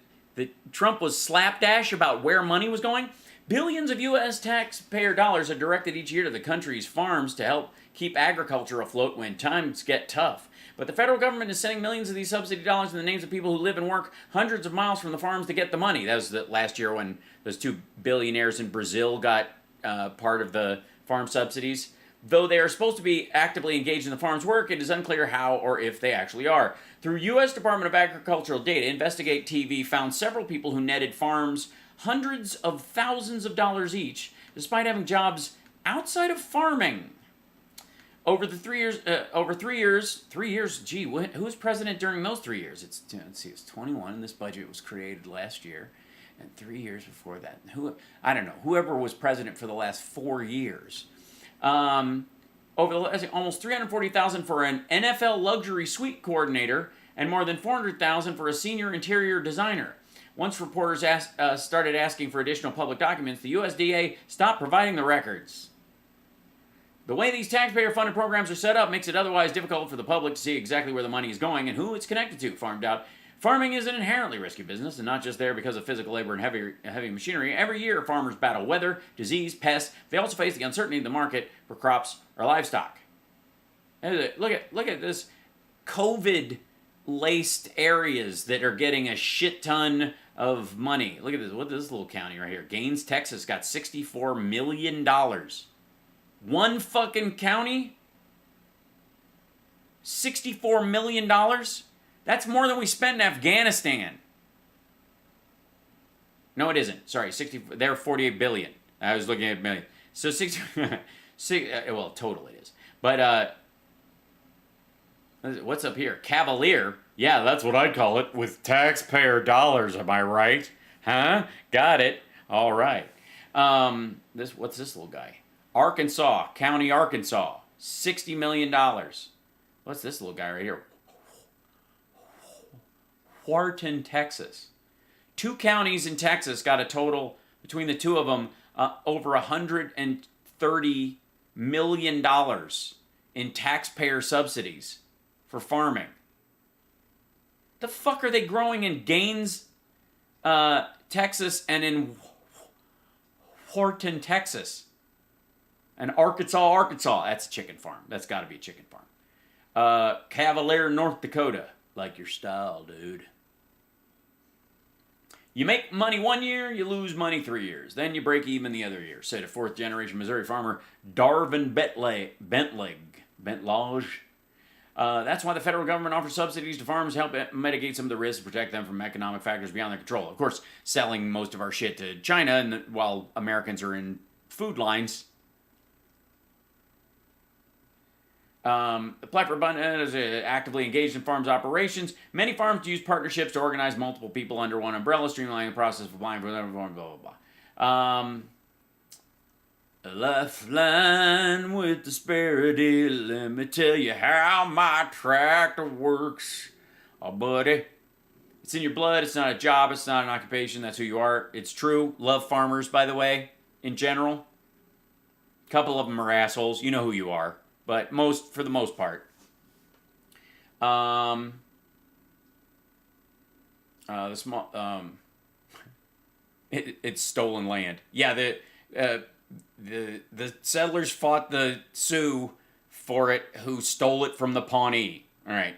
Trump was slapdash about where money was going? Billions of U.S. taxpayer dollars are directed each year to the country's farms to help keep agriculture afloat when times get tough. But the federal government is sending millions of these subsidy dollars in the names of people who live and work hundreds of miles from the farms to get the money. That was the last year when those two billionaires in Brazil got part of the farm subsidies. Though they are supposed to be actively engaged in the farm's work, it is unclear how or if they actually are. Through U.S. Department of Agricultural data, Investigate TV found several people who netted farms hundreds of thousands of dollars each, despite having jobs outside of farming. Over 3 years, gee, who was president during those 3 years? Let's see, it's 21, and this budget was created last year, and 3 years before that. I don't know, whoever was president for the last 4 years. Over the last, almost $340,000 for an NFL luxury suite coordinator, and more than $400,000 for a senior interior designer. Once reporters started asking for additional public documents, the USDA stopped providing the records. The way these taxpayer-funded programs are set up makes it otherwise difficult for the public to see exactly where the money is going and who it's connected to, farmed out. Farming is an inherently risky business, and not just there because of physical labor and heavy machinery. Every year, farmers battle weather, disease, pests. They also face the uncertainty of the market for crops or livestock. Look at this COVID-laced areas that are getting a shit ton of money. Look at this. What is this little county right here? Gaines, Texas, got $64 million. One fucking county? $64 million? That's more than we spent in Afghanistan. No, it isn't. Sorry, they're 48 billion. I was looking at million. So well, total it is. But what's up here? Cavalier. Yeah, that's what I'd call it, with taxpayer dollars. Am I right? Huh? Got it. All right. What's this little guy? Arkansas, County, Arkansas, $60 million. What's this little guy right here? Wharton, Texas. 2 counties in Texas got a total, between the two of them, over $130 million in taxpayer subsidies for farming. The fuck are they growing in Gaines, Texas, and in Wharton, Texas? And Arkansas. That's a chicken farm. That's got to be a chicken farm. Cavalier, North Dakota. Like your style, dude. You make money 1 year, you lose money 3 years. Then you break even the other year, said a 4th-generation Missouri farmer, Darvin Bentlage. That's why the federal government offers subsidies to farms to help mitigate some of the risks, protect them from economic factors beyond their control. Of course, selling most of our shit to China, and while Americans are in food lines. Apply for abundance is actively engaged in farms operations. Many farms use partnerships to organize multiple people under one umbrella, streamlining the process of applying for blah, blah, blah, blah. A lifeline with disparity. Let me tell you how my tractor works. Oh, buddy. It's in your blood. It's not a job. It's not an occupation. That's who you are. It's true. Love farmers, by the way, in general. A couple of them are assholes. You know who you are. But for the most part. It's stolen land. Yeah, the settlers fought the Sioux for it, who stole it from the Pawnee. All right.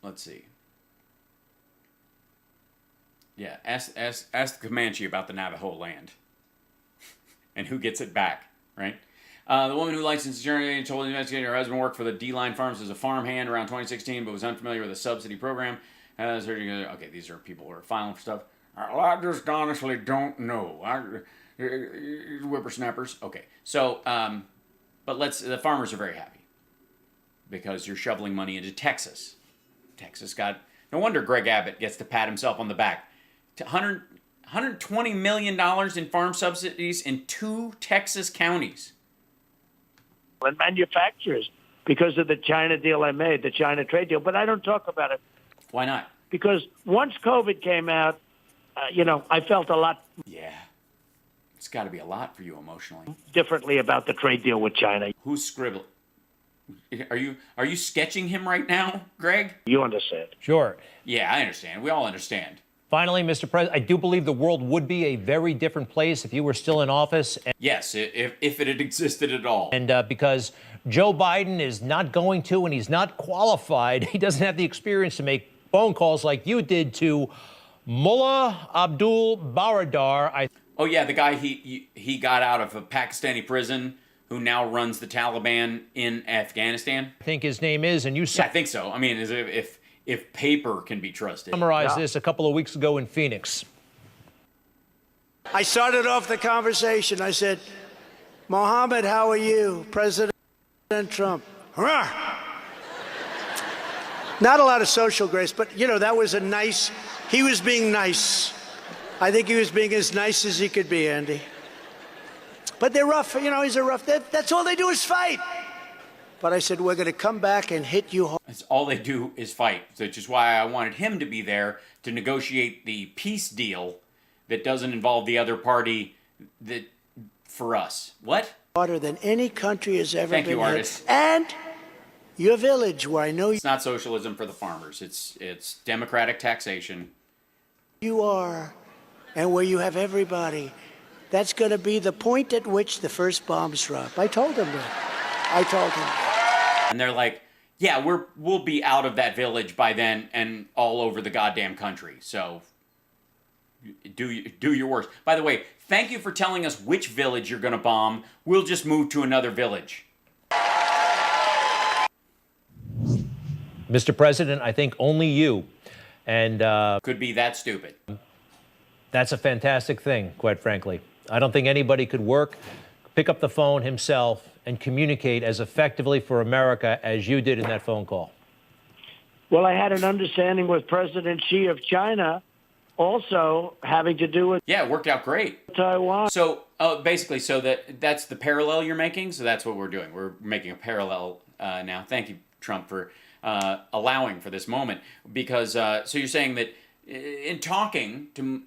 Let's see. Yeah, ask the Comanche about the Navajo land. And who gets it back, right? The woman who licensed the journey told the investigator her husband worked for the D-Line Farms as a farmhand around 2016, but was unfamiliar with the subsidy program. Okay, these are people who are filing for stuff. I just honestly don't know. Whippersnappers. Okay, so, but the farmers are very happy because you're shoveling money into Texas. Texas no wonder Greg Abbott gets to pat himself on the back. $120 million in farm subsidies in 2 Texas counties. And manufacturers, because of the China deal I made, the China trade deal. But I don't talk about it. Why not? Because once COVID came out, I felt a lot. Yeah. It's got to be a lot for you emotionally. Differently about the trade deal with China. Who's scribbling? Are you sketching him right now, Greg? You understand. Sure. Yeah, I understand. We all understand. Finally, Mr. President, I do believe the world would be a very different place if you were still in office. Yes, if it had existed at all. And because Joe Biden is not going to, and he's not qualified, he doesn't have the experience to make phone calls like you did to Mullah Abdul Baradar. Oh, yeah, the guy he got out of a Pakistani prison who now runs the Taliban in Afghanistan. I think his name is, and you Yeah, I think so. I mean, as if paper can be trusted. Summarized this a couple of weeks ago in Phoenix. I started off the conversation. I said, Mohammed, how are you? President Trump. Hurrah! Not a lot of social grace, but, you know, that was he was being nice. I think he was being as nice as he could be, Andy. But they're rough, you know, that's all they do is fight. But I said, we're going to come back and hit you hard. That's all they do is fight, which is why I wanted him to be there to negotiate the peace deal that doesn't involve the other party for us. What? Harder than any country has ever been. Thank you, artists. And your village, where I know it's not socialism for the farmers. It's democratic taxation. You are, and where you have everybody. That's going to be the point at which the first bombs drop. I told him that. And they're like, yeah, we'll be out of that village by then and all over the goddamn country. So do your worst. By the way, thank you for telling us which village you're going to bomb. We'll just move to another village. Mr. President, I think only you and could be that stupid. That's a fantastic thing, quite frankly. I don't think anybody could pick up the phone himself and communicate as effectively for America as you did in that phone call. Well, I had an understanding with President Xi of China also having to do with... Yeah, it worked out great. Taiwan. So, basically, that's the parallel you're making? So that's what we're doing. We're making a parallel now. Thank you, Trump, for allowing for this moment. Because, so you're saying that in talking to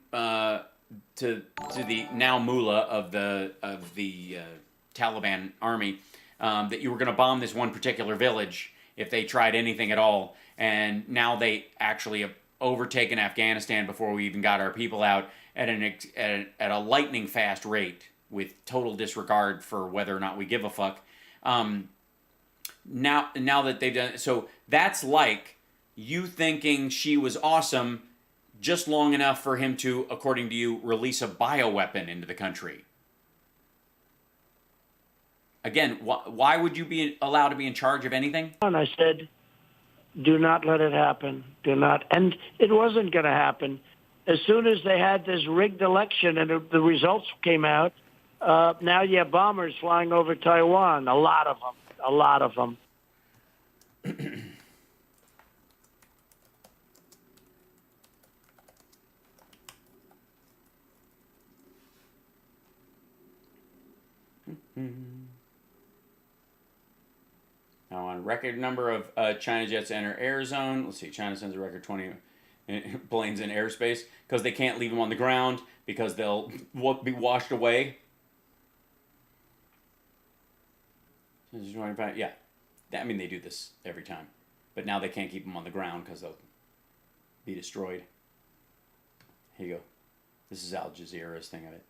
the now mullah of the Taliban army, that you were going to bomb this one particular village if they tried anything at all, and now they actually have overtaken Afghanistan before we even got our people out at a lightning fast rate with total disregard for whether or not we give a fuck. Now that they've done so, that's like you thinking she was awesome just long enough for him to, according to you, release a bioweapon into the country. Again, why would you be allowed to be in charge of anything? And I said, do not let it happen. Do not. And it wasn't going to happen. As soon as they had this rigged election and the results came out, now you have bombers flying over Taiwan. A lot of them. Now, on record number of China jets enter air zone. Let's see, China sends a record 20 planes in airspace because they can't leave them on the ground because they'll be washed away. Yeah, I mean, they do this every time. But now they can't keep them on the ground because they'll be destroyed. Here you go. This is Al Jazeera's thing of it.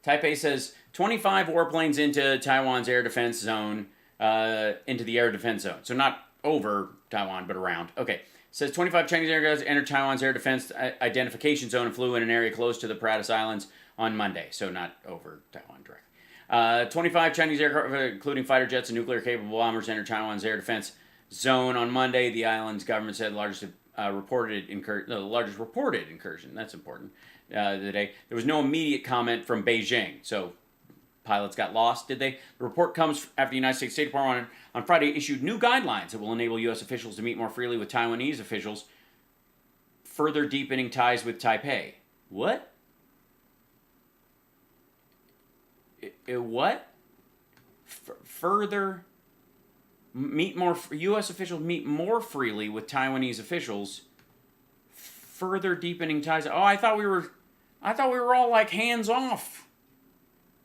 Taipei says 25 warplanes into Taiwan's air defense zone, into the air defense zone. So not over Taiwan, but around. Okay. Says 25 Chinese aircraft entered Taiwan's air defense identification zone and flew in an area close to the Paradise Islands on Monday. So not over Taiwan direct. 25 Chinese aircraft, including fighter jets and nuclear-capable bombers, entered Taiwan's air defense zone on Monday. The island's government said the largest reported incursion. That's important. Today. There was no immediate comment from Beijing. So pilots got lost, did they? The report comes after the United States State Department on Friday issued new guidelines that will enable U.S. officials to meet more freely with Taiwanese officials, further deepening ties with Taipei. What? What? Further meet more U.S. officials meet more freely with Taiwanese officials, further deepening ties. Oh, I thought we were all like hands off.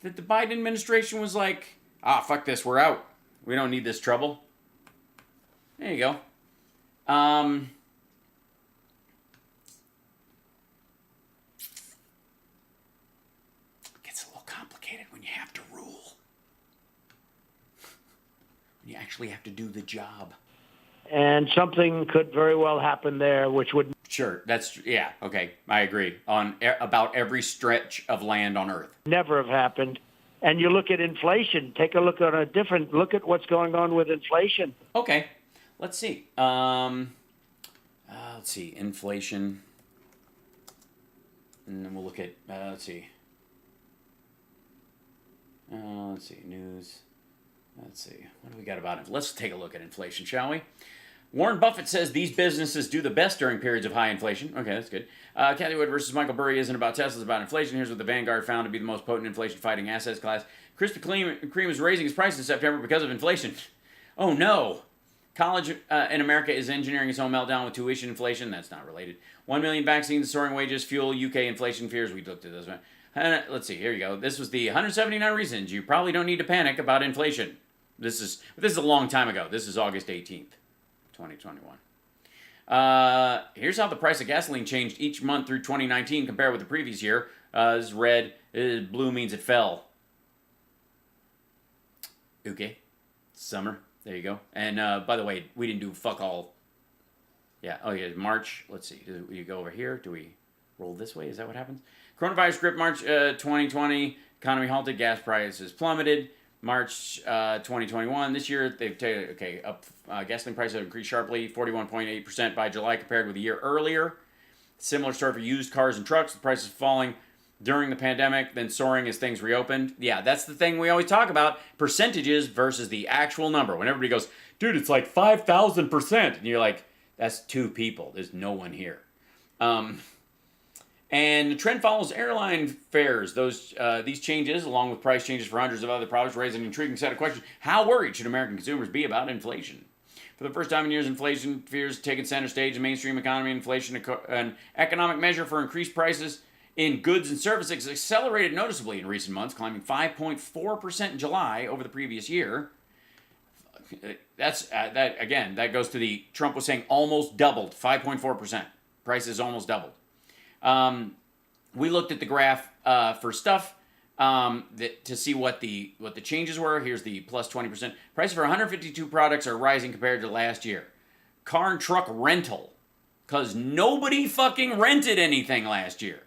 That the Biden administration was like, fuck this, we're out. We don't need this trouble. There you go. You actually have to do the job. And something could very well happen there, which would... Sure, yeah, okay, I agree. On about every stretch of land on Earth. Never have happened. And you look at inflation. Take a look at look at what's going on with inflation. Okay, let's see. Let's see, inflation. And then we'll look at, let's see, news. Let's see, what do we got about it? Let's take a look at inflation, shall we? Warren Buffett says these businesses do the best during periods of high inflation. Okay, that's good. Kathy Wood versus Michael Burry isn't about Tesla, it's about inflation. Here's what the Vanguard found to be the most potent inflation-fighting assets class. Krispy Kreme is raising its price in September because of inflation. Oh, no. College in America is engineering its own meltdown with tuition inflation. That's not related. 1 million vaccines, soaring wages, fuel UK inflation fears. We looked at this one. Let's see. Here you go. This was the 179 reasons you probably don't need to panic about inflation. This is a long time ago. This is August 18th, 2021. Here's how the price of gasoline changed each month through 2019 compared with the previous year. This is red. Blue means it fell. Okay. Summer. There you go. And by the way, we didn't do fuck all. Yeah. Oh, yeah. March. Let's see. Do we go over here? Do we roll this way? Is that what happens? Coronavirus grip March 2020. Economy halted. Gas prices plummeted. March 2021. This year, they've taken, gasoline prices have increased sharply, 41.8% by July compared with a year earlier. Similar story for used cars and trucks. The prices falling during the pandemic, then soaring as things reopened. Yeah, that's the thing we always talk about. Percentages versus the actual number. When everybody goes, dude, it's like 5,000%. And you're like, that's two people. There's no one here. And the trend follows airline fares. These changes, along with price changes for hundreds of other products, raise an intriguing set of questions. How worried should American consumers be about inflation? For the first time in years, inflation fears taking center stage in mainstream economy. Inflation, an economic measure for increased prices in goods and services, accelerated noticeably in recent months, climbing 5.4% in July over the previous year. That goes to the Trump was saying almost doubled, 5.4%. Prices almost doubled. We looked at the graph for stuff to see what the changes were. Here's the plus 20%. Prices for 152 products are rising compared to last year. Car and truck rental, because nobody fucking rented anything last year.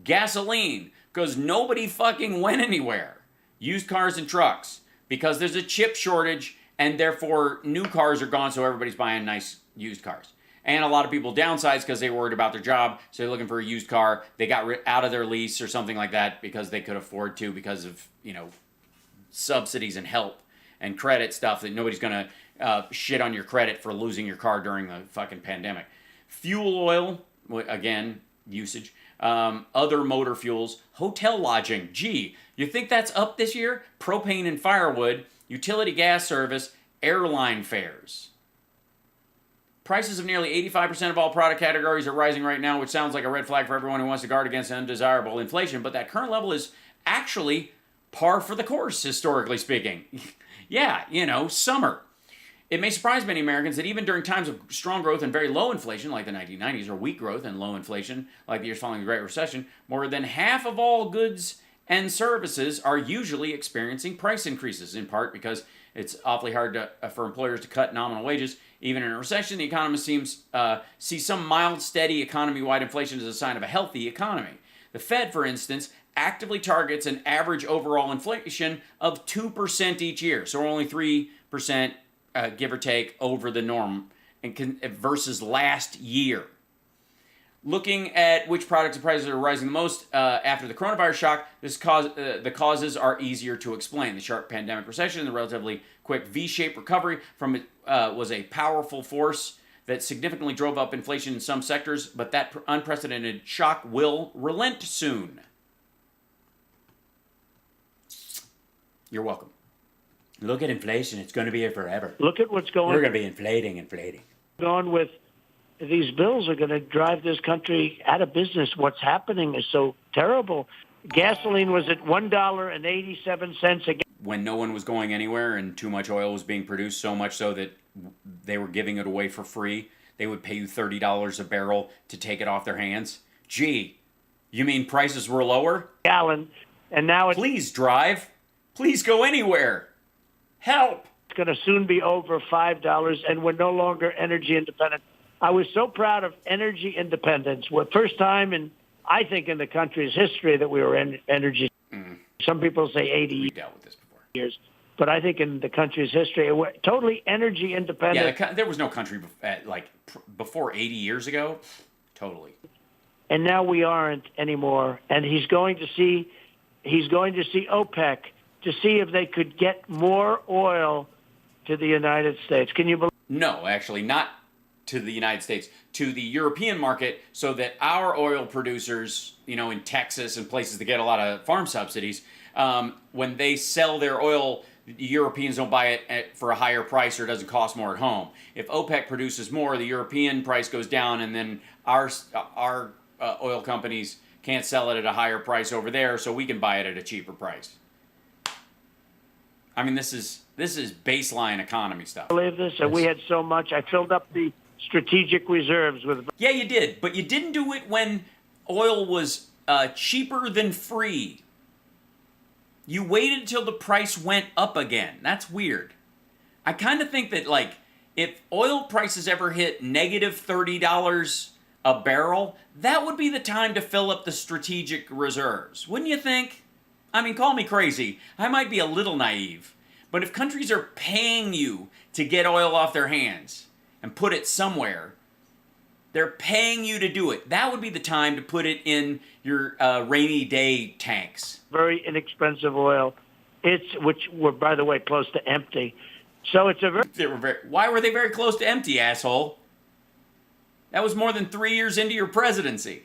Gasoline, because nobody fucking went anywhere. Used cars and trucks, because there's a chip shortage and therefore new cars are gone, so everybody's buying nice used cars. And a lot of people downsized because they were worried about their job, so they're looking for a used car. They got out of their lease or something like that because they could afford to, because of, subsidies and help and credit stuff that nobody's going to shit on your credit for losing your car during the fucking pandemic. Fuel oil, again, usage. Other motor fuels. Hotel lodging. Gee, you think that's up this year? Propane and firewood. Utility gas service. Airline fares. Prices of nearly 85% of all product categories are rising right now, which sounds like a red flag for everyone who wants to guard against undesirable inflation, but that current level is actually par for the course, historically speaking. Yeah, summer. It may surprise many Americans that even during times of strong growth and very low inflation, like the 1990s, or weak growth and low inflation, like the years following the Great Recession, more than half of all goods and services are usually experiencing price increases, in part because it's awfully hard for employers to cut nominal wages. Even in a recession, the economist see some mild, steady economy-wide inflation as a sign of a healthy economy. The Fed, for instance, actively targets an average overall inflation of 2% each year, so only 3%, give or take, over the norm versus last year. Looking at which products and prices are rising the most after the coronavirus shock, the causes are easier to explain. The sharp pandemic recession and the relatively quick V-shaped recovery from it was a powerful force that significantly drove up inflation in some sectors, but that unprecedented shock will relent soon. You're welcome. Look at inflation. It's going to be here forever. Look at what's going on. We're going to be inflating. Going with these bills are going to drive this country out of business. What's happening is so terrible. Gasoline was at $1.87 a gallon. When no one was going anywhere and too much oil was being produced, so much so that they were giving it away for free, they would pay you $30 a barrel to take it off their hands. Gee, you mean prices were lower? Gallon, and now it's... Please drive. Please go anywhere. Help. going to soon be over $5, and we're no longer energy independent. I was so proud of energy independence. Well, first time I think in the country's history that we were energy. Some people say 80 We dealt with this before. years. But I think in the country's history, we're totally energy independent. Yeah, there was no country before 80 years ago. Totally. And now we aren't anymore. And he's going to see OPEC to see if they could get more oil to the United States. Can you believe? No, actually, not to the United States, to the European market, so that our oil producers, in Texas and places that get a lot of farm subsidies, when they sell their oil, the Europeans don't buy it for a higher price or it doesn't cost more at home. If OPEC produces more, the European price goes down, and then our oil companies can't sell it at a higher price over there, so we can buy it at a cheaper price. I mean, this is baseline economy stuff. Believe this? And we had so much. I filled up the strategic reserves with. Yeah, you did, but you didn't do it when oil was cheaper than free. You waited until the price went up again. That's weird. I kind of think that, if oil prices ever hit negative $30 a barrel, that would be the time to fill up the strategic reserves. Wouldn't you think? I mean, call me crazy. I might be a little naive. But if countries are paying you to get oil off their hands and put it somewhere, they're paying you to do it. That would be the time to put it in your rainy day tanks. Very inexpensive oil, which were, by the way, close to empty. So it's a Why were they very close to empty, asshole? That was more than 3 years into your presidency.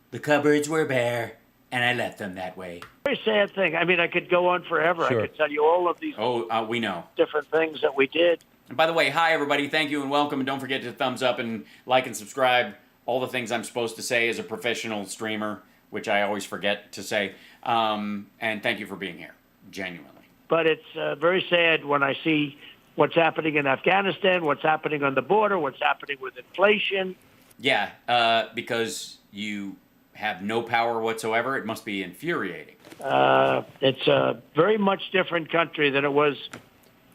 The cupboards were bare, and I left them that way. Very sad thing. I mean, I could go on forever. Sure. I could tell you all of these we know. different things that we did. And by the way, hi everybody, thank you and welcome, and don't forget to thumbs up and like and subscribe. All the things I'm supposed to say as a professional streamer, which I always forget to say. And thank you for being here, genuinely. But it's very sad when I see what's happening in Afghanistan, what's happening on the border, what's happening with inflation. Yeah, because you have no power whatsoever. It must be infuriating. It's a very much different country than it was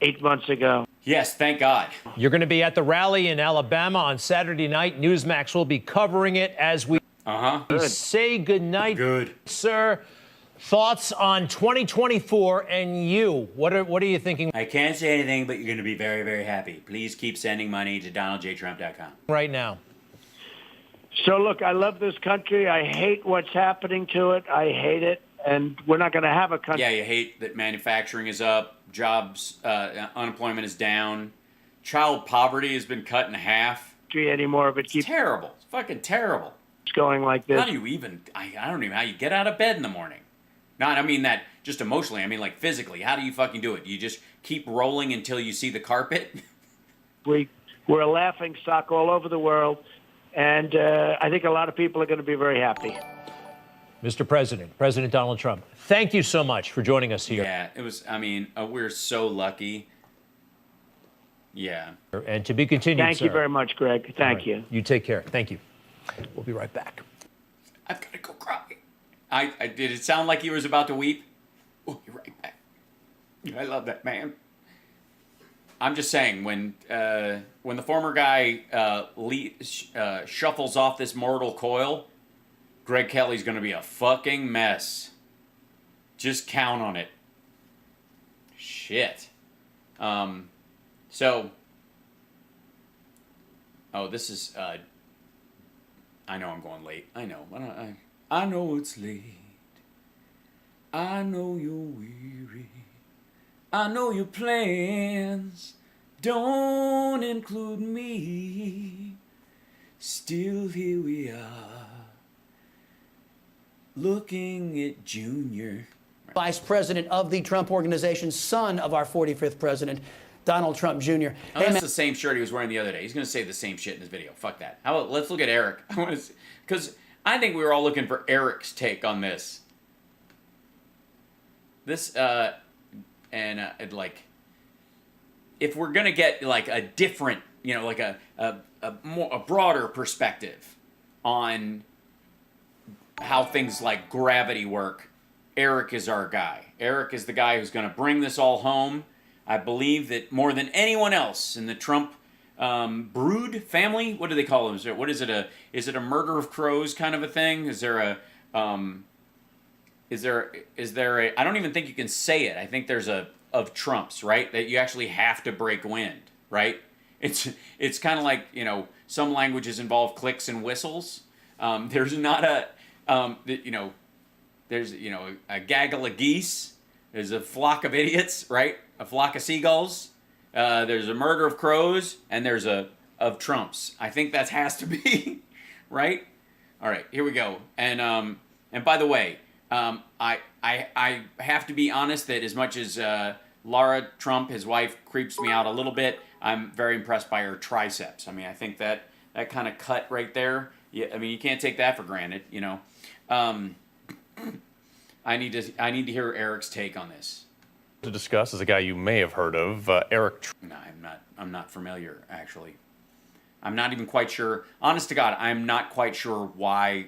8 months ago. Yes, thank God. You're going to be at the rally in Alabama on Saturday night. Newsmax will be covering it as we say goodnight. Good. Sir, thoughts on 2024 and you? What are you thinking I can't say anything, but you're going to be very, very happy. Please keep sending money to DonaldJTrump.com. right now? So, look, I love this country. I hate what's happening to it. I hate it. And we're not going to have a country. Yeah, you hate that manufacturing is up, jobs, unemployment is down, child poverty has been cut in half. Anymore, but keeps Terrible. It's fucking terrible. going like this. How do you even, I don't even know how you get out of bed in the morning. Not, I mean that just emotionally, I mean like physically. How do you fucking do it? You just keep rolling until you see the carpet? We're a laughing stock all over the world. And I think a lot of people are going to be very happy. Mr. President, President Donald Trump, thank you so much for joining us here. Yeah, it was, I mean, we're so lucky. Yeah. And to be continued, Thank you very much, Greg. Thank you. You take care. Thank you. We'll be right back. I've got to go cry. I did it sound like he was about to weep? Oh, you're right back. I love that man. I'm just saying, when the former guy shuffles off this mortal coil, Greg Kelly's going to be a fucking mess. Just count on it. Shit. This is, I know I'm going late. I know. I know it's late. I know you're weary. I know your plans don't include me. Still here we are, looking at Junior. Vice President of the Trump Organization, son of our 45th president, Donald Trump Jr. Oh, that's the same shirt he was wearing the other day. He's going to say the same shit in his video. Fuck that. How about, let's look at Eric. Because I think we were all looking for Eric's take on this. If we're going to get like a different, like a broader perspective on how things like gravity work, Eric is our guy. Eric is the guy who's going to bring this all home. I believe that more than anyone else in the Trump brood family, what do they call them? Is it a murder of crows kind of a thing? Is there a I don't even think you can say it. I think there's a of Trumps, right? That you actually have to break wind, right? It's kind of like, some languages involve clicks and whistles. There's not there's a gaggle of geese. There's a flock of idiots, right? A flock of seagulls. There's a murder of crows, and there's of Trumps. I think that has to be right. All right, here we go. And by the way, I have to be honest that as much as Laura Trump, his wife, creeps me out a little bit, I'm very impressed by her triceps. I mean, I think that kind of cut right there. Yeah, I mean, you can't take that for granted, I need to hear Eric's take on this. To discuss is a guy you may have heard of, Eric. No, I'm not familiar, actually. I'm not even quite sure. Honest to God, I'm not quite sure why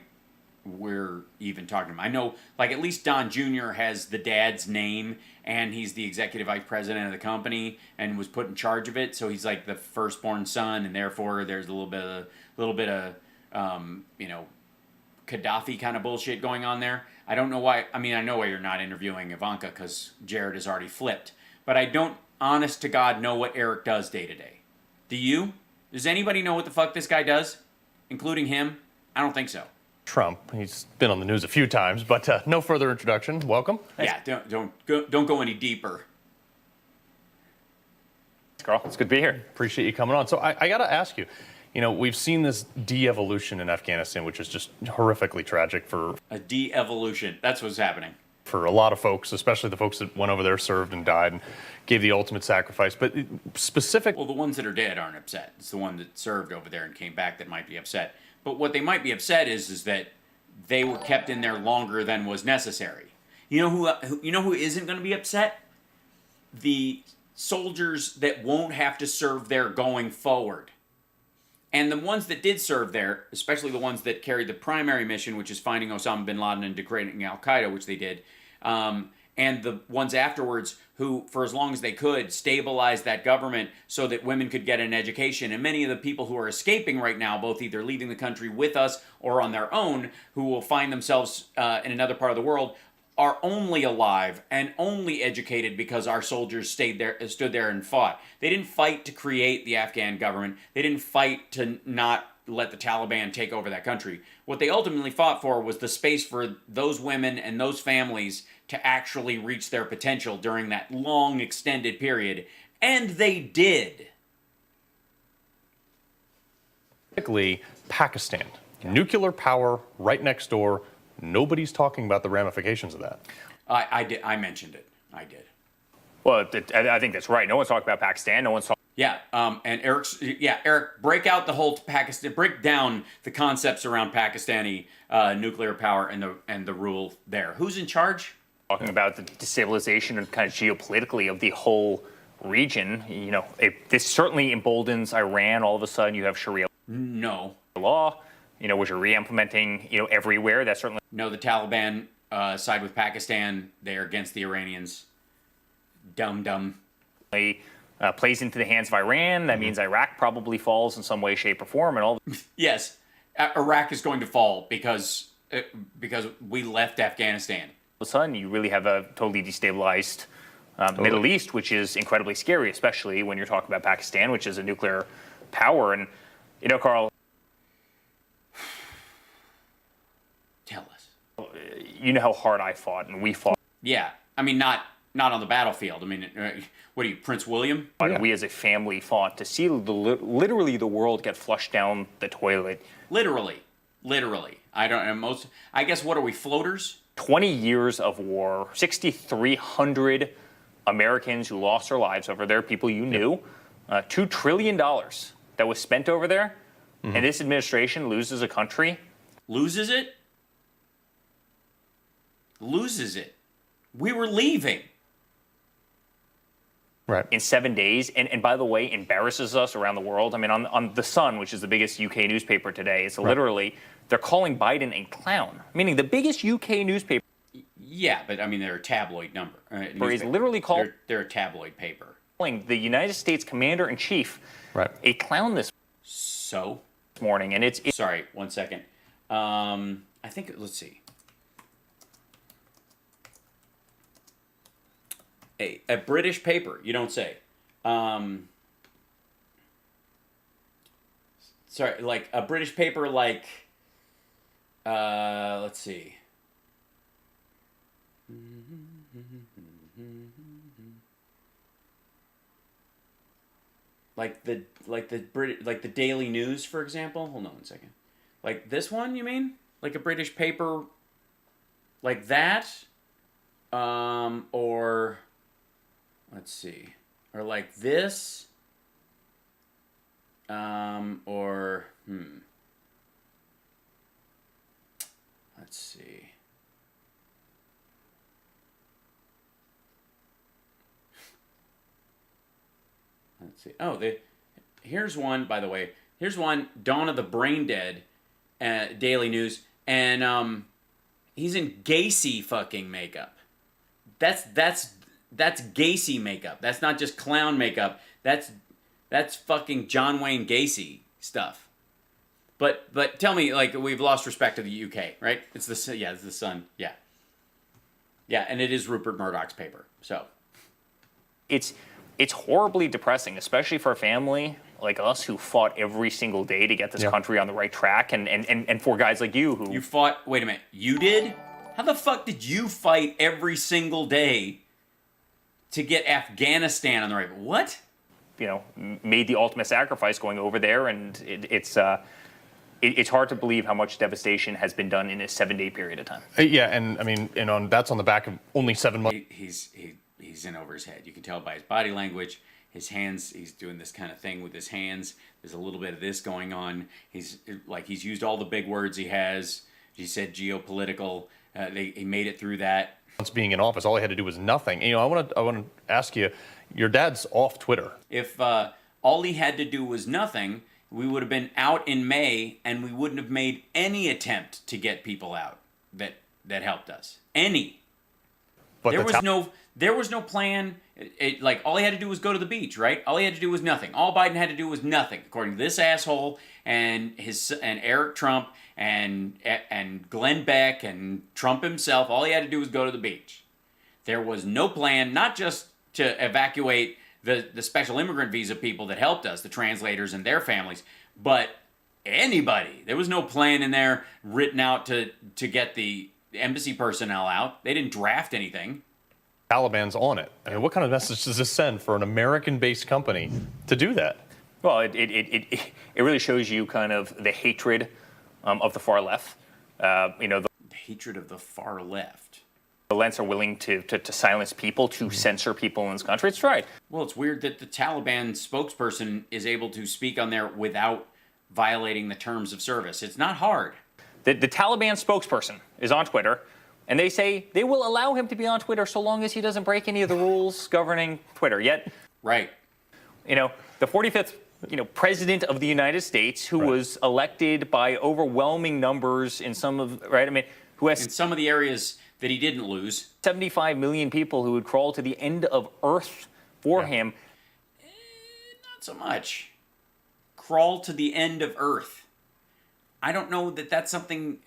we're even talking about. I know, like, at least Don Jr. has the dad's name, and he's the executive vice president of the company, and was put in charge of it. So he's like the firstborn son, and therefore there's a little bit of Gaddafi kind of bullshit going on there. I don't know why. I mean, I know why you're not interviewing Ivanka, because Jared has already flipped. But I don't, honest to God, know what Eric does day to day. Do you? Does anybody know what the fuck this guy does, including him? I don't think so. Trump. He's been on the news a few times, but no further introduction. Welcome. Yeah, don't go any deeper. Carl, it's good to be here. Appreciate you coming on. So I got to ask you, we've seen this de-evolution in Afghanistan, which is just horrifically tragic for... A de-evolution. That's what's happening. For a lot of folks, especially the folks that went over there, served and died, and gave the ultimate sacrifice. But specific... Well, the ones that are dead aren't upset. It's the one that served over there and came back that might be upset. But what they might be upset is that they were kept in there longer than was necessary. You know who isn't going to be upset? The soldiers that won't have to serve there going forward. And the ones that did serve there, especially the ones that carried the primary mission, which is finding Osama bin Laden and degrading Al-Qaeda, which they did, and the ones afterwards who, for as long as they could, stabilized that government so that women could get an education. And many of the people who are escaping right now, both either leaving the country with us or on their own, who will find themselves in another part of the world, are only alive and only educated because our soldiers stood there and fought. They didn't fight to create the Afghan government. They didn't fight to not let the Taliban take over that country. What they ultimately fought for was the space for those women and those families to actually reach their potential during that long extended period. And they did. Particularly Pakistan. Nuclear power right next door. Nobody's talking about the ramifications of that. I did. I mentioned it. I did. Well, I think that's right. No one's talking about Pakistan. No one's talking. Yeah, and Eric, break out the whole Pakistan. Break down the concepts around Pakistani nuclear power and the rule there. Who's in charge? Talking about the destabilization and kind of geopolitically of the whole region. This certainly emboldens Iran. All of a sudden, you have Sharia law. Which are re-implementing, everywhere. That's certainly... No, the Taliban side with Pakistan. They're against the Iranians. Dumb. Plays into the hands of Iran. That means Iraq probably falls in some way, shape, or form. And all. Yes, Iraq is going to fall because we left Afghanistan. All of a sudden, you really have a totally destabilized Middle East, which is incredibly scary, especially when you're talking about Pakistan, which is a nuclear power. And, Carl... Tell us. You know how hard I fought and we fought. Yeah, I mean, not on the battlefield. I mean, what are you, Prince William? Yeah. We as a family fought to see literally the world get flushed down the toilet. Literally. I guess, what are we, floaters? 20 years of war, 6,300 Americans who lost their lives over there, people you knew, $2 trillion that was spent over there, and this administration loses a country. Loses it? Loses it. We were leaving. Right. In 7 days, and by the way, embarrasses us around the world. I mean, on The Sun, which is the biggest UK newspaper today, it's literally, they're calling Biden a clown, meaning the biggest UK newspaper. Yeah, but I mean, they're a tabloid number. He's literally called... They're a tabloid paper. The United States Commander-in-Chief a clown this morning, and it's sorry, 1 second. I think, let's see. A British paper, you don't say. Sorry, like a British paper, like, let's see. Like the Daily News, for example. Hold on 1 second. Like this one, you mean? Like a British paper, like that, or let's see, or like this, or let's see. Let's see. Oh, here's one, by the way. Here's one, Dawn of the Brain Dead, Daily News, and he's in Gacy fucking makeup. That's Gacy makeup. That's not just clown makeup. That's fucking John Wayne Gacy stuff. But tell me, like, we've lost respect to the UK, right? It's the Sun. Yeah, and it is Rupert Murdoch's paper. So it's horribly depressing, especially for a family like us who fought every single day to get this country on the right track, and for guys like you who... You fought... Wait a minute. You did? How the fuck did you fight every single day to get Afghanistan on the right... What? You know, made the ultimate sacrifice going over there, and it's hard to believe how much devastation has been done in a 7-day period of time. Yeah, and I mean, that's on the back of only 7 months. He's in over his head. You can tell by his body language, his hands. He's doing this kind of thing with his hands. There's a little bit of this going on. He's used all the big words he has. He said geopolitical. He made it through that. Once being in office, all he had to do was nothing. I want to ask you, your dad's off Twitter. If all he had to do was nothing, we would have been out in May, and we wouldn't have made any attempt to get people out that helped us. Any. But there was no plan. Like, all he had to do was go to the beach, right? All he had to do was nothing. All Biden had to do was nothing, according to this asshole and Eric Trump and Glenn Beck and Trump himself. All he had to do was go to the beach. There was no plan, not just to evacuate the special immigrant visa people that helped us, the translators and their families, but anybody. There was no plan in there written out to get the embassy personnel out. They didn't draft anything. Taliban's on it. I mean, what kind of message does this send for an American-based company to do that? Well, it really shows you kind of the hatred of the far left. The hatred of the far left. The lefts are willing to silence people, to censor people in this country. It's right. Well, it's weird that the Taliban spokesperson is able to speak on there without violating the terms of service. It's not hard. The Taliban spokesperson is on Twitter, and they say they will allow him to be on Twitter so long as he doesn't break any of the rules governing Twitter. Yet, right. The 45th, president of the United States, who was elected by overwhelming numbers in some of, who has... In some of the areas that he didn't lose. 75 million people who would crawl to the end of Earth for him. Not so much. Crawl to the end of Earth. I don't know that that's something...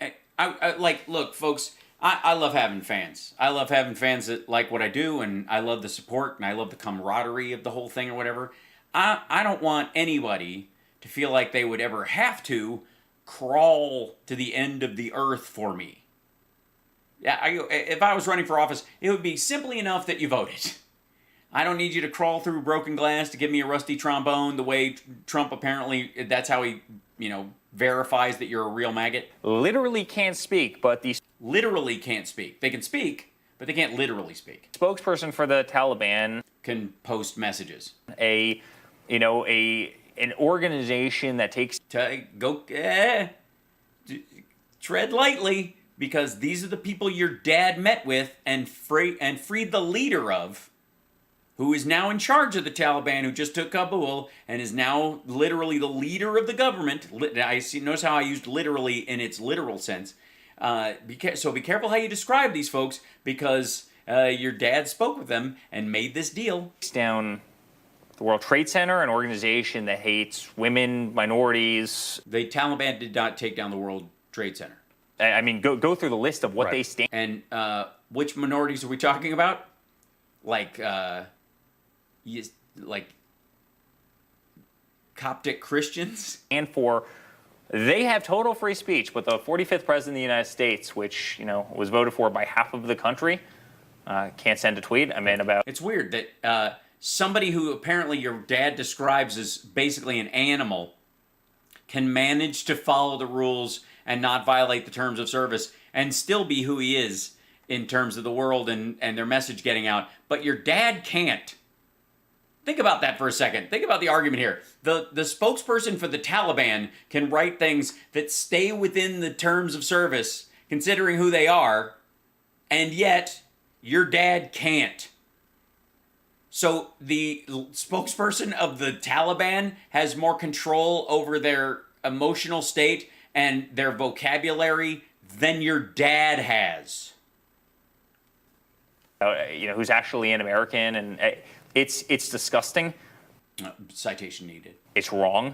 look, folks, I love having fans. I love having fans that like what I do, and I love the support, and I love the camaraderie of the whole thing or whatever. I don't want anybody to feel like they would ever have to crawl to the end of the earth for me. Yeah, if I was running for office, it would be simply enough that you voted. I don't need you to crawl through broken glass to give me a rusty trombone the way Trump apparently, that's how he, verifies that you're a real maggot. Literally can't speak, but these... Literally can't speak. They can speak, but they can't literally speak. Spokesperson for the Taliban... Can post messages. An organization that takes... Tread lightly, because these are the people your dad met with and freed the leader of, who is now in charge of the Taliban, who just took Kabul and is now literally the leader of the government. Notice how I used literally in its literal sense. So be careful how you describe these folks, because your dad spoke with them and made this deal. Down the World Trade Center, an organization that hates women, minorities. The Taliban did not take down the World Trade Center. I mean, go through the list of what they stand. And which minorities are we talking about? Like Coptic Christians? And for, they have total free speech, but the 45th president of the United States, which, you know, was voted for by half of the country, can't send a tweet. I mean, about... It's weird that somebody who apparently your dad describes as basically an animal can manage to follow the rules and not violate the terms of service and still be who he is in terms of the world and their message getting out. But your dad can't. Think about that for a second. Think about the argument here. The spokesperson for the Taliban can write things that stay within the terms of service, considering who they are, and yet your dad can't. So the spokesperson of the Taliban has more control over their emotional state and their vocabulary than your dad has. You know, who's actually an American, and it's disgusting. Citation needed. It's wrong.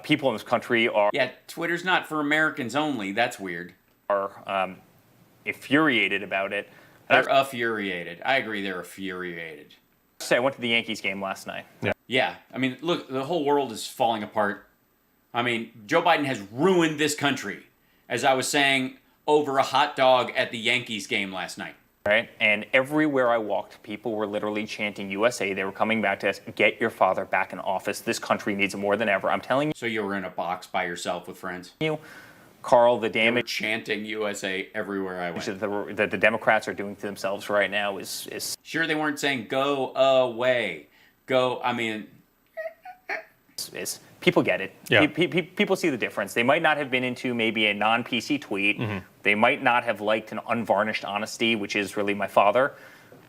People in this country are... Yeah, Twitter's not for Americans only. That's weird. Are infuriated about it. They're infuriated. I agree, they're infuriated. I went to the Yankees game last night. Yeah, I mean, look, the whole world is falling apart. I mean, Joe Biden has ruined this country, as I was saying, over a hot dog at the Yankees game last night. Right, and everywhere I walked, people were literally chanting USA. They were coming back to us, get your father back in office. This country needs it more than ever. I'm telling you. So you were in a box by yourself with friends? Carl, the damage... chanting USA everywhere I went. That the Democrats are doing to themselves right now is... Sure, they weren't saying, go away. Go, I mean... People get it. Yeah. People see the difference. They might not have been into maybe a non-PC tweet. Mm-hmm. They might not have liked an unvarnished honesty, which is really my father.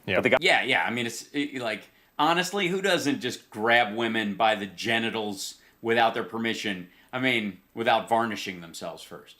Yeah. But the guy... Yeah, I mean, it's like, honestly, who doesn't just grab women by the genitals without their permission? I mean, without varnishing themselves first.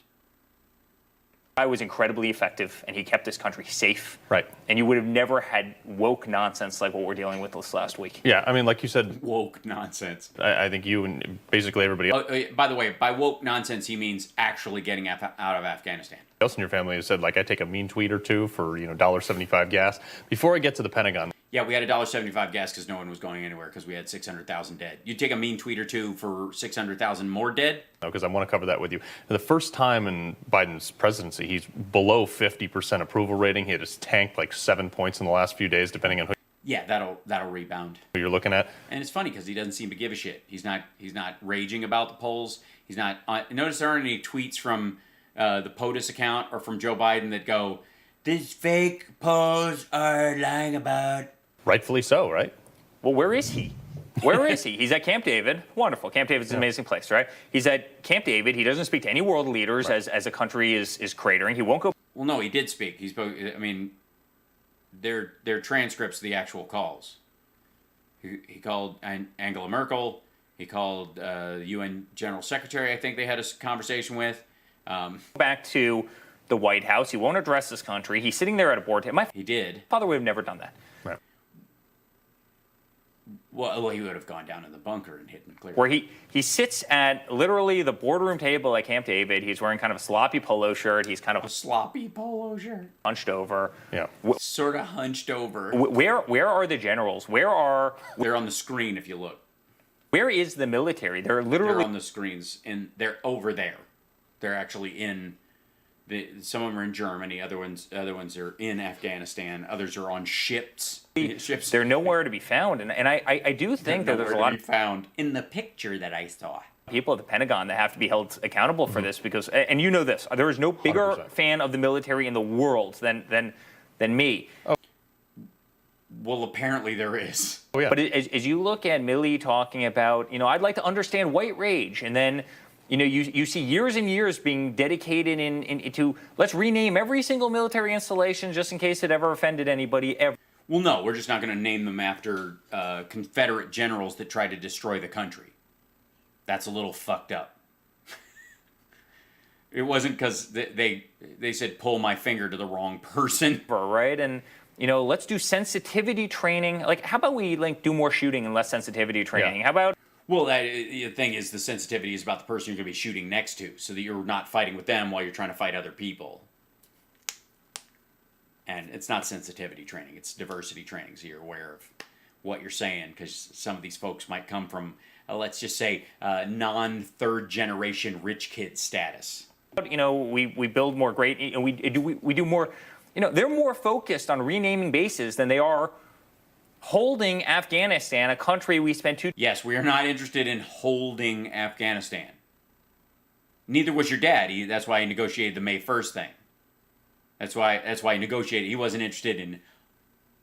I was incredibly effective, and he kept this country safe. Right. And you would have never had woke nonsense like what we're dealing with this last week. Yeah, I mean, like you said... Woke nonsense. I think you and basically everybody else... By the way, by woke nonsense, he means actually getting out of Afghanistan. Else in your family has said, like, I take a mean tweet or two for, you know, $1.75 gas. Before I get to the Pentagon... Yeah, we had $1.75 gas because no one was going anywhere because we had 600,000 dead. You'd take a mean tweet or two for 600,000 more dead? No, because I want to cover that with you. The first time in Biden's presidency, he's below 50% approval rating. He had his tanked like 7 points in the last few days, depending on who Yeah, that'll rebound. you're looking at. And it's funny because he doesn't seem to give a shit. He's not raging about the polls. He's not. Notice there aren't any tweets from the POTUS account or from Joe Biden that go, "These fake polls are lying about." Rightfully so, right? Well, where is he? Where is he? He's at Camp David. Wonderful. Camp David's an amazing place, right? He's at Camp David. He doesn't speak to any world leaders as a country is cratering. He won't go. Well, no, he did speak. He spoke. I mean, they're transcripts of the actual calls. He called Angela Merkel. He called the UN General Secretary. I think they had a conversation with. Back to the White House. He won't address this country. He's sitting there at a board table. He did. My father would have never done that. Right. Well, he would have gone down in the bunker and hit him clear. Where he sits at literally the boardroom table at Camp David. He's wearing kind of a sloppy polo shirt. He's kind of a sloppy polo shirt, hunched over. Yeah, sort of hunched over. Where are the generals? They're on the screen if you look. Where is the military? They're literally on the screens, and they're over there. They're actually in. Some of them are in Germany. Other ones are in Afghanistan. Others are on ships. They're nowhere to be found, and I do think that there's a lot to be found in the picture that I saw. People at the Pentagon that have to be held accountable for this because, and you know this, there is no bigger 100%. fan of the military in the world than me. Oh. Well, apparently there is. Oh, yeah. But as you look at Milley talking about, I'd like to understand white rage, and then. You see years and years being dedicated into let's rename every single military installation just in case it ever offended anybody ever. Well, no, we're just not going to name them after Confederate generals that tried to destroy the country. That's a little fucked up. It wasn't because they said pull my finger to the wrong person. Right, and let's do sensitivity training. Like, how about we do more shooting and less sensitivity training? How about Well, the thing is, the sensitivity is about the person you're going to be shooting next to, so that you're not fighting with them while you're trying to fight other people. And it's not sensitivity training, it's diversity training, so you're aware of what you're saying, because some of these folks might come from, let's just say, non-third generation rich kid status. we build more great, we do more, they're more focused on renaming bases than they are holding Afghanistan, a country we spent two... Yes, we are not interested in holding Afghanistan. Neither was your dad. That's why he negotiated the May 1st thing. That's why he negotiated. He wasn't interested in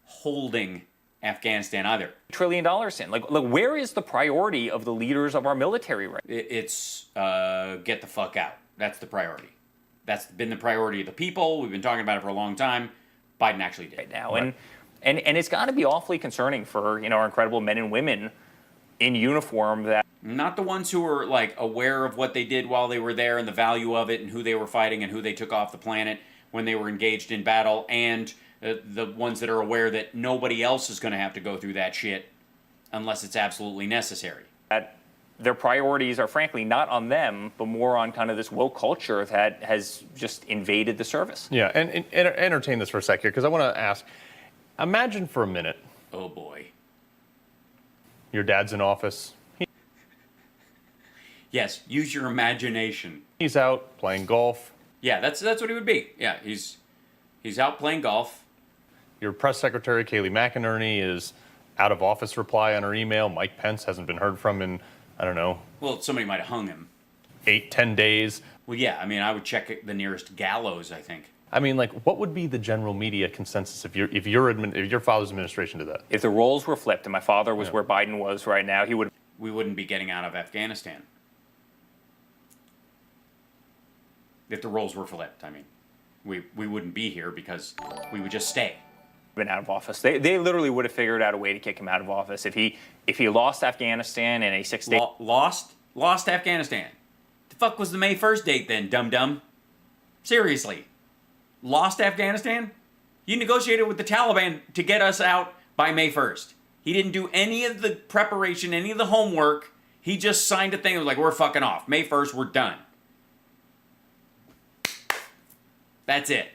holding Afghanistan either. $1 trillion in. Like, where is the priority of the leaders of our military right now? It's get the fuck out. That's the priority. That's been the priority of the people. We've been talking about it for a long time. Biden actually did. Right now. And it's got to be awfully concerning for, our incredible men and women in uniform that... Not the ones who were, aware of what they did while they were there and the value of it and who they were fighting and who they took off the planet when they were engaged in battle, and the ones that are aware that nobody else is going to have to go through that shit unless it's absolutely necessary. That their priorities are, frankly, not on them, but more on kind of this woke culture that has just invaded the service. Yeah, and entertain this for a sec here, because I want to ask... Imagine for a minute. Oh boy. Your dad's in office. Yes, use your imagination. He's out playing golf. Yeah, that's what he would be. Yeah, he's out playing golf. Your press secretary, Kayleigh McEnerney, is out of office reply on her email. Mike Pence hasn't been heard from in, I don't know. Well, somebody might have hung him. 8-10 days. Well, yeah, I would check the nearest gallows, I think. What would be the general media consensus if your father's administration did that? If the roles were flipped and my father was where Biden was right now, we wouldn't be getting out of Afghanistan. If the roles were flipped, we wouldn't be here because we would just stay. Been out of office. They literally would have figured out a way to kick him out of office if he lost Afghanistan in a 6-day lost Afghanistan. The fuck was the May 1st date then, dum-dum? Seriously. Lost Afghanistan? You negotiated with the Taliban to get us out by May 1st. He didn't do any of the preparation, any of the homework. He just signed a thing that was like, we're fucking off. May 1st, we're done. That's it.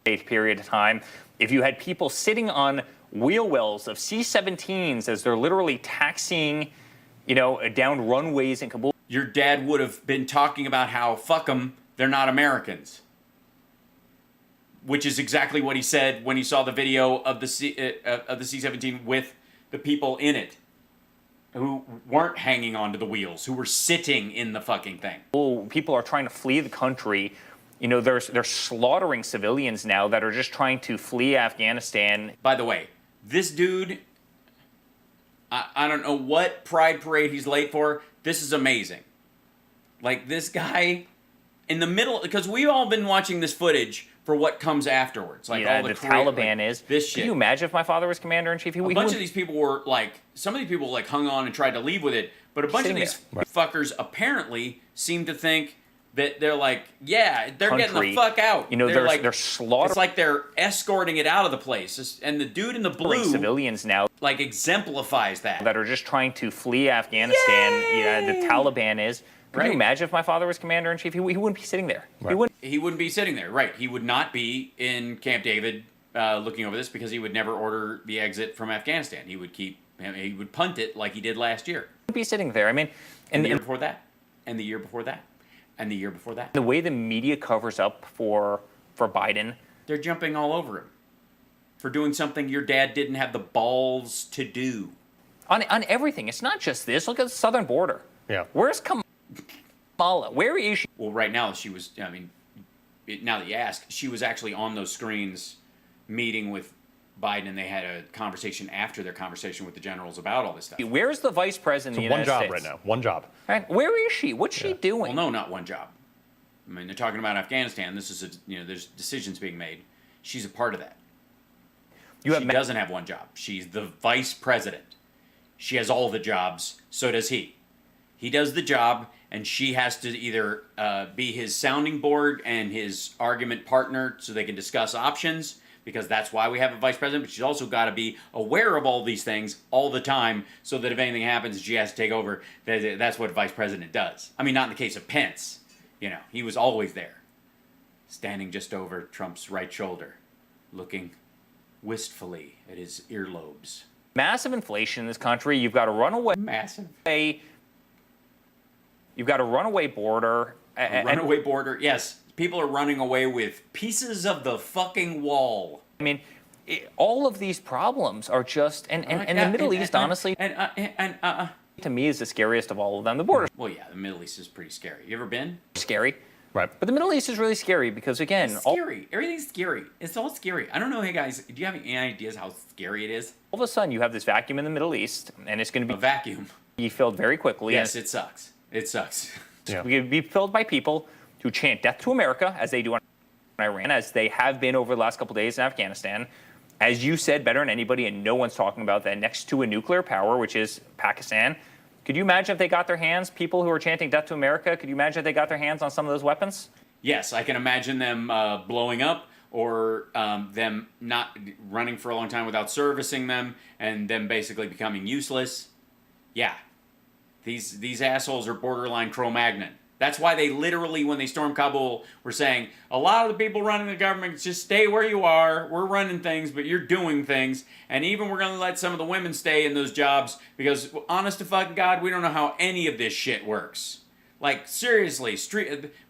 Period of time. If you had people sitting on wheel wells of C-17s as they're literally taxiing, down runways in Kabul. Your dad would have been talking about how, fuck them, they're not Americans. Which is exactly what he said when he saw the video of the C-17 with the people in it who weren't hanging onto the wheels, who were sitting in the fucking thing. People are trying to flee the country. They're slaughtering civilians now that are just trying to flee Afghanistan. By the way, this dude, I don't know what pride parade he's late for. This is amazing. This guy in the middle, because we've all been watching this footage for what comes afterwards. All the Taliban is. This shit. Can you imagine if my father was commander-in-chief? A bunch of these people were some of these people hung on and tried to leave with it, but a bunch of these fuckers apparently seem to think that they're they're getting the fuck out. They're slaughtering. It's like they're escorting it out of the place. And the dude in the blue civilians now exemplifies that. That are just trying to flee Afghanistan. Yay! Yeah, the Taliban is. Can you imagine if my father was commander-in-chief? He wouldn't be sitting there. Right. He wouldn't be sitting there, right. He would not be in Camp David looking over this because he would never order the exit from Afghanistan. He would punt it like he did last year. He would be sitting there. And the year before that. And the year before that. And the year before that. The way the media covers up for Biden. They're jumping all over him for doing something your dad didn't have the balls to do. On everything. It's not just this. Look at the southern border. Yeah. Where's Kamala? Where is she? Well, right now she was, now that you ask, she was actually on those screens meeting with Biden, and they had a conversation after their conversation with the generals about all this stuff. Where's the vice president of the United States? One job right now. One job. Right. Where is she? What's she doing? Well, no, not one job. They're talking about Afghanistan. This is there's decisions being made. She's a part of that. She doesn't have one job. She's the vice president. She has all the jobs. So does he. He does the job, and she has to either be his sounding board and his argument partner so they can discuss options. because that's why we have a vice president, but she's also got to be aware of all these things all the time so that if anything happens, she has to take over. That's what a vice president does. I mean, not in the case of Pence. You know, he was always there, standing just over Trump's right shoulder, looking wistfully at his earlobes. Massive inflation in this country. You've got a runaway. Massive. You've got a runaway border. A runaway border, yes. People are running away with pieces of the fucking wall. I mean, all of these problems are just, and the Middle East, honestly, to me is the scariest of all of them. The border. Well, yeah, the Middle East is pretty scary. You ever been? Scary. Right. But the Middle East is really scary because, again, it's scary. Everything's scary. It's all scary. I don't know, hey guys, do you have any ideas how scary it is? All of a sudden, you have this vacuum in the Middle East, and it's going to be a vacuum. Be filled very quickly. Yes, it sucks. It sucks. Yeah. We could be filled by people who chant death to America, as they do in Iran, as they have been over the last couple of days in Afghanistan. As you said better than anybody, and no one's talking about that, next to a nuclear power, which is Pakistan. Could you imagine if they got their hands, people who are chanting death to America, could you imagine if they got their hands on some of those weapons? Yes, I can imagine them blowing up, or them not running for a long time without servicing them, and them basically becoming useless. Yeah. These assholes are borderline Cro-Magnon. That's why they literally, when they stormed Kabul, were saying, a lot of the people running the government, just stay where you are. We're running things, but you're doing things. And even we're going to let some of the women stay in those jobs because, honest to fucking God, we don't know how any of this shit works. Like, seriously,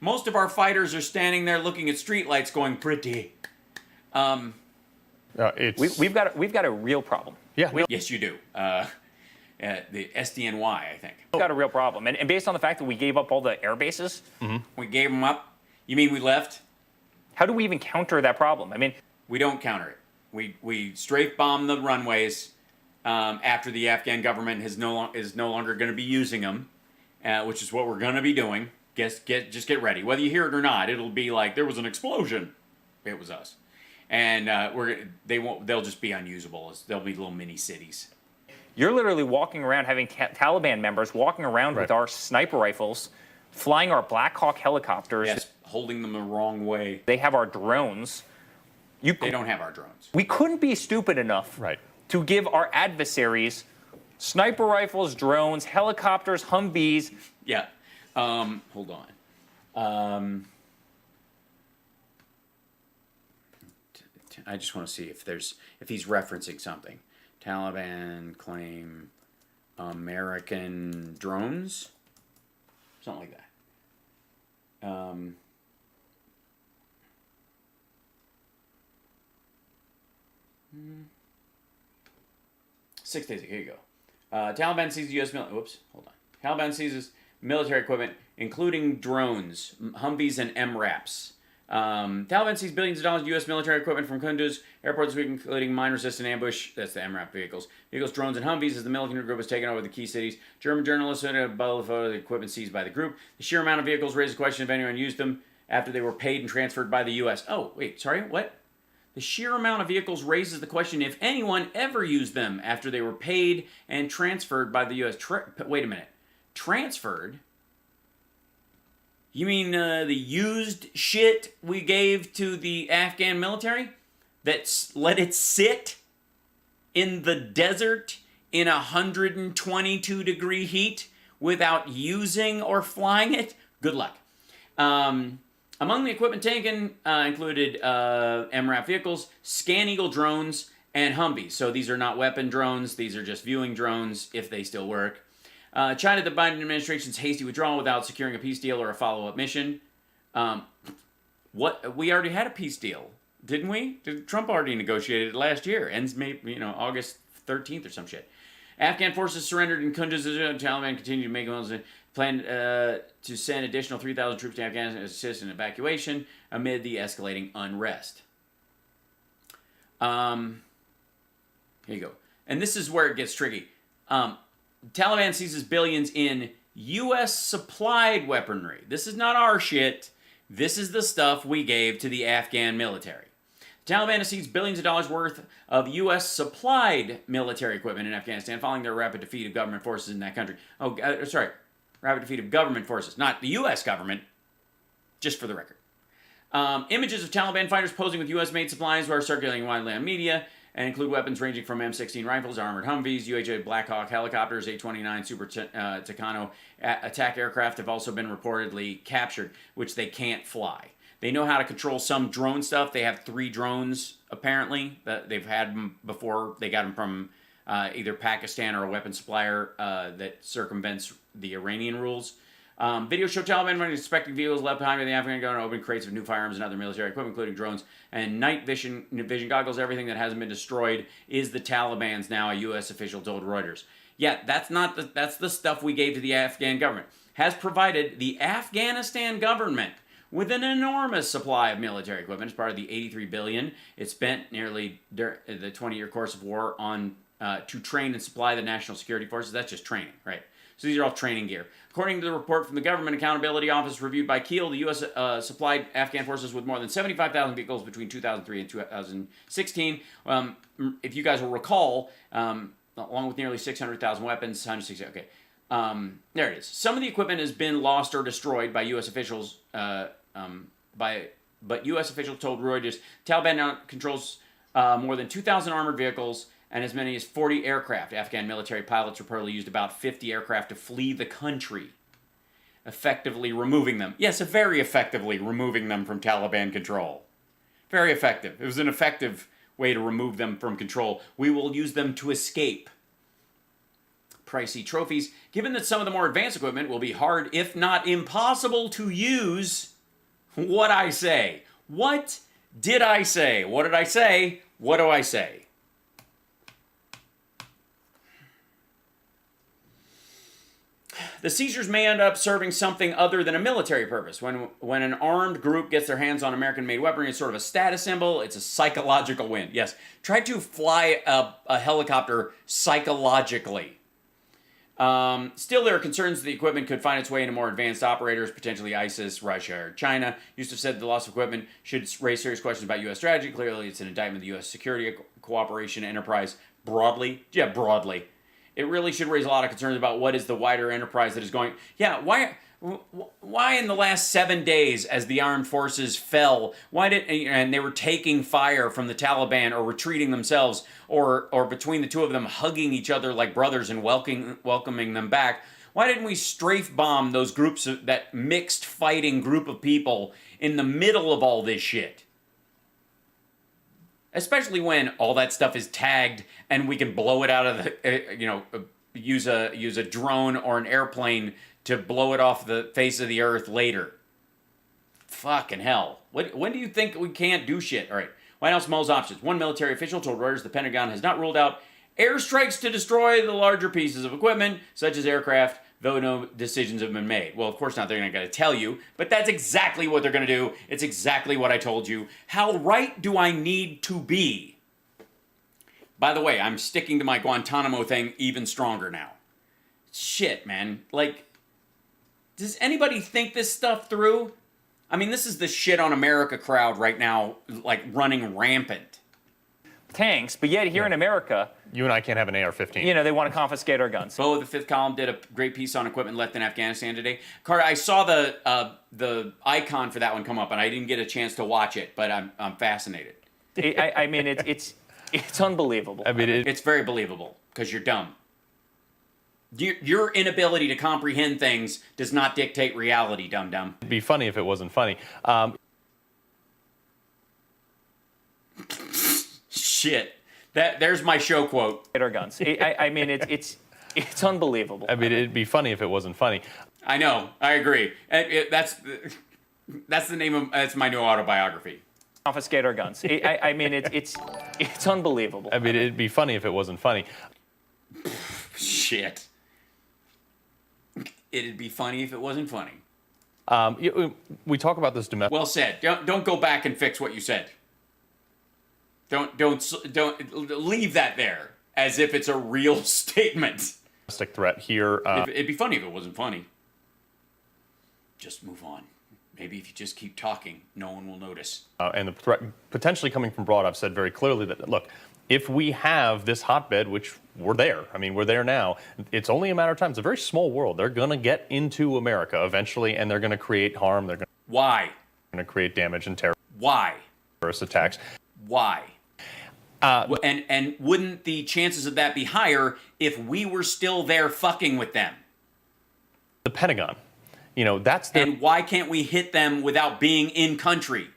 most of our fighters are standing there looking at streetlights going, pretty. We've got a real problem. Yeah. Yes, you do. The SDNY, I think. We've got a real problem. And based on the fact that we gave up all the air bases. Mm-hmm. We gave them up? You mean we left? How do we even counter that problem? I mean, we don't counter it. We strafe bomb the runways after the Afghan government is no longer going to be using them, which is what we're going to be doing. Just get ready. Whether you hear it or not, it'll be like there was an explosion. It was us. And they'll just be unusable. They'll be little mini cities. You're literally walking around, having Taliban members walking around with our sniper rifles, flying our Black Hawk helicopters. Yes, holding them the wrong way. They have our drones. They don't have our drones. We couldn't be stupid enough to give our adversaries sniper rifles, drones, helicopters, Humvees. Yeah. Hold on. I just want to see if he's referencing something. Taliban claim American drones? Something like that. 6 days ago. Here you go. Taliban seizes U.S. military... Whoops, hold on. Taliban seizes military equipment, including drones, Humvees, and MRAPs. Taliban seized billions of dollars of U.S. military equipment from Kunduz airport this week, including mine-resistant ambush, that's the MRAP vehicles, drones, and Humvees, as the military group has taken over the key cities. German journalists had a photo of the equipment seized by the group. The sheer amount of vehicles raised the question if anyone used them after they were paid and transferred by the U.S. Oh, wait, sorry, what? The sheer amount of vehicles raises the question if anyone ever used them after they were paid and transferred by the U.S. Wait a minute. Transferred? You mean the used shit we gave to the Afghan military? That let it sit in the desert in 122-degree heat without using or flying it? Good luck. Among the equipment taken included MRAP vehicles, Scan Eagle drones, and Humvees. So these are not weapon drones. These are just viewing drones, if they still work. China, the Biden administration's hasty withdrawal without securing a peace deal or a follow-up mission. We already had a peace deal, didn't we? Trump already negotiated it last year. Ends maybe August 13th or some shit. Afghan forces surrendered in Kunduz. Taliban continued to make plan to send additional 3,000 troops to Afghanistan to assist in evacuation amid the escalating unrest. Here you go. And this is where it gets tricky. Taliban seizes billions in U.S. supplied weaponry. This is not our shit. This is the stuff we gave to the Afghan military. The Taliban has seized billions of dollars worth of U.S. supplied military equipment in Afghanistan following their rapid defeat of government forces in that country. Rapid defeat of government forces, not the U.S. government, just for the record. Images of Taliban fighters posing with U.S.-made supplies are circulating widely on media and include weapons ranging from M16 rifles, armored Humvees, UH Black Hawk helicopters, A-29 Super Tucano attack aircraft have also been reportedly captured, which they can't fly. They know how to control some drone stuff. They have 3 drones, apparently, that they've had them before. They got them from either Pakistan or a weapon supplier that circumvents the Iranian rules. Videos show Taliban running suspected vehicles left behind by the Afghan government, open crates of new firearms and other military equipment, including drones and night vision goggles. Everything that hasn't been destroyed is the Taliban's, now a U.S. official told Reuters. Yeah, that's the stuff we gave to the Afghan government. Has provided the Afghanistan government with an enormous supply of military equipment as part of the $83 billion it spent nearly the 20-year course of war on to train and supply the national security forces. That's just training, right? So these are all training gear. According to the report from the Government Accountability Office reviewed by Kiel, the U.S. Supplied Afghan forces with more than 75,000 vehicles between 2003 and 2016. If you guys will recall, along with nearly 600,000 weapons, 160. Okay, there it is. Some of the equipment has been lost or destroyed by U.S. officials. But U.S. officials told Reuters Taliban now controls more than 2,000 armored vehicles and as many as 40 aircraft. Afghan military pilots reportedly used about 50 aircraft to flee the country, effectively removing them. Yes, very effectively removing them from Taliban control. Very effective. It was an effective way to remove them from control. We will use them to escape. Pricey trophies. Given that some of the more advanced equipment will be hard, if not impossible, to use, what I say? What did I say? What did I say? What do I say? The seizures may end up serving something other than a military purpose. When an armed group gets their hands on American-made weaponry, it's sort of a status symbol. It's a psychological win. Yes, try to fly a helicopter psychologically. Still, there are concerns that the equipment could find its way into more advanced operators, potentially ISIS, Russia, or China. Yusuf said the loss of equipment should raise serious questions about U.S. strategy. Clearly, it's an indictment of the U.S. security cooperation enterprise broadly. Yeah, broadly. It really should raise a lot of concerns about what is the wider enterprise that is going... Yeah, why in the last 7 days as the armed forces fell, and they were taking fire from the Taliban or retreating themselves, or between the two of them hugging each other like brothers and welcoming them back, why didn't we strafe bomb those groups, that mixed fighting group of people in the middle of all this shit? Especially when all that stuff is tagged and we can blow it out of the, use a drone or an airplane to blow it off the face of the earth later. Fucking hell. When do you think we can't do shit? All right. White House mulls options. One military official told Reuters the Pentagon has not ruled out airstrikes to destroy the larger pieces of equipment, such as aircraft, though no decisions have been made. Well, of course not. They're not going to tell you, but that's exactly what they're going to do. It's exactly what I told you. How right do I need to be? By the way, I'm sticking to my Guantanamo thing even stronger now. Shit, man. Like, does anybody think this stuff through? I mean, this is the shit on America crowd right now, like running rampant. Tanks, but yet here in America... You and I can't have an AR-15. They want to confiscate our guns. Bo, the Fifth Column, did a great piece on equipment left in Afghanistan today. Carter, I saw the icon for that one come up, and I didn't get a chance to watch it, but I'm fascinated. I mean, it's unbelievable. I mean, it's very believable, because you're dumb. Your inability to comprehend things does not dictate reality, dum-dum. It'd be funny if it wasn't funny. Shit. There's my show quote. Our guns. I mean, it's unbelievable. I mean, it'd be funny if it wasn't funny. I know. I agree. That's the name of... That's my new autobiography. Confiscate our guns. I mean, it's unbelievable. I mean, it'd be funny if it wasn't funny. Shit. It'd be funny if it wasn't funny. We talk about this domestic... Well said. Don't go back and fix what you said. Don't leave that there as if it's a real statement. Domestic threat here. It'd be funny if it wasn't funny. Just move on. Maybe if you just keep talking, no one will notice. And the threat potentially coming from abroad, I've said very clearly that, look, if we have this hotbed, which we're there, I mean, we're there now, it's only a matter of time. It's a very small world. They're going to get into America eventually, and they're going to create harm. Why? to create damage and Why? terrorist attacks. Why? And wouldn't the chances of that be higher if we were still there fucking with them? The Pentagon, that's their... And why can't we hit them without being in country?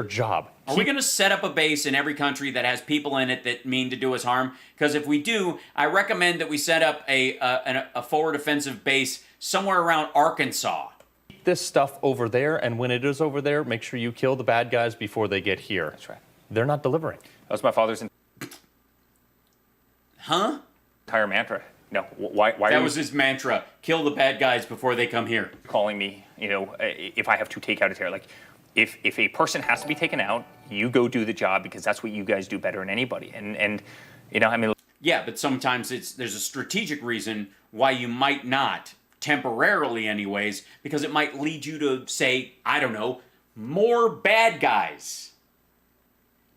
job. Are we going to set up a base in every country that has people in it that mean to do us harm? Because if we do, I recommend that we set up a forward offensive base somewhere around Arkansas. Keep this stuff over there, and when it is over there, make sure you kill the bad guys before they get here. That's right. They're not delivering. That was my father's entire mantra. No, why that was his mantra. Kill the bad guys before they come here. Calling me, if I have to take out a terror, like if a person has to be taken out, you go do the job because that's what you guys do better than anybody. And I mean. Yeah, but sometimes there's a strategic reason why you might not, temporarily anyways, because it might lead you to say, I don't know, more bad guys.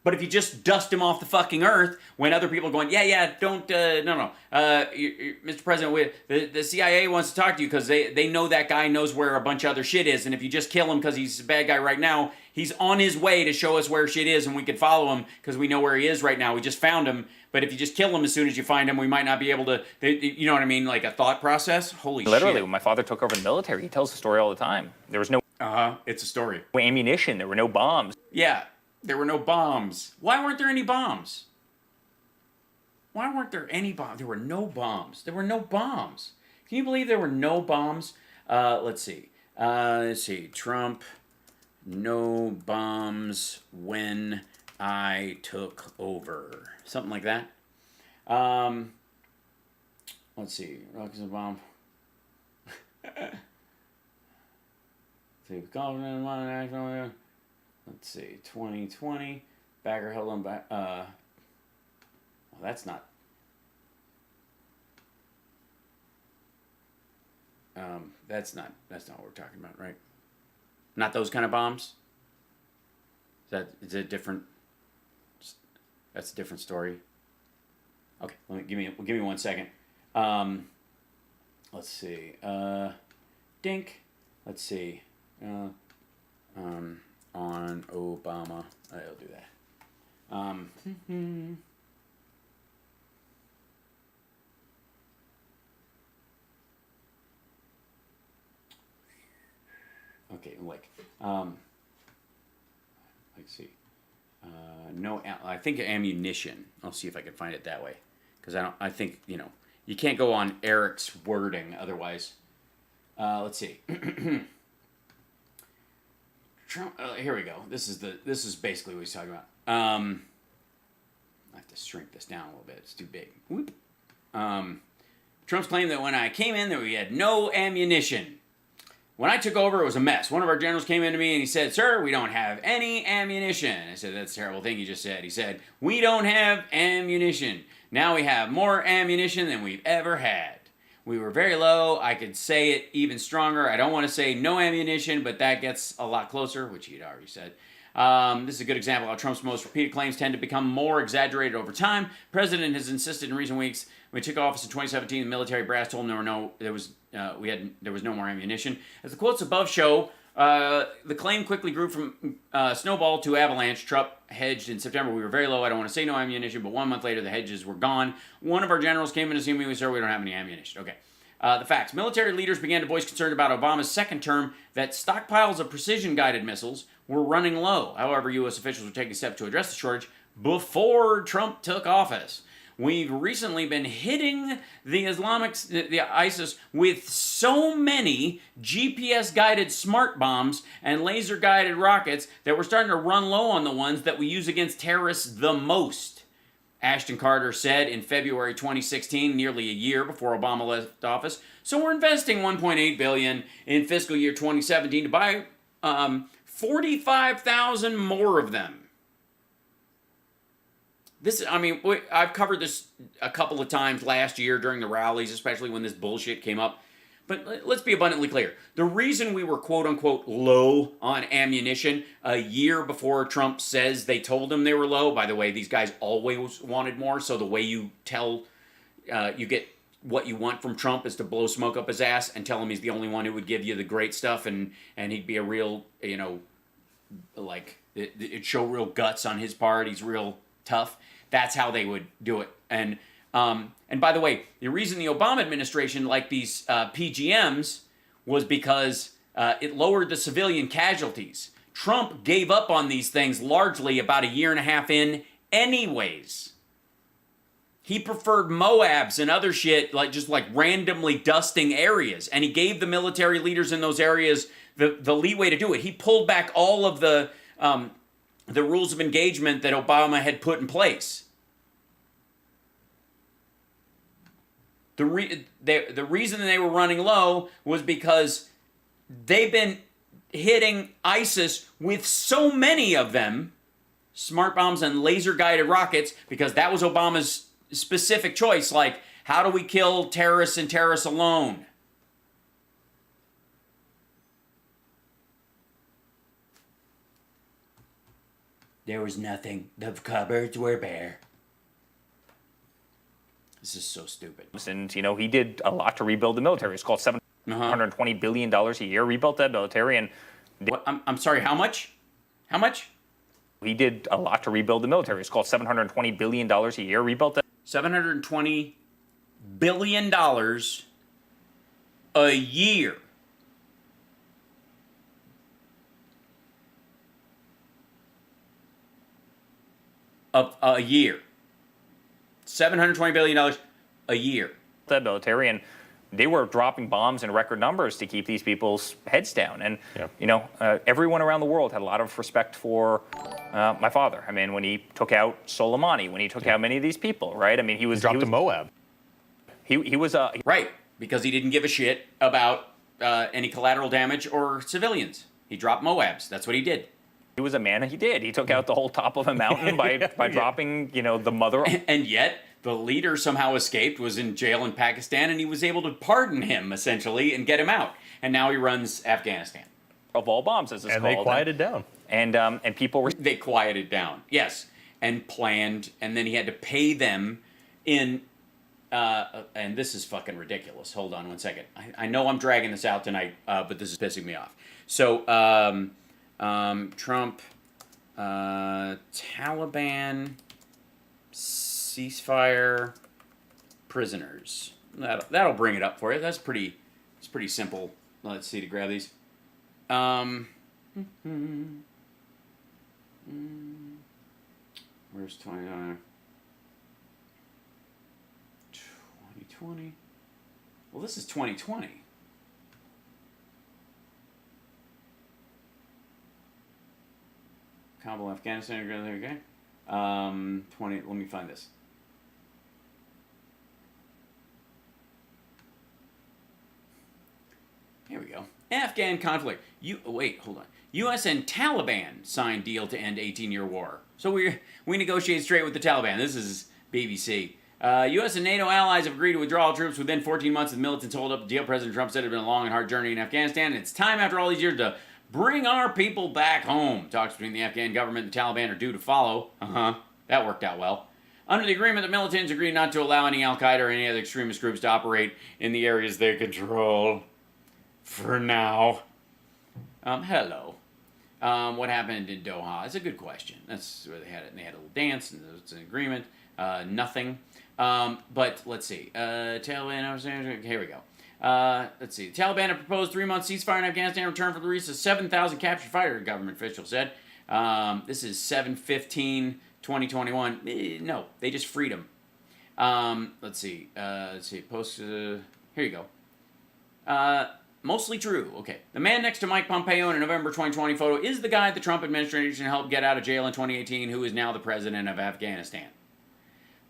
But if you just dust them off the fucking earth, when other people are going, don't, no, Mr. President, the CIA wants to talk to you because they know that guy knows where a bunch of other shit is, and if you just kill him because he's a bad guy right now, he's on his way to show us where shit is, and we can follow him because we know where he is right now. We just found him, but if you just kill him as soon as you find him, we might not be able to, you know what I mean, like a thought process? Holy shit. Literally, when my father took over the military, he tells the story all the time. There was no... it's a story. Ammunition, there were no bombs. Yeah. There were no bombs. Why weren't there any bombs? Why weren't there any bombs? There were no bombs. There were no bombs. Can you believe there were no bombs? Let's see. Trump, no bombs when I took over. Something like that. Let's see. Rockets and bomb. Let's see, 2020, bagger held on back, well, that's not, that's not what we're talking about, right? Not those kind of bombs? Is it different? That's a different story. Okay, give me 1 second. Let's see, dink, let's see, on Obama. I'll do that. Okay, let's see. No, I think ammunition. I'll see if I can find it that way, because I think you can't go on Eric's wording otherwise. Let's see. Trump, here we go. This is basically what he's talking about. I have to shrink this down a little bit. It's too big. Whoop. Trump's claimed that when I came in, that we had no ammunition. When I took over, it was a mess. One of our generals came in to me and he said, "Sir, we don't have any ammunition." I said, "That's a terrible thing you just said." He said, "We don't have ammunition. Now we have more ammunition than we've ever had. We were very low. I could say it even stronger. I don't want to say no ammunition, but that gets a lot closer," which he'd already said. This is a good example of how Trump's most repeated claims tend to become more exaggerated over time. The president has insisted in recent weeks, when he took office in 2017, the military brass told him there was no more ammunition. As the quotes above show, the claim quickly grew from snowball to avalanche. Trump hedged in September. "We were very low. I don't want to say no ammunition," but 1 month later, the hedges were gone. One of our generals came in to see me. We said, "We don't have any ammunition." Okay. The facts. Military leaders began to voice concern about Obama's second term that stockpiles of precision-guided missiles were running low. However, U.S. officials were taking steps to address the shortage before Trump took office. We've recently been hitting the ISIS with so many GPS-guided smart bombs and laser-guided rockets that we're starting to run low on the ones that we use against terrorists the most, Ashton Carter said in February 2016, nearly a year before Obama left office. So we're investing $1.8 billion in fiscal year 2017 to buy 45,000 more of them. I've covered this a couple of times last year during the rallies, especially when this bullshit came up. But let's be abundantly clear. The reason we were quote-unquote low on ammunition a year before Trump says they told him they were low, by the way, these guys always wanted more, so the way you tell, you get what you want from Trump is to blow smoke up his ass and tell him he's the only one who would give you the great stuff, and he'd be a real, you know, like it'd show real guts on his part. He's real tough. That's how they would do it. And by the way, the reason the Obama administration liked these PGMs was because it lowered the civilian casualties. Trump gave up on these things largely about a year and a half in anyways. He preferred Moabs and other shit, like just like randomly dusting areas. And he gave the military leaders in those areas the leeway to do it. He pulled back all of the rules of engagement that Obama had put in place. The reason they were running low was because they've been hitting ISIS with so many of them, smart bombs and laser-guided rockets, because that was Obama's specific choice. Like, how do we kill terrorists and terrorists alone? There was nothing. The cupboards were bare. This is so stupid. And, you know, he did a lot to rebuild the military. It's called $720 billion a year, rebuilt that military. And what, I'm sorry, how much? How much? He did a lot to rebuild the military. It's called $720 billion a year, rebuilt that. $720 billion a year. Of a year. $720 billion a year. That military, and they were dropping bombs in record numbers to keep these people's heads down. And, you know, everyone around the world had a lot of respect for my father. I mean, when he took out Soleimani, when he took out many of these people, right? I mean, he was... Dropped to Moab. He was... right, because he didn't give a shit about any collateral damage or civilians. He dropped Moabs. That's what he did. He was a man, and he did. He took out the whole top of a mountain by dropping, you know, the mother... And yet... the leader somehow escaped, was in jail in Pakistan, and he was able to pardon him, essentially, and get him out. And now he runs Afghanistan. Of all bombs, as it's called. And they quieted down. And people were... They quieted down, yes. And planned, and then he had to pay them in... and this is fucking ridiculous. Hold on one second. I know I'm dragging this out tonight, but this is pissing me off. So, Trump, Taliban... ceasefire prisoners. That'll bring it up for you. It's pretty simple. Let's see to grab these. Where's 2020? Well, this is 2020. Kabul, Afghanistan. Okay. 20. Let me find this. Here we go. Afghan conflict. Wait, hold on. U.S. and Taliban signed deal to end 18-year war. So we negotiate straight with the Taliban. This is BBC. U.S. and NATO allies have agreed to withdraw all troops within 14 months of the militants hold up the deal. President Trump said it had been a long and hard journey in Afghanistan. It's time after all these years to bring our people back home. Talks between the Afghan government and the Taliban are due to follow. That worked out well. Under the agreement, the militants agreed not to allow any Al-Qaeda or any other extremist groups to operate in the areas they control. For now. Hello. What happened in Doha? It's a good question. That's where they had it. And they had a little dance, and it's an agreement. Nothing. But let's see. Taliban. Here we go. Let's see. The Taliban have proposed 3-month ceasefire in Afghanistan in return for the release of 7,000 captured fighter, government official said. This is 7/15/2021. No, they just freed them. Let's see. Post. Here you go. Mostly true. Okay. The man next to Mike Pompeo in a November 2020 photo is the guy the Trump administration helped get out of jail in 2018, who is now the president of Afghanistan.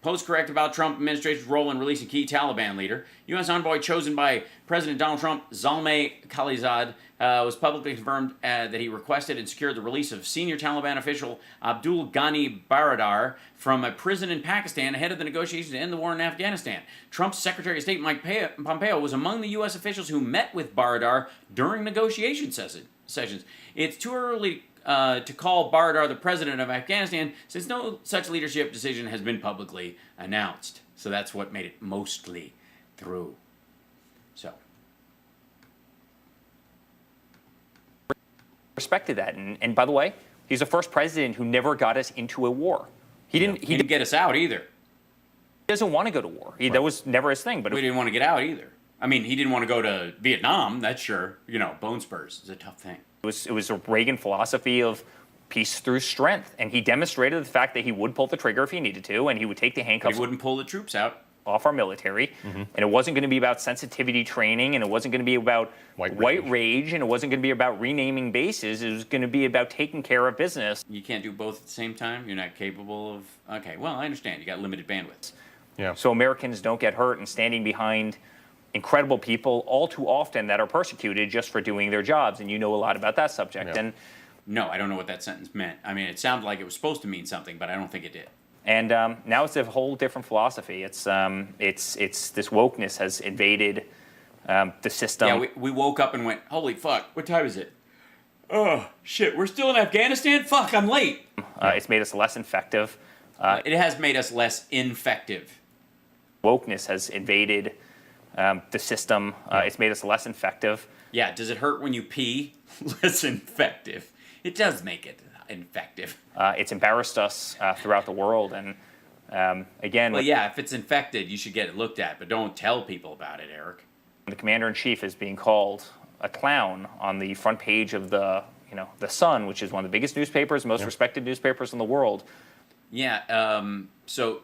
Post correct about Trump administration's role in releasing key Taliban leader. U.S. envoy chosen by President Donald Trump, Zalmay Khalilzad, was publicly confirmed that he requested and secured the release of senior Taliban official Abdul Ghani Baradar from a prison in Pakistan ahead of the negotiations to end the war in Afghanistan. Trump's Secretary of State Mike Pompeo was among the U.S. officials who met with Baradar during negotiation sessions. It's too early to call Baradar the president of Afghanistan, since no such leadership decision has been publicly announced. So that's what made it mostly through. So. Respected that. And by the way, he's the first president who never got us into a war. He didn't get us out either. He doesn't want to go to war. That was never his thing. But we didn't want to get out either. I mean, he didn't want to go to Vietnam, that's sure. You know, bone spurs is a tough thing. It was a Reagan philosophy of peace through strength. And he demonstrated the fact that he would pull the trigger if he needed to, and he would take the handcuffs. He wouldn't pull the troops out. Off our military. And it wasn't going to be about sensitivity training, and it wasn't going to be about white rage, and it wasn't going to be about renaming bases. It was going to be about taking care of business. You can't do both at the same time? You're not capable of... Okay, well, I understand. You got limited bandwidth. Yeah. So Americans don't get hurt and standing behind incredible people all too often that are persecuted just for doing their jobs. And you know a lot about that subject. Yeah. And no, I don't know what that sentence meant. I mean, it sounded like it was supposed to mean something, but I don't think it did. And now it's a whole different philosophy. It's this wokeness has invaded the system. Yeah, we woke up and went, holy fuck, what time is it? Oh, shit, we're still in Afghanistan? Fuck, I'm late. It's made us less effective. It has made us less infective. Wokeness has invaded the system. It's made us less effective. Yeah, does it hurt when you pee? Less infective. It does make it infective. It's embarrassed us throughout the world. And again... Well, yeah, if it's infected, you should get it looked at, but don't tell people about it, Eric. The commander-in-chief is being called a clown on the front page of the Sun, which is one of the biggest newspapers, most respected newspapers in the world. Yeah, so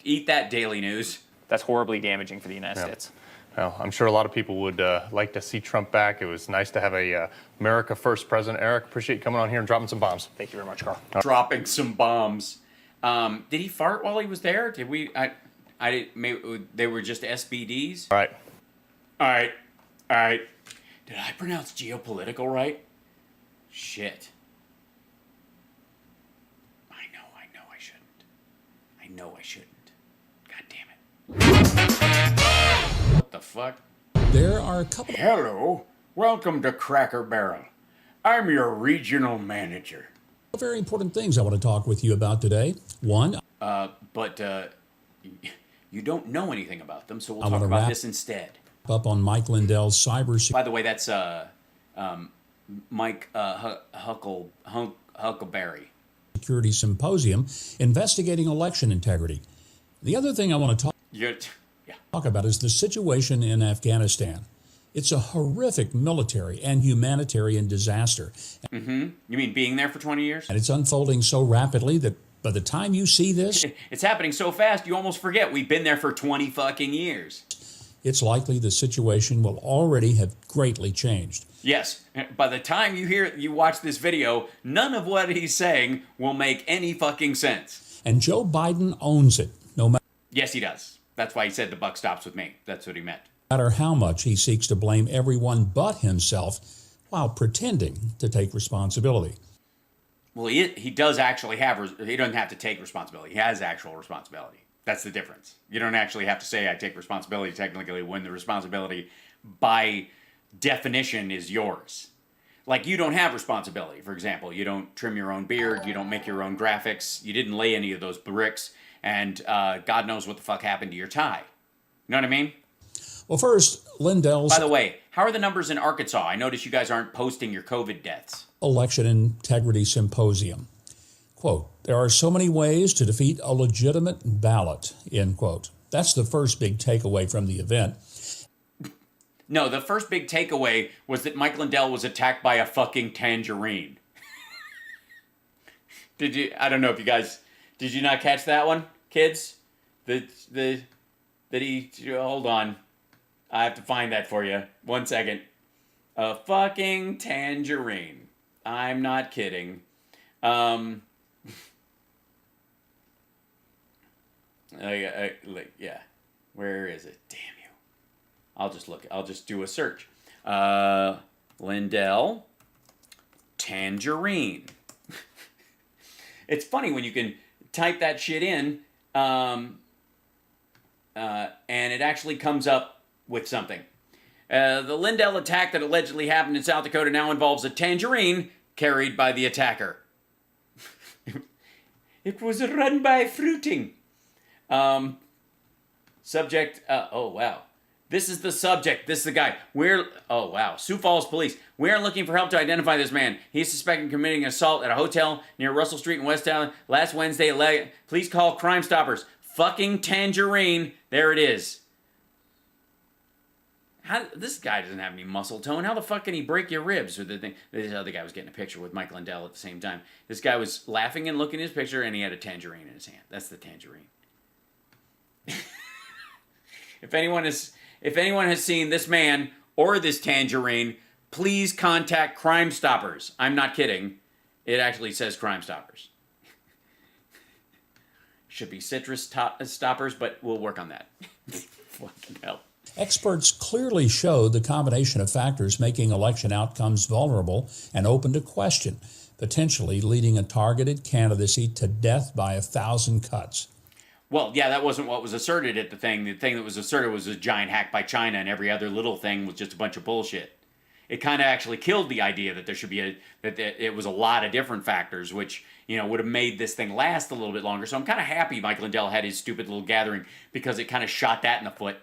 eat that, Daily News. That's horribly damaging for the United States. Well, I'm sure a lot of people would like to see Trump back. It was nice to have a America First president. Eric, appreciate you coming on here and dropping some bombs. Thank you very much, Carl. Dropping some bombs. Did he fart while he was there? Did we? Maybe they were just SBDs. All right. Did I pronounce geopolitical right? Shit. I know I shouldn't. God damn it. What the fuck? There are a couple... Hello. Welcome to Cracker Barrel. I'm your regional manager. Very important things I want to talk with you about today. One... But you don't know anything about them, so we'll I talk wanna about wrap this instead. Up on Mike Lindell's cyber... By the way, that's Mike Huckleberry. Security Symposium investigating election integrity. The other thing I want to talk about is the situation in Afghanistan. It's a horrific military and humanitarian disaster. Mm-hmm. You mean being there for 20 years? And it's unfolding so rapidly that by the time you see this... It's happening so fast you almost forget we've been there for 20 fucking years. It's likely the situation will already have greatly changed. Yes, by the time you watch this video, none of what he's saying will make any fucking sense. And Joe Biden owns it, no matter... Yes, he does. That's why he said the buck stops with me. That's what he meant. No matter how much he seeks to blame everyone but himself while pretending to take responsibility. Well, he does actually he doesn't have to take responsibility. He has actual responsibility. That's the difference. You don't actually have to say I take responsibility technically when the responsibility by definition is yours. Like you don't have responsibility. For example, you don't trim your own beard, you don't make your own graphics, you didn't lay any of those bricks, and God knows what the fuck happened to your tie. You know what I mean? Well, first, Lindell's... By the way, how are the numbers in Arkansas? I notice you guys aren't posting your COVID deaths. Election Integrity Symposium. Quote, there are so many ways to defeat a legitimate ballot, end quote. That's the first big takeaway from the event. No, the first big takeaway was that Mike Lindell was attacked by a fucking tangerine. I don't know if you guys, did you not catch that one, kids? Hold on. I have to find that for you. 1 second. A fucking tangerine. I'm not kidding. Yeah. Where is it? Damn you. I'll just do a search. Lindell tangerine. It's funny when you can type that shit in, and it actually comes up with something. The Lindell attack that allegedly happened in South Dakota now involves a tangerine carried by the attacker. It was run by fruiting. Subject, oh wow. This is the subject. This is the guy. Oh, wow. Sioux Falls Police. We are looking for help to identify this man. He's suspected of committing assault at a hotel near Russell Street in West Allen last Wednesday. Please call Crime Stoppers. Fucking Tangerine. There it is. This guy doesn't have any muscle tone. How the fuck can he break your ribs? Or the thing. This other guy was getting a picture with Mike Lindell at the same time. This guy was laughing and looking at his picture, and he had a tangerine in his hand. That's the tangerine. If anyone has seen this man or this tangerine, please contact Crime Stoppers. I'm not kidding. It actually says Crime Stoppers. Should be Citrus Stoppers, but we'll work on that. Fucking hell. Experts clearly showed the combination of factors making election outcomes vulnerable and open to question, potentially leading a targeted candidacy to death by 1,000 cuts. Well, yeah, that wasn't what was asserted at the thing. The thing that was asserted was a giant hack by China, and every other little thing was just a bunch of bullshit. It kind of actually killed the idea that there should be that it was a lot of different factors, which, would have made this thing last a little bit longer. So I'm kind of happy Mike Lindell had his stupid little gathering, because it kind of shot that in the foot.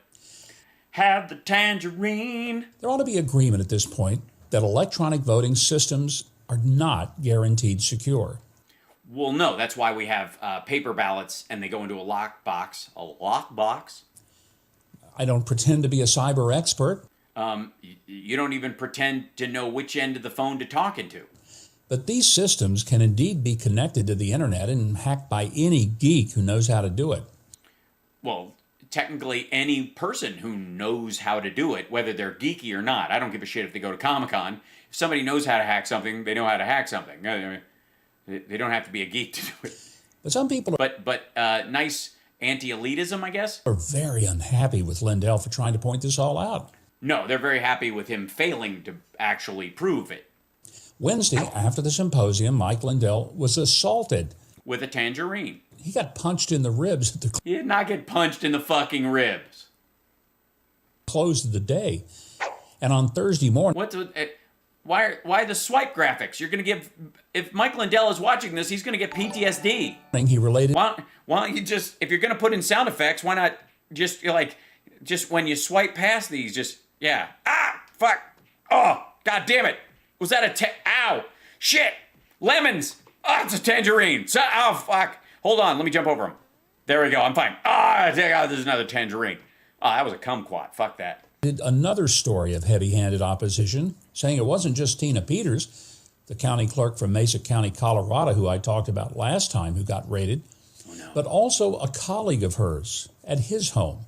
Have the tangerine. There ought to be agreement at this point that electronic voting systems are not guaranteed secure. Well, no, that's why we have paper ballots, and they go into a lockbox. A lockbox? I don't pretend to be a cyber expert. You don't even pretend to know which end of the phone to talk into. But these systems can indeed be connected to the internet and hacked by any geek who knows how to do it. Well, technically any person who knows how to do it, whether they're geeky or not. I don't give a shit if they go to Comic-Con. If somebody knows how to hack something, they know how to hack something. They don't have to be a geek to do it. But some people nice anti-elitism, I guess, are very unhappy with Lindell for trying to point this all out. No, they're very happy with him failing to actually prove it. Wednesday, after the symposium, Mike Lindell was assaulted with a tangerine. He got punched in the ribs at the He did not get punched in the fucking ribs. Close of the day. And on Thursday morning... Why the swipe graphics? You're going to give... If Mike Lindell is watching this, he's going to get PTSD. He related... Why don't you just... If you're going to put in sound effects, why not just, just when you swipe past these, just... Yeah. Ah! Fuck! Oh! God damn it! Was that Ow! Shit! Lemons! Oh, it's a tangerine! Oh, fuck! Hold on, let me jump over them. There we go, I'm fine. There's another tangerine. That was a kumquat. Fuck that. Another story of heavy-handed opposition, saying it wasn't just Tina Peters, the county clerk from Mesa County, Colorado, who I talked about last time, who got raided, but also a colleague of hers at his home.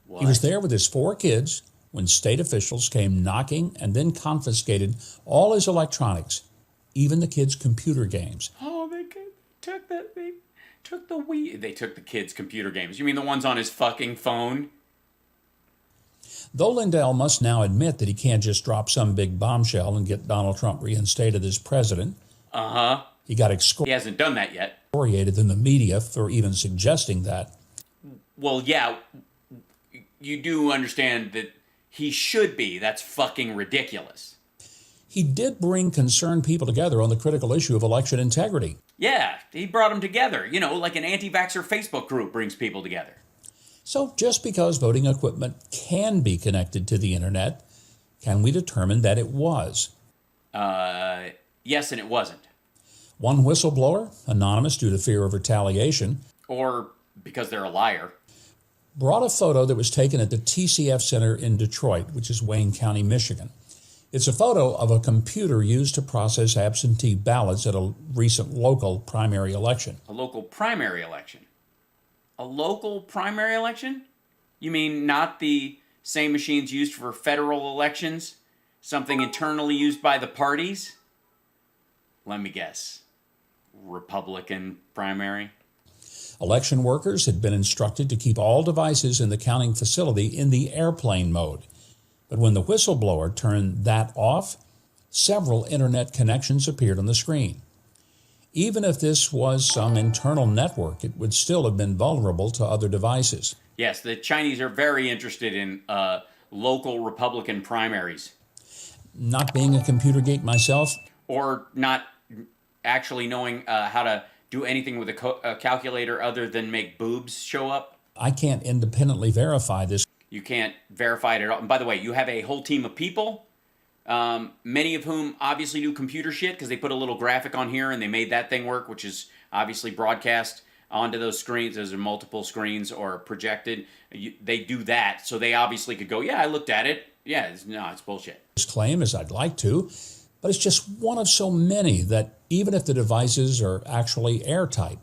What? He was there with his 4 kids when state officials came knocking and then confiscated all his electronics, even the kids' computer games. Oh, they took the kids' computer games. You mean the ones on his fucking phone? Though Lindell must now admit that he can't just drop some big bombshell and get Donald Trump reinstated as president. He got He hasn't done that yet. Excoriated in the media for even suggesting that. Well, yeah, you do understand that he should be. That's fucking ridiculous. He did bring concerned people together on the critical issue of election integrity. Yeah, he brought them together. Like an anti-vaxxer Facebook group brings people together. So just because voting equipment can be connected to the internet, can we determine that it was? Yes, and it wasn't. One whistleblower, anonymous due to fear of retaliation, or because they're a liar, brought a photo that was taken at the TCF Center in Detroit, which is Wayne County, Michigan. It's a photo of a computer used to process absentee ballots at a recent local primary election. A local primary election? A local primary election? You mean not the same machines used for federal elections? Something internally used by the parties? Let me guess. Republican primary? Election workers had been instructed to keep all devices in the counting facility in the airplane mode. But when the whistleblower turned that off, several internet connections appeared on the screen. Even if this was some internal network, it would still have been vulnerable to other devices. Yes, the Chinese are very interested in local Republican primaries. Not being a computer geek myself. Or not actually knowing how to do anything with a calculator other than make boobs show up. I can't independently verify this. You can't verify it at all. And by the way, you have a whole team of people, many of whom obviously do computer shit because they put a little graphic on here and they made that thing work, which is obviously broadcast onto those screens. Those are multiple screens or projected. They do that, so they obviously could go, yeah, I looked at it. Yeah, it's bullshit. This claim as I'd like to, but it's just one of so many that even if the devices are actually airtight,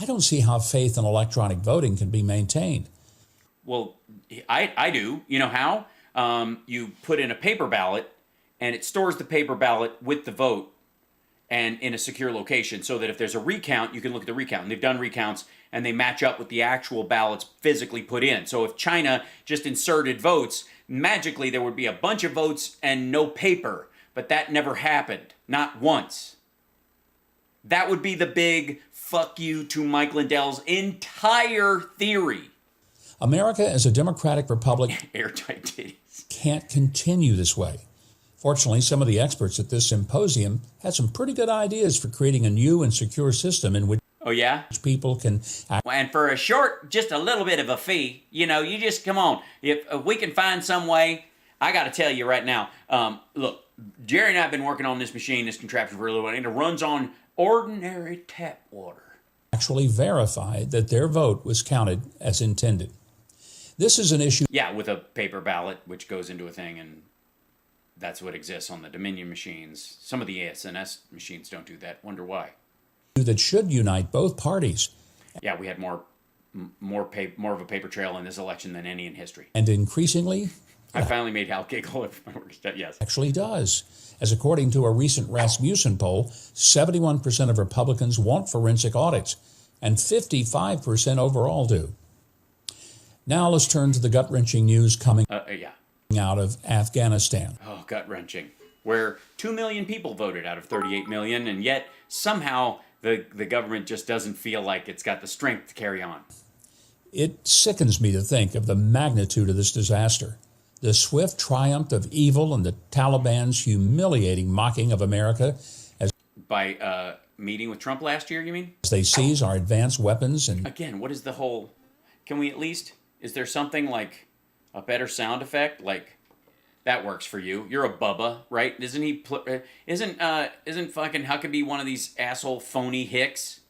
I don't see how faith in electronic voting can be maintained. Well, I do. You know how? You put in a paper ballot, and it stores the paper ballot with the vote and in a secure location so that if there's a recount, you can look at the recount. And they've done recounts, and they match up with the actual ballots physically put in. So if China just inserted votes, magically there would be a bunch of votes and no paper. But that never happened. Not once. That would be the big fuck you to Mike Lindell's entire theory. America as a democratic republic airtight titties can't continue this way. Fortunately, some of the experts at this symposium had some pretty good ideas for creating a new and secure system in which people can and for a short, just a little bit of a fee, you just come on. If we can find some way, I got to tell you right now, look, Jerry and I have been working on this machine, this contraption for a little while, and it runs on ordinary tap water. Actually verify that their vote was counted as intended. This is an issue. Yeah, with a paper ballot, which goes into a thing, and that's what exists on the Dominion machines. Some of the ASNS machines don't do that. Wonder why. That should unite both parties. Yeah, we had more of a paper trail in this election than any in history. And increasingly, I finally made Hal giggle. Yes, actually does. As according to a recent Rasmussen poll, 71% of Republicans want forensic audits, and 55% overall do. Now let's turn to the gut-wrenching news coming out of Afghanistan. Oh, gut-wrenching. Where 2 million people voted out of 38 million, and yet somehow the government just doesn't feel like it's got the strength to carry on. It sickens me to think of the magnitude of this disaster. The swift triumph of evil and the Taliban's humiliating mocking of America by meeting with Trump last year, you mean? As they seize our advanced weapons and... Again, what is the whole... Can we at least... Is there something like a better sound effect? Like, that works for you. You're a Bubba, right? Isn't he... Isn't fucking Huckabee one of these asshole phony hicks?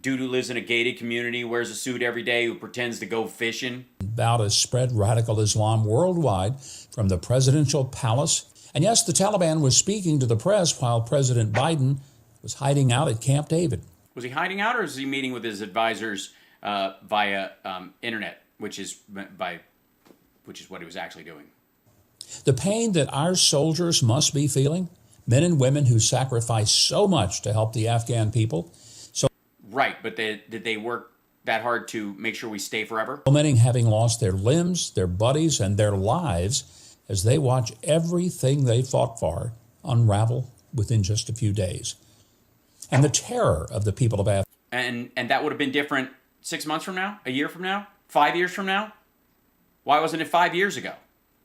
Dude who lives in a gated community, wears a suit every day, who pretends to go fishing. About to spread radical Islam worldwide from the presidential palace. And yes, the Taliban was speaking to the press while President Biden was hiding out at Camp David. Was he hiding out, or is he meeting with his advisors via internet, which is what he was actually doing? The pain that our soldiers must be feeling, men and women who sacrifice so much to help the Afghan people. Right, but did they work that hard to make sure we stay forever? So many having lost their limbs, their buddies, and their lives as they watch everything they fought for unravel within just a few days. And the terror of the people of Afghanistan. And that would have been different 6 months from now, a year from now, 5 years from now? Why wasn't it 5 years ago?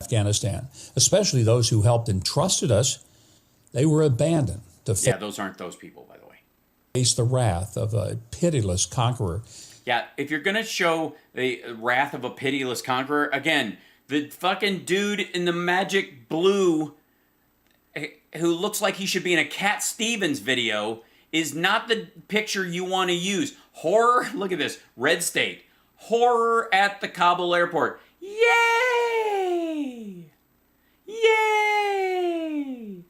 Afghanistan, especially those who helped and trusted us, they were abandoned to those aren't those people, by the way. Face the wrath of a pitiless conqueror. Yeah, if you're going to show the wrath of a pitiless conqueror, again, the fucking dude in the magic blue who looks like he should be in a Cat Stevens video is not the picture you want to use. Horror, look at this, red state. Horror at the Kabul airport. Yay! Yay!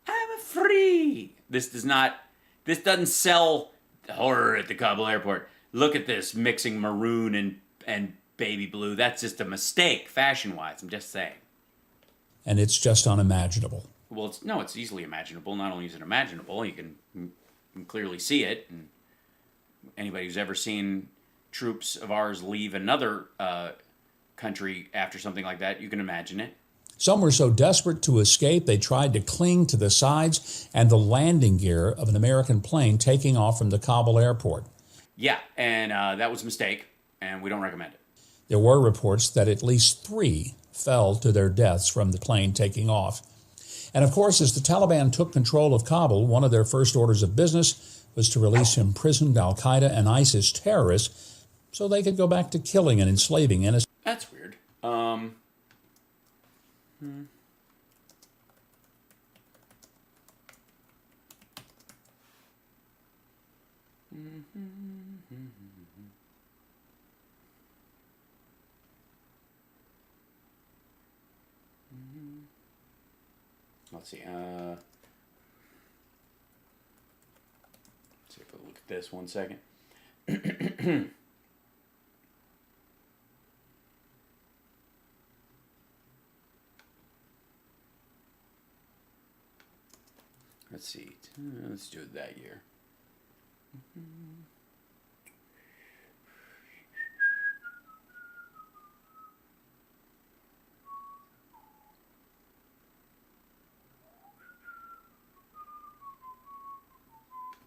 I'm free. This doesn't sell horror at the Kabul airport. Look at this, mixing maroon and baby blue. That's just a mistake, fashion-wise. I'm just saying. And it's just unimaginable. Well, it's easily imaginable. Not only is it imaginable, you can clearly see it. And anybody who's ever seen troops of ours leave another country after something like that, you can imagine it. Some were so desperate to escape, they tried to cling to the sides and the landing gear of an American plane taking off from the Kabul airport. Yeah, and that was a mistake, and we don't recommend it. There were reports that at least 3 fell to their deaths from the plane taking off. And of course, as the Taliban took control of Kabul, one of their first orders of business was to release imprisoned al-Qaeda and ISIS terrorists so they could go back to killing and enslaving innocent. That's weird. Let's see. Let's see if I look at this 1 second. Let's see. Let's do it that year.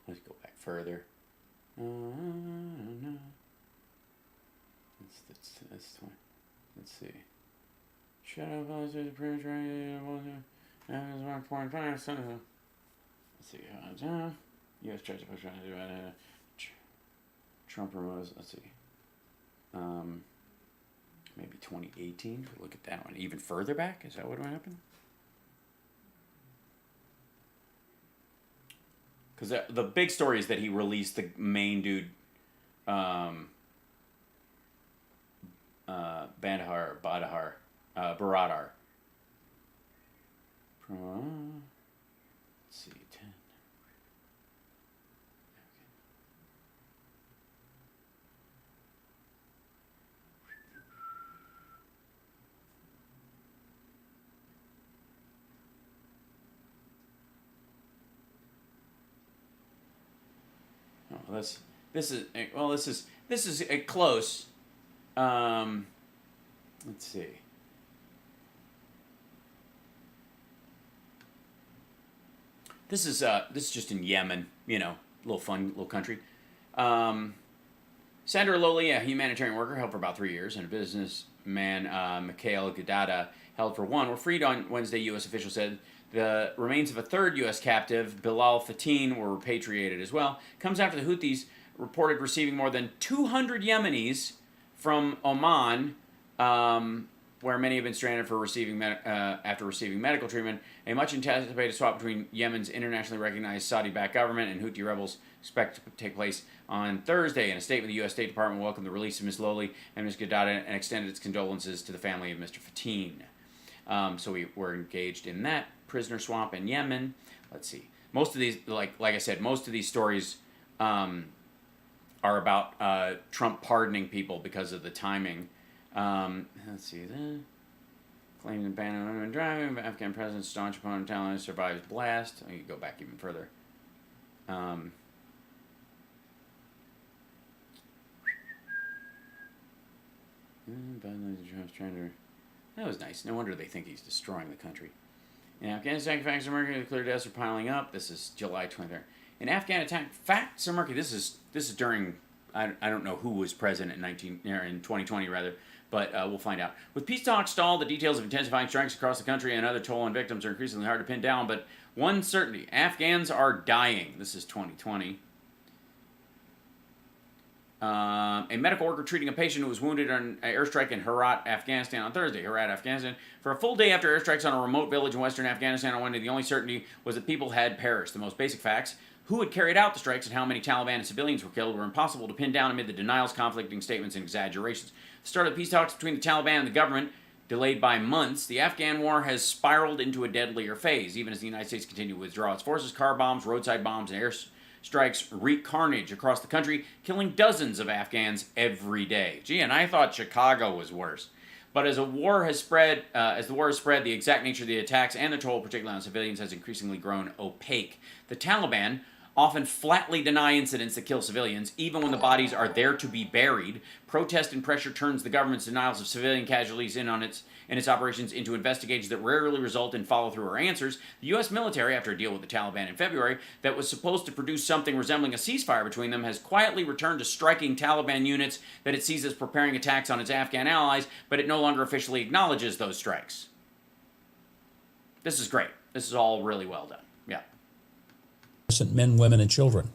Let's go back further. That's one. Let's see. Shut up, let's see. U.S. tries to push on Trump removes. Let's see. Maybe 2018. Look at that one. Even further back? Is that what happened? Because the big story is that he released the main dude, Baradar. Let's see, 10. Oh, this is a close. Let's see. This is just in Yemen, little fun little country. Sandra Loli, a humanitarian worker, held for about 3 years, and a businessman, Mikhail Gadada, held for 1, were freed on Wednesday. U.S. officials said the remains of a third U.S. captive, Bilal Fatin, were repatriated as well. Comes after the Houthis reported receiving more than 200 Yemenis from Oman, where many have been stranded for after receiving medical treatment. A much anticipated swap between Yemen's internationally recognized Saudi-backed government and Houthi rebels expected to take place on Thursday. In a statement, the U.S. State Department welcomed the release of Ms. Loli and Ms. Gadada and extended its condolences to the family of Mr. Fatin. So we were engaged in that prisoner swap in Yemen. Let's see. Most of these, like I said, most of these stories are about Trump pardoning people because of the timing. Let's see. Claimed to ban on women driving, but Afghan president staunch opponent Taliban survives blast. I can go back even further. That was nice. No wonder they think he's destroying the country. In Afghanistan, facts of America, the clear deaths are piling up. This is July 23rd. In Afghan attack, facts of America. This is during. I don't know who was president in 2020 rather, but we'll find out. With peace talks stalled, the details of intensifying strikes across the country and other toll on victims are increasingly hard to pin down. But one certainty: Afghans are dying. This is 2020. A medical worker treating a patient who was wounded on an airstrike in Herat, Afghanistan on Thursday. Herat, Afghanistan. For a full day after airstrikes on a remote village in western Afghanistan on Wednesday, the only certainty was that people had perished. The most basic facts, who had carried out the strikes and how many Taliban and civilians were killed, were impossible to pin down amid the denials, conflicting statements, and exaggerations. The start of peace talks between the Taliban and the government, delayed by months, the Afghan war has spiraled into a deadlier phase. Even as the United States continued to withdraw its forces, car bombs, roadside bombs, and airstrikes wreak carnage across the country, killing dozens of Afghans every day. Gee, and I thought Chicago was worse. But as the war has spread, the exact nature of the attacks and the toll, particularly on civilians, has increasingly grown opaque. The Taliban often flatly deny incidents that kill civilians, even when the bodies are there to be buried. Protest and pressure turns the government's denials of civilian casualties in its operations into investigations that rarely result in follow-through or answers. The U.S. military, after a deal with the Taliban in February that was supposed to produce something resembling a ceasefire between them, has quietly returned to striking Taliban units that it sees as preparing attacks on its Afghan allies, but it no longer officially acknowledges those strikes. This is great. This is all really well done. Yeah. Men, women, and children.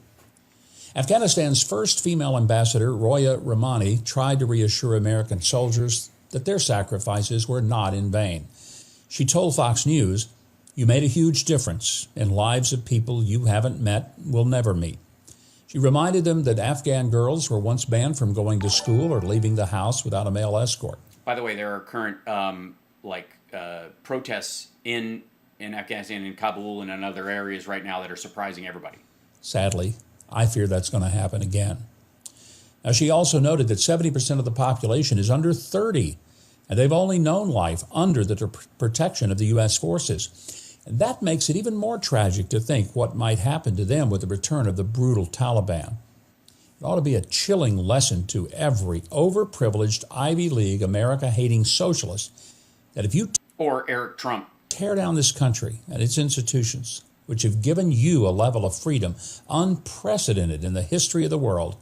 Afghanistan's first female ambassador, Roya Rahmani, tried to reassure American soldiers that their sacrifices were not in vain. She told Fox News, "You made a huge difference in lives of people you haven't met, will never meet." She reminded them that Afghan girls were once banned from going to school or leaving the house without a male escort. By the way, there are current protests in Afghanistan, in Kabul, and in other areas right now that are surprising everybody. Sadly, I fear that's going to happen again. Now, she also noted that 70% of the population is under 30, and they've only known life under the protection of the U.S. forces. And that makes it even more tragic to think what might happen to them with the return of the brutal Taliban. It ought to be a chilling lesson to every overprivileged Ivy League, America-hating socialist that if you or Eric Trump tear down this country and its institutions, which have given you a level of freedom unprecedented in the history of the world,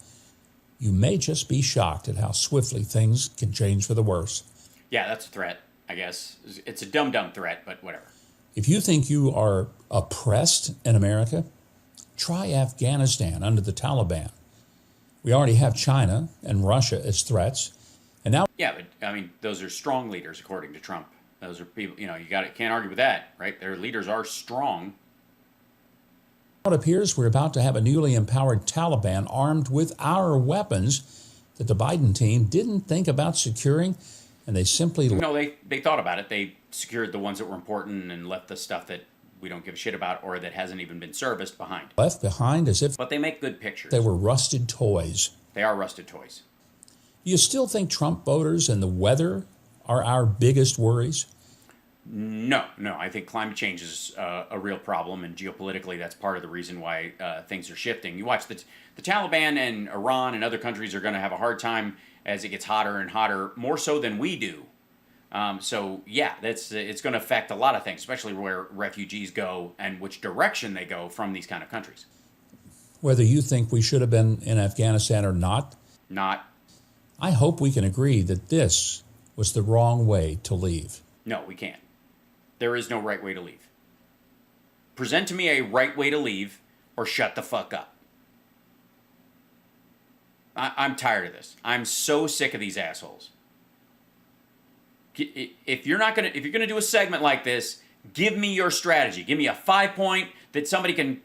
you may just be shocked at how swiftly things can change for the worse. Yeah, that's a threat, I guess. It's a dumb threat, but whatever. If you think you are oppressed in America, try Afghanistan under the Taliban. We already have China and Russia as threats, and now... Yeah, but, I mean, those are strong leaders, according to Trump. Those are people, can't argue with that, right? Their leaders are strong. It appears we're about to have a newly empowered Taliban armed with our weapons that the Biden team didn't think about securing, and they simply... No, they thought about it. They secured the ones that were important and left the stuff that we don't give a shit about or that hasn't even been serviced behind. Left behind as if... But they make good pictures. They were rusted toys. They are rusted toys. Do you still think Trump voters and the weather are our biggest worries? No. I think climate change is a real problem, and geopolitically, that's part of the reason why things are shifting. You watch the Taliban and Iran and other countries are going to have a hard time as it gets hotter and hotter, more so than we do. So yeah, it's going to affect a lot of things, especially where refugees go and which direction they go from these kind of countries. Whether you think we should have been in Afghanistan or not, I hope we can agree that this was the wrong way to leave. No, we can't. There is no right way to leave. Present to me a right way to leave or shut the fuck up. I'm tired of this. I'm so sick of these assholes. If you're gonna do a segment like this, give me your strategy. Give me a 5-point that somebody can,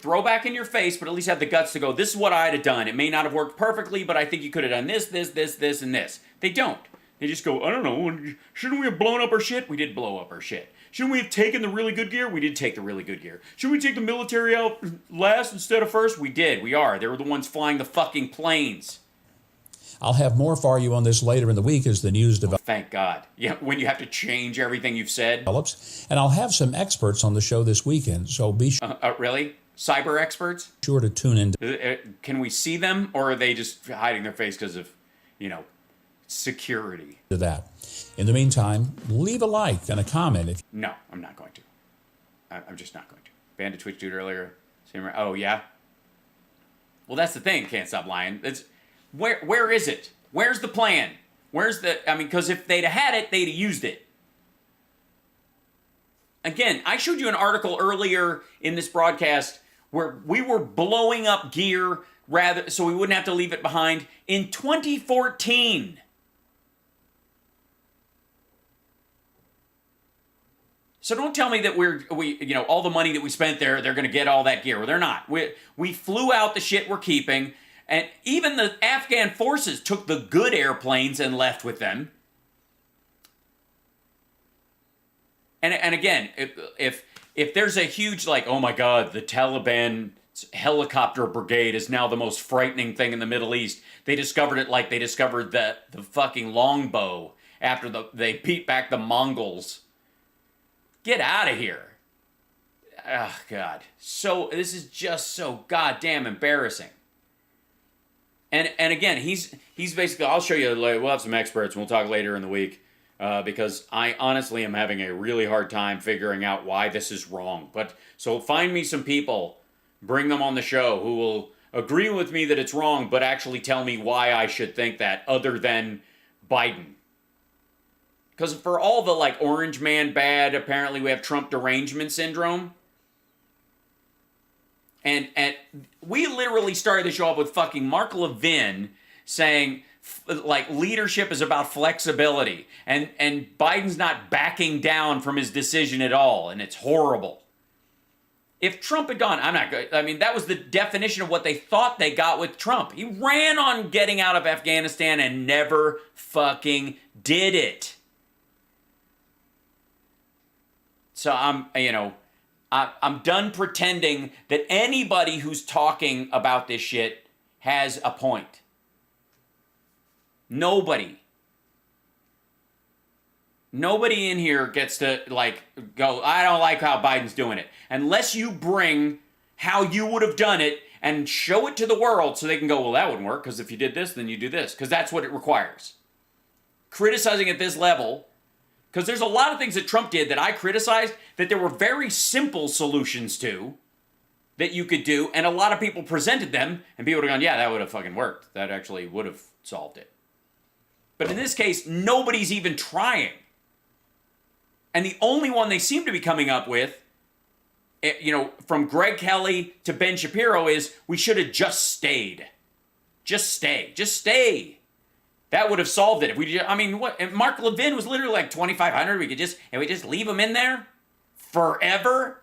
throw back in your face, but at least have the guts to go, this is what I'd have done. It may not have worked perfectly, but I think you could have done this, and this. They don't. They just go, I don't know, shouldn't we have blown up our shit? We did blow up our shit. Shouldn't we have taken the really good gear? We did take the really good gear. Should we take the military out last instead of first? We did. We are. They were the ones flying the fucking planes. I'll have more for you on this later in the week as the news develops. Thank God. Yeah, when you have to change everything you've said. And I'll have some experts on the show this weekend, so be sure. Really? Cyber experts? Sure to tune in. Can we see them, or are they just hiding their face because of, security? To that. In the meantime, leave a like and a comment. No, I'm not going to. I'm just not going to. Banned a Twitch dude earlier. Oh, yeah? Well, that's the thing, Can't Stop Lying. Where is it? Where's the plan? Because if they'd have had it, they'd have used it. Again, I showed you an article earlier in this broadcast where we were blowing up gear so we wouldn't have to leave it behind in 2014. So don't tell me that we all the money that we spent there, they're going to get all that gear. Well, they're not. We flew out the shit we're keeping, and even the Afghan forces took the good airplanes and left with them. And again, if there's a huge oh my God, the Taliban helicopter brigade is now the most frightening thing in the Middle East. They discovered it like they discovered the fucking longbow after they beat back the Mongols. Get out of here. Oh, God. So, this is just so goddamn embarrassing. And again, he's basically, I'll show you, we'll have some experts, and we'll talk later in the week, because I honestly am having a really hard time figuring out why this is wrong. So find me some people, bring them on the show, who will agree with me that it's wrong, but actually tell me why I should think that, other than Biden. Because for all the, orange man bad, apparently we have Trump derangement syndrome. And we literally started the show off with fucking Mark Levin saying, like leadership is about flexibility, and Biden's not backing down from his decision at all, and it's horrible. If Trump had gone, that was the definition of what they thought they got with Trump. He ran on getting out of Afghanistan and never fucking did it. So I'm done pretending that anybody who's talking about this shit has a point. Nobody in here gets to go, I don't like how Biden's doing it. Unless you bring how you would have done it and show it to the world so they can go, well, that wouldn't work because if you did this, then you do this. Because that's what it requires. Criticizing at this level, because there's a lot of things that Trump did that I criticized that there were very simple solutions to that you could do. And a lot of people presented them and people would have gone, yeah, that would have fucking worked. That actually would have solved it. But in this case, nobody's even trying. And the only one they seem to be coming up with, from Greg Kelly to Ben Shapiro, is we should have just stayed. Just stay. Just stay. That would have solved it. If we, what? Mark Levin was literally like 2,500. We just leave him in there forever.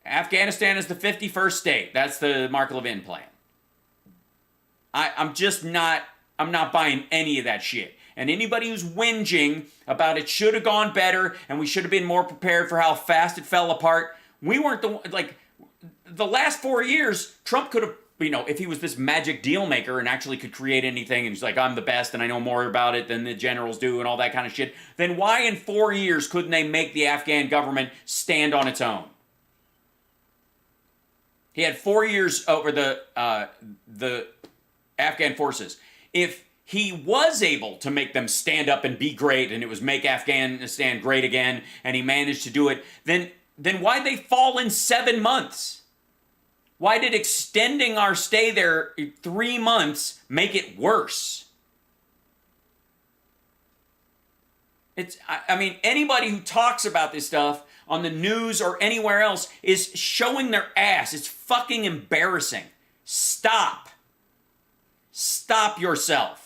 Afghanistan is the 51st state. That's the Mark Levin plan. I'm not buying any of that shit. And anybody who's whinging about it should have gone better and we should have been more prepared for how fast it fell apart. We weren't the last 4 years, Trump could have, if he was this magic deal maker and actually could create anything and he's like, I'm the best and I know more about it than the generals do and all that kind of shit, then why in 4 years couldn't they make the Afghan government stand on its own? He had 4 years over the Afghan forces. If he was able to make them stand up and be great, and it was make Afghanistan great again, and he managed to do it, then why'd they fall in 7 months? Why did extending our stay there 3 months make it worse? Anybody who talks about this stuff on the news or anywhere else is showing their ass. It's fucking embarrassing. Stop. Stop yourself.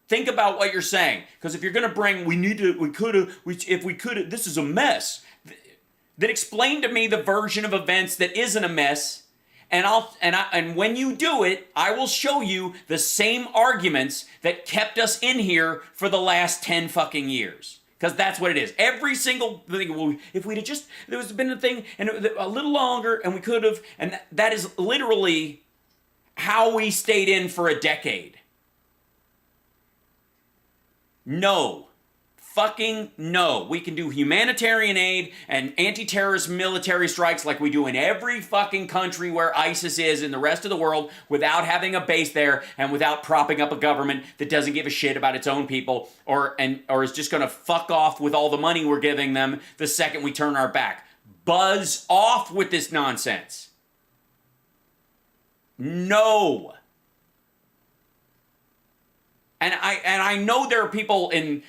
Think about what you're saying. Because if you're going to bring, if we could have, this is a mess. Then explain to me the version of events that isn't a mess. And when you do it, I will show you the same arguments that kept us in here for the last 10 fucking years. Because that's what it is. Every single thing, well, if we'd have just, there was been a thing, and a little longer, and we could have, and that is literally how we stayed in for a decade. No. Fucking no. We can do humanitarian aid and anti-terrorist military strikes like we do in every fucking country where ISIS is in the rest of the world without having a base there and without propping up a government that doesn't give a shit about its own people or is just going to fuck off with all the money we're giving them the second we turn our back. Buzz off with this nonsense. No. And I know there are people in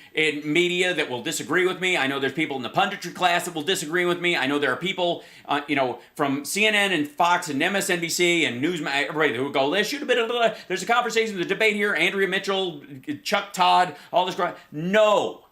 media that will disagree with me. I know there's people in the punditry class that will disagree with me. I know there are people, from CNN and Fox and MSNBC and News, everybody who will go, there should have been there's a conversation, the debate here, Andrea Mitchell, Chuck Todd, all this crap. No.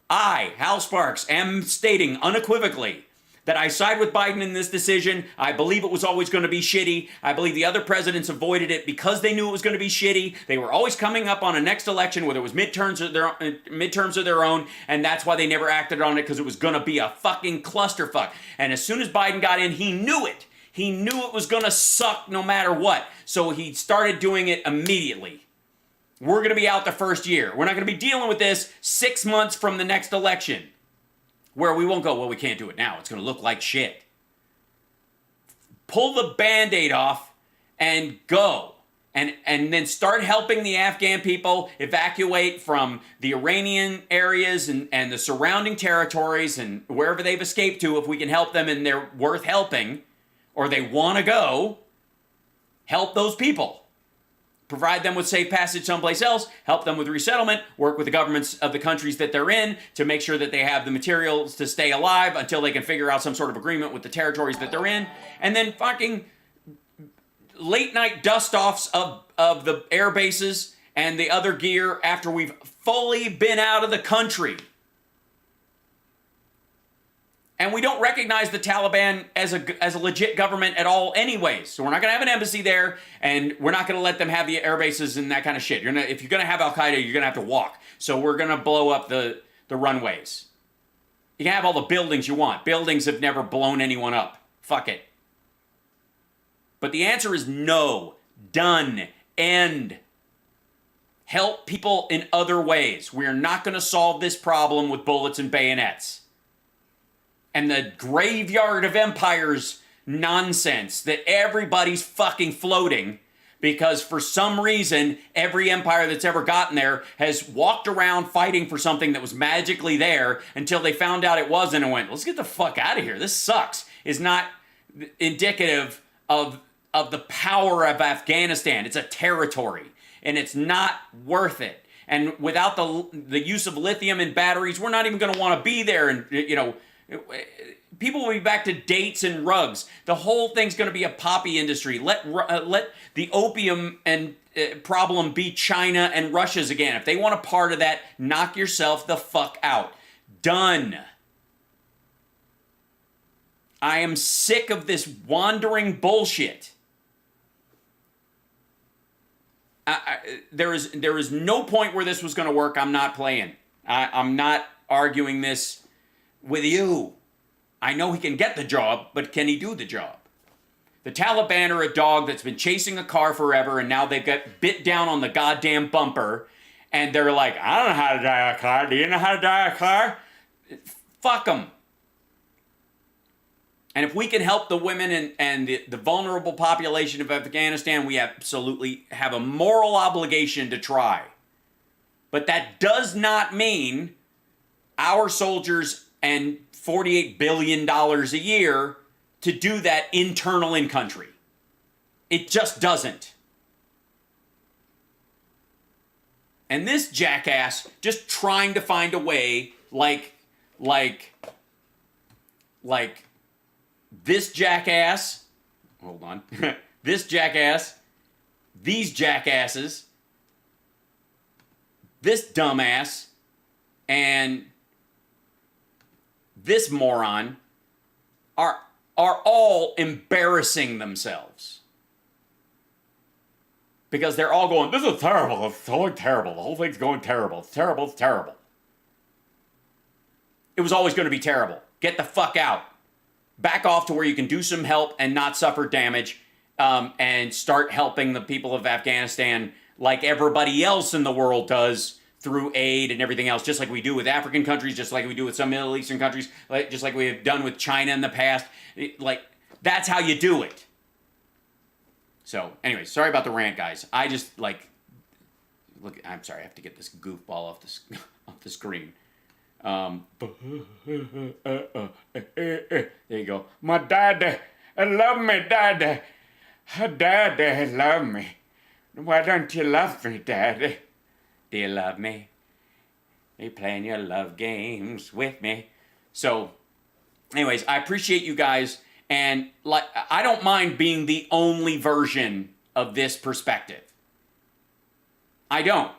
I, Hal Sparks, am stating unequivocally that I side with Biden in this decision. I believe it was always going to be shitty. I believe the other presidents avoided it because they knew it was going to be shitty. They were always coming up on a next election, whether it was midterms of their own, and that's why they never acted on it, because it was going to be a fucking clusterfuck. And as soon as Biden got in, he knew it. He knew it was going to suck no matter what. So he started doing it immediately. We're going to be out the first year. We're not going to be dealing with this 6 months from the next election, where we won't go, well, we can't do it now. It's going to look like shit. Pull the Band-Aid off and go. And then start helping the Afghan people evacuate from the Iranian areas and the surrounding territories and wherever they've escaped to. If we can help them and they're worth helping, or they want to go, help those people. Provide them with safe passage someplace else, help them with resettlement, work with the governments of the countries that they're in to make sure that they have the materials to stay alive until they can figure out some sort of agreement with the territories that they're in, and then fucking late night dust-offs of the air bases and the other gear after we've fully been out of the country. And we don't recognize the Taliban as a legit government at all anyways. So we're not going to have an embassy there, and we're not going to let them have the air bases and that kind of shit. If you're going to have Al-Qaeda, you're going to have to walk. So we're going to blow up the runways. You can have all the buildings you want. Buildings have never blown anyone up. Fuck it. But the answer is no. Done. End. Help people in other ways. We're not going to solve this problem with bullets and bayonets. And the graveyard of empires nonsense that everybody's fucking floating because for some reason, every empire that's ever gotten there has walked around fighting for something that was magically there until they found out it wasn't and went, let's get the fuck out of here. This sucks. Is not indicative of the power of Afghanistan. It's a territory, and it's not worth it. And without the use of lithium and batteries, we're not even going to want to be there. And, people will be back to dates and rugs. The whole thing's going to be a poppy industry. Let the opium and problem be China and Russia's again. If they want a part of that, knock yourself the fuck out. Done. I am sick of this wandering bullshit. There is no point where this was going to work. I'm not playing. I'm not arguing this with you. I know he can get the job, but can he do the job? The Taliban are a dog that's been chasing a car forever, and now they've got bit down on the goddamn bumper, and they're like, I don't know how to drive a car. Do you know how to drive a car? Fuck them. And if we can help the women and the vulnerable population of Afghanistan, we absolutely have a moral obligation to try. But that does not mean our soldiers and $48 billion a year to do that internal in country. It just doesn't. And this jackass just trying to find a way like this jackass, hold on, this jackass, these jackasses, this dumbass, and this moron are all embarrassing themselves. Because they're all going, this is terrible, it's totally terrible, the whole thing's going terrible, it's terrible, it's terrible. It was always going to be terrible. Get the fuck out. Back off to where you can do some help and not suffer damage, and start helping the people of Afghanistan like everybody else in the world does, through aid and everything else, just like we do with African countries, just like we do with some Middle Eastern countries, just like we have done with China in the past. That's how you do it. So, anyway, sorry about the rant, guys. I just, look, I'm sorry, I have to get this goofball off the screen. There you go. My daddy, I love me, daddy. Daddy, love me. Why don't you love me, daddy? Do you love me? Are you playing your love games with me? So, anyways, I appreciate you guys, and I don't mind being the only version of this perspective. I don't.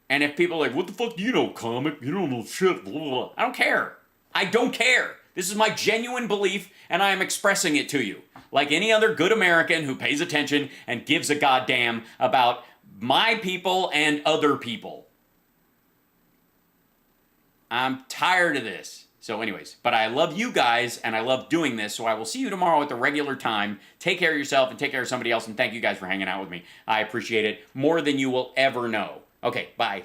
And if people are like, what the fuck do you know, comic? You don't know shit. Blah, blah, blah. I don't care. I don't care. This is my genuine belief, and I am expressing it to you. Like any other good American who pays attention and gives a goddamn about my people and other people. I'm tired of this. So anyways, but I love you guys, and I love doing this, so I will see you tomorrow at the regular time. Take care of yourself and take care of somebody else, and thank you guys for hanging out with me. I appreciate it more than you will ever know. Okay, bye.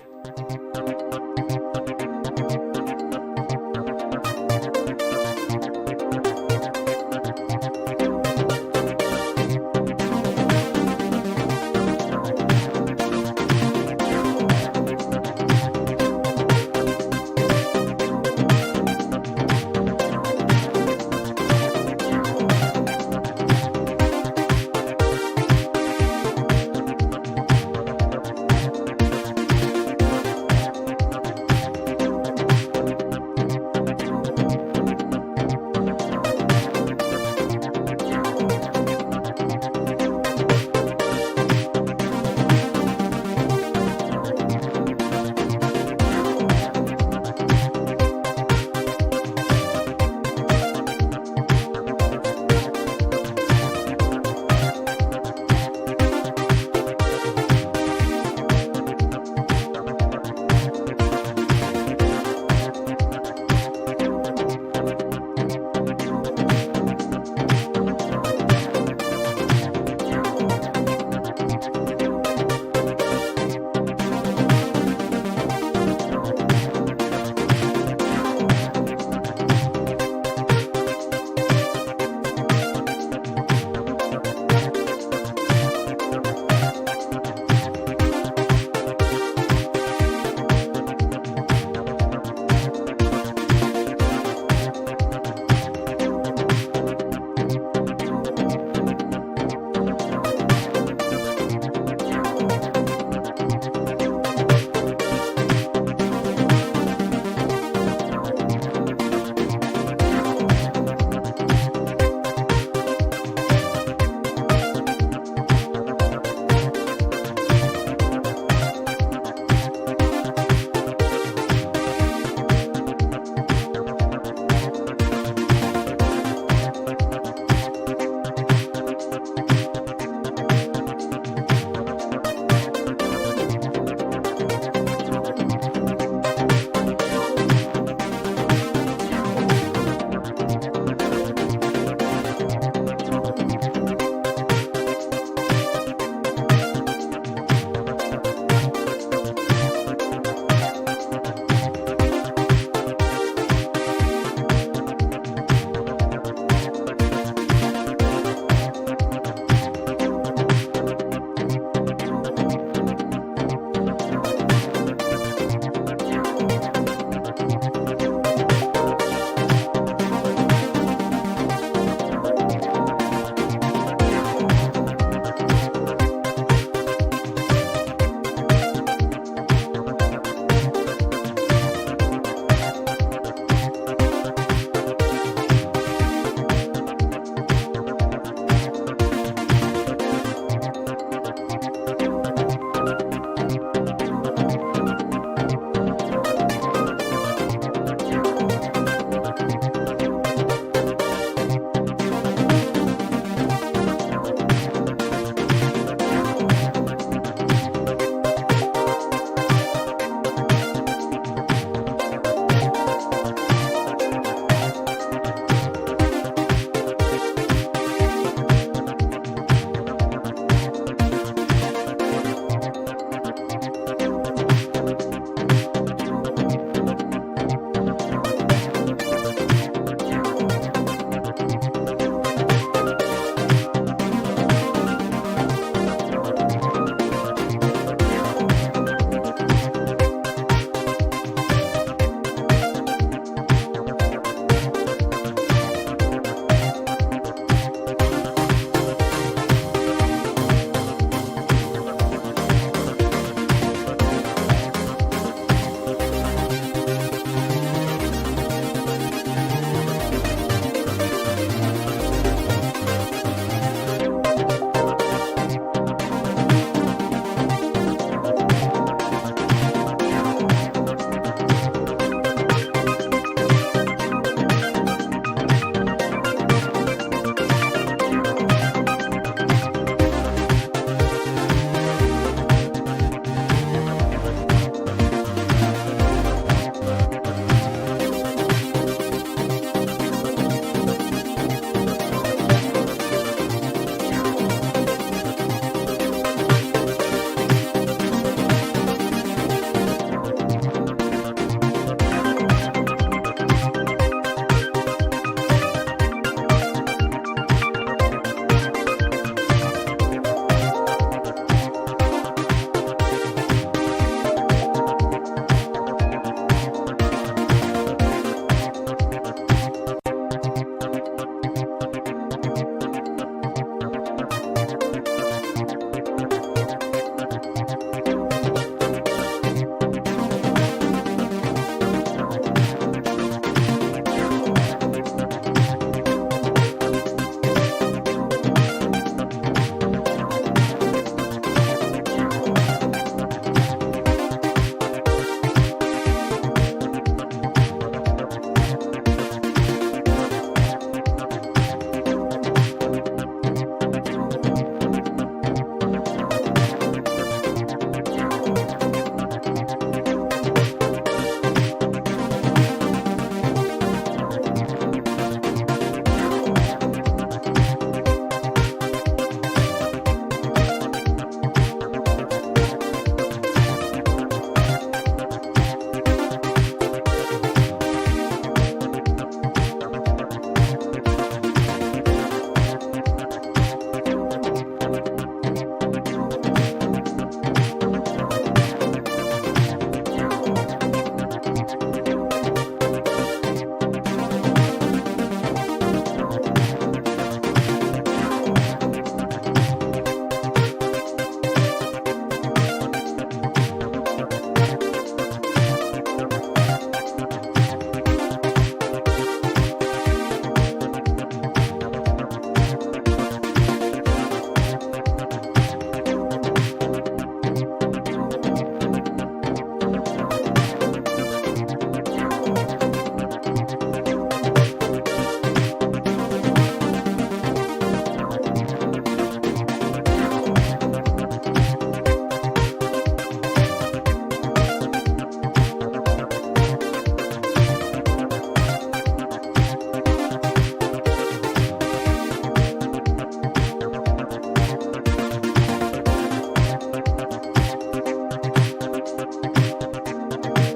Bye.